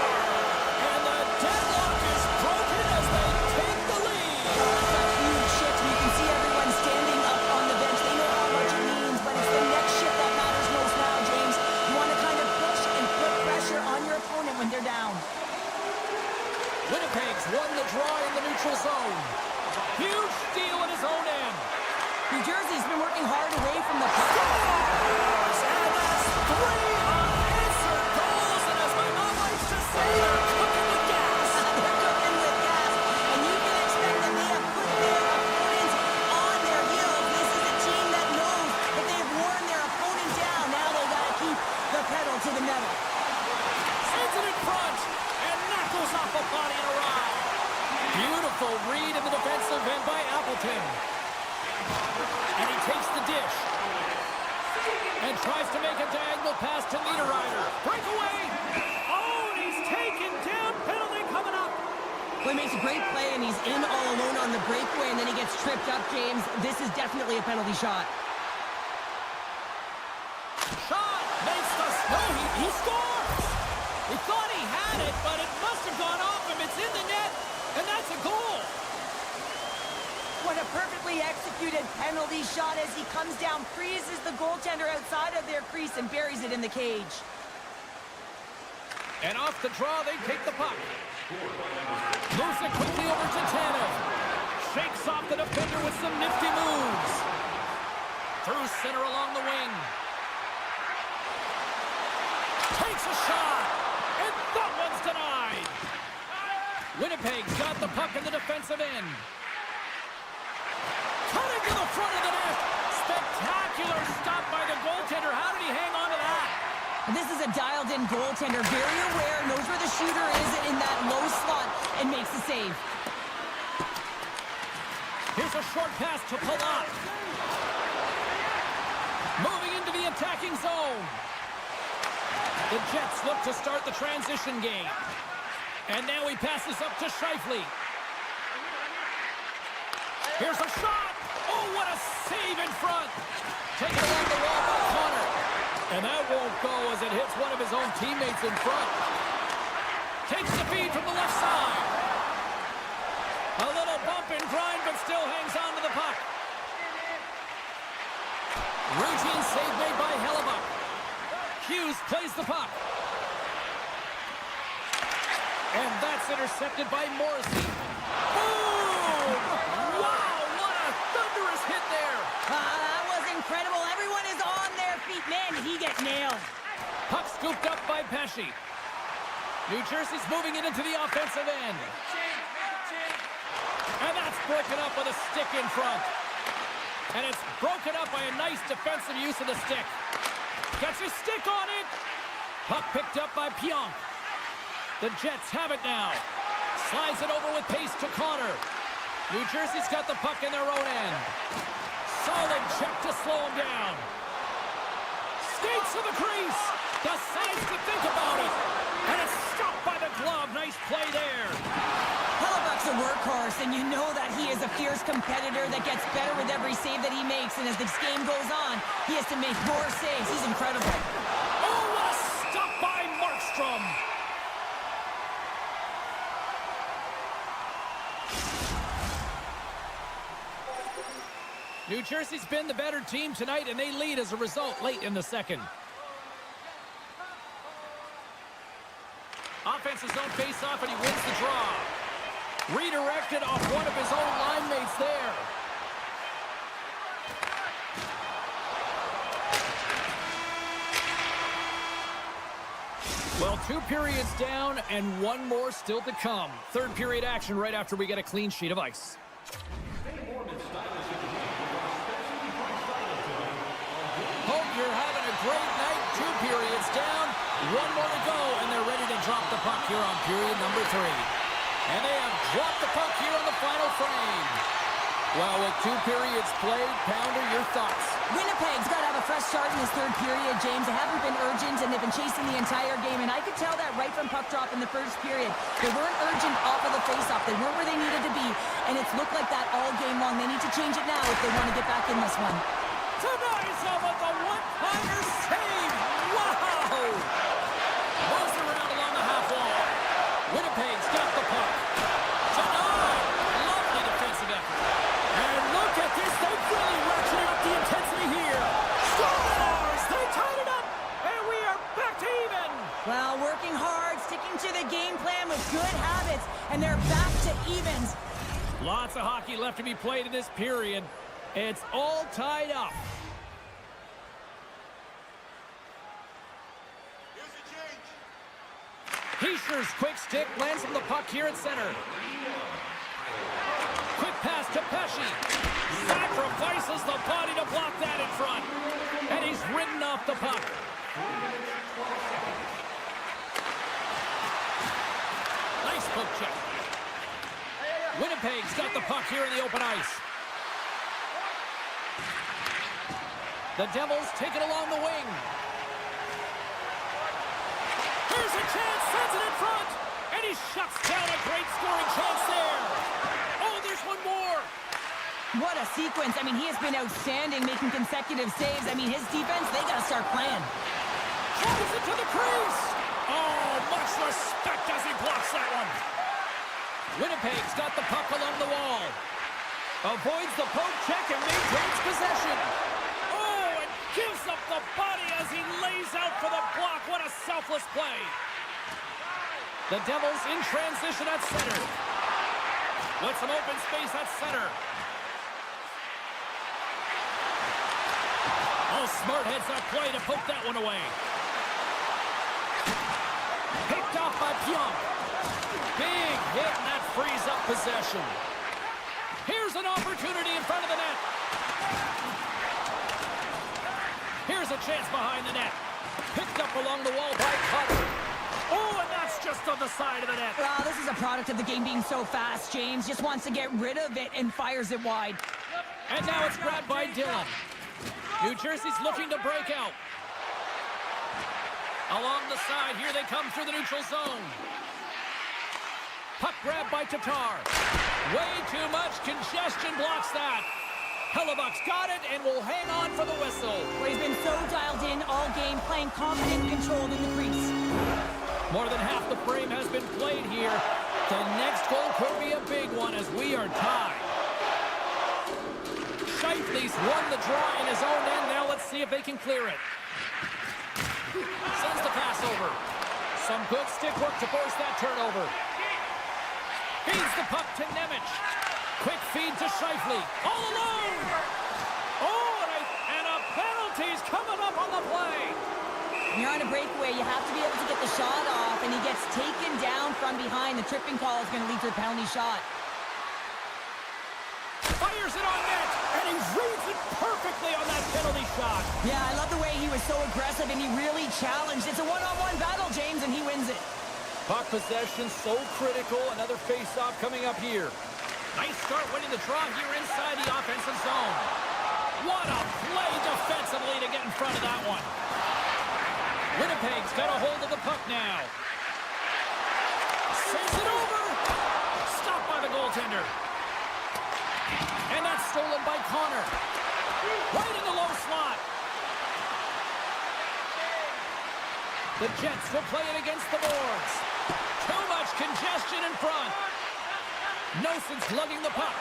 And the deadlock is broken as they take the lead. That's a huge shift. You can see everyone standing up on the bench. They know how much it means, but it's the next shift that matters most now, James. You want to kind of push and put pressure on your opponent when they're down. Winnipeg's won the draw in the neutral zone. Huge steal at his own end. New Jersey's been working hard away from the puck. Scores! And that's 3 unanswered goals. And as my mom likes to say, they're cooking with gas. They're cooking with gas, and you can expect that they have put their opponents on their heels. This is a team that knows that they've worn their opponent down. Now they got to keep the pedal to the metal. Sends it in front. And knuckles off a body in a ride. Beautiful read in the defensive end by Appleton. And he takes the dish. And tries to make a diagonal pass to Niederreiter. Breakaway. Oh, and he's taken down. Penalty coming up. Well, he makes a great play, and he's in all alone on the breakaway, and then he gets tripped up, James. This is definitely a penalty shot. Shot makes the... No, he scores. He thought he had it, but it must have gone off him. It's in the net, and that's a goal. What a perfectly executed penalty shot as he comes down, freezes the goaltender outside of their crease, and buries it in the cage. And off the draw, they take the puck. Moves it quickly over to Tanev. Shakes off the defender with some nifty moves. Through center along the wing. Takes a shot. And that one's denied. Winnipeg's got the puck in the defensive end. Cutting to the front of the net. Spectacular stop by the goaltender. How did he hang on to that? This is a dialed-in goaltender, very aware, knows where the shooter is in that low slot, and makes the save. Here's a short pass to Palat. Moving into the attacking zone. The Jets look to start the transition game. And now he passes up to Scheifele. Here's a shot. Oh, what a save in front. Taken along the wall by Connor. And that won't go as it hits one of his own teammates in front. Takes the feed from the left side. A little bump and grind, but still hangs on to the puck. Routine save made by Hellebuck. Hughes plays the puck. And that's intercepted by Morrissey. Boom! Wow, what a thunderous hit there. That was incredible. Everyone is on their feet. Man, did he get nailed. Puck scooped up by Pesci. New Jersey's moving it into the offensive end. And that's broken up with a stick in front. And it's broken up by a nice defensive use of the stick. Gets his stick on it. Puck picked up by Pionk. The Jets have it now. Slides it over with pace to Connor. New Jersey's got the puck in their own end. Solid check to slow him down. Skates to the crease. Decides to think about it. And it's stopped by the glove. Nice play there. Hellebuck's a workhorse, and you know that he is a fierce competitor that gets better with every save that he makes. And as this game goes on, he has to make more saves. He's incredible. Oh, what a stop by Markstrom. New Jersey's been the better team tonight, and they lead as a result late in the second. Offense his own face-off, and he wins the draw. Redirected off one of his own line mates there. Well, 2 periods down and 1 more still to come. Third period action right after we get a clean sheet of ice. Hope you're having a great night. 2 periods down, 1 more to go, and they're ready to drop the puck here on period number 3. And they have dropped the puck here on the final frame. Well, with 2 periods played, Pounder, your thoughts? Winnipeg's got to have a fresh start in this third period, James. They haven't been urgent, and they've been chasing the entire game, and I could tell that right from puck drop in the first period. They weren't urgent off of the faceoff. They weren't where they needed to be, and it's looked like that all game long. They need to change it now if they want to get back in this one. Tonight's up with the one-timer save. Wow! Moves around along the half wall. Winnipeg's got the puck. Denied. Lovely defensive effort. And look at this. They've really ratcheted up the intensity here. Scores! They tied it up. And we are back to even. Well, working hard, sticking to the game plan with good habits, and they're back to evens. Lots of hockey left to be played in this period. It's all tied up. Heischer's quick stick lands on the puck here at center. Quick pass to Pesci. Sacrifices the body to block that in front. And he's ridden off the puck. Nice poke check. Winnipeg's got the puck here in the open ice. The Devils take it along the wing. Here's a chance, sends it in front, and he shuts down a great scoring chance there. Oh, there's one more. What a sequence. I mean, he has been outstanding, making consecutive saves. I mean, his defense, they got to start playing. Drives it to the crease. Oh, much respect as he blocks that one. Winnipeg's got the puck along the wall. Avoids the poke check and maintains possession. Gives up the body as he lays out for the block. What a selfless play. The Devils in transition at center. With some open space at center. Oh, smart heads up play to poke that one away. Picked off by Pionk. Big hit, and that frees up possession. Here's an opportunity in front of the net. Here's a chance behind the net. Picked up along the wall by Cutter. Oh, and that's just on the side of the net. Wow, this is a product of the game being so fast. James just wants to get rid of it and fires it wide. And now it's grabbed by Dillon. New Jersey's looking to break out. Along the side, here they come through the neutral zone. Puck grab by Tatar. Way too much congestion blocks that. Hellebuck's got it and will hang on for the whistle. Well, he's been so dialed in all game, playing confident and controlled in the crease. More than half the frame has been played here. The next goal could be a big one as we are tied. Scheifele's won the draw in his own end. Now let's see if they can clear it. Sends the pass over. Some good stick work to force that turnover. Feeds the puck to Nemec. Quick feed to Scheifele. All alone! Oh, and a penalty's coming up on the play. When you're on a breakaway, you have to be able to get the shot off, and he gets taken down from behind. The tripping call is going to lead to a penalty shot. Fires it on net, and he reads it perfectly on that penalty shot. Yeah, I love the way he was so aggressive, and he really challenged. It's a one-on-one battle, James, and he wins it. Puck possession so critical. Another face-off coming up here. Nice start winning the draw here inside the offensive zone. What a play defensively to get in front of that one. Winnipeg's got a hold of the puck now. Sends it over. Stopped by the goaltender. And that's stolen by Connor. Right in the low slot. The Jets will play it against the boards. Too much congestion in front. Noson's lugging the puck.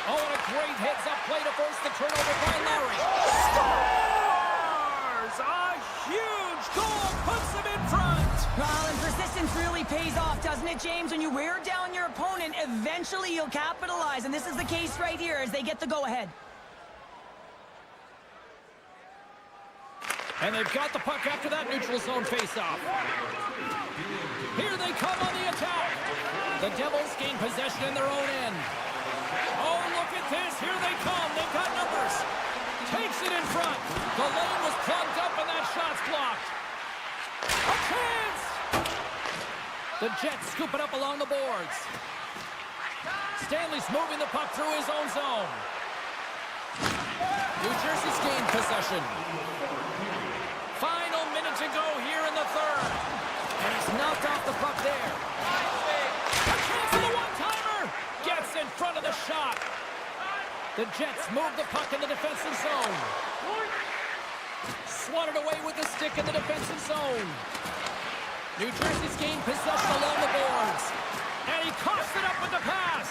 Oh, and a great heads-up play to force the turnover by Lowry. Scores! A huge goal puts them in front. Well, and persistence really pays off, doesn't it, James? When you wear down your opponent, eventually you'll capitalize. And this is the case right here as they get the go-ahead. And they've got the puck after that neutral zone face-off. Here they come on the attack. The Devils gain possession in their own end. Oh, look at this. Here they come. They've got numbers. Takes it in front. The lane was plugged up and that shot's blocked. A chance! The Jets scoop it up along the boards. Stanley's moving the puck through his own zone. New Jersey's gained possession. Final minute to go here in the third. And he's knocked off the puck there. A chance for the one-timer. Gets in front of the shot. The Jets move the puck in the defensive zone. Swatted away with the stick in the defensive zone. New Jersey's gained possession along the boards. And he coughs it up with the pass.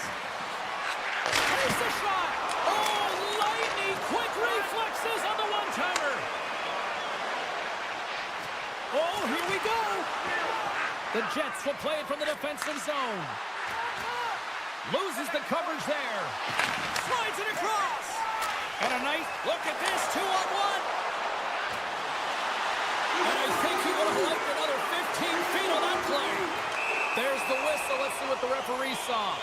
Here's the shot. Oh, lightning quick reflexes on the one-timer. Oh, here we go. The Jets will play it from the defensive zone. Loses the coverage there. Slides it across. And a nice look at this, 2-on-1. And I think he would have liked another 15 feet on that play. There's the whistle. Let's see what the referee saw.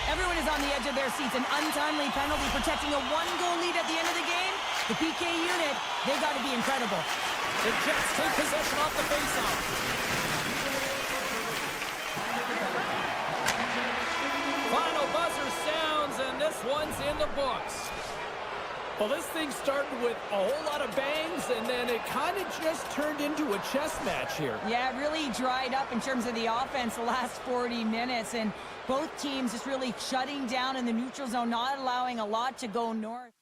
Everyone is on the edge of their seats. An untimely penalty protecting a one-goal lead at the end of the game. The PK unit, they got to be incredible. The Jets take possession off the faceoff. Final buzzer sounds, and this one's in the books. Well, this thing started with a whole lot of bangs, and then it kind of just turned into a chess match here. Yeah, it really dried up in terms of the offense the last 40 minutes, and both teams just really shutting down in the neutral zone, not allowing a lot to go north.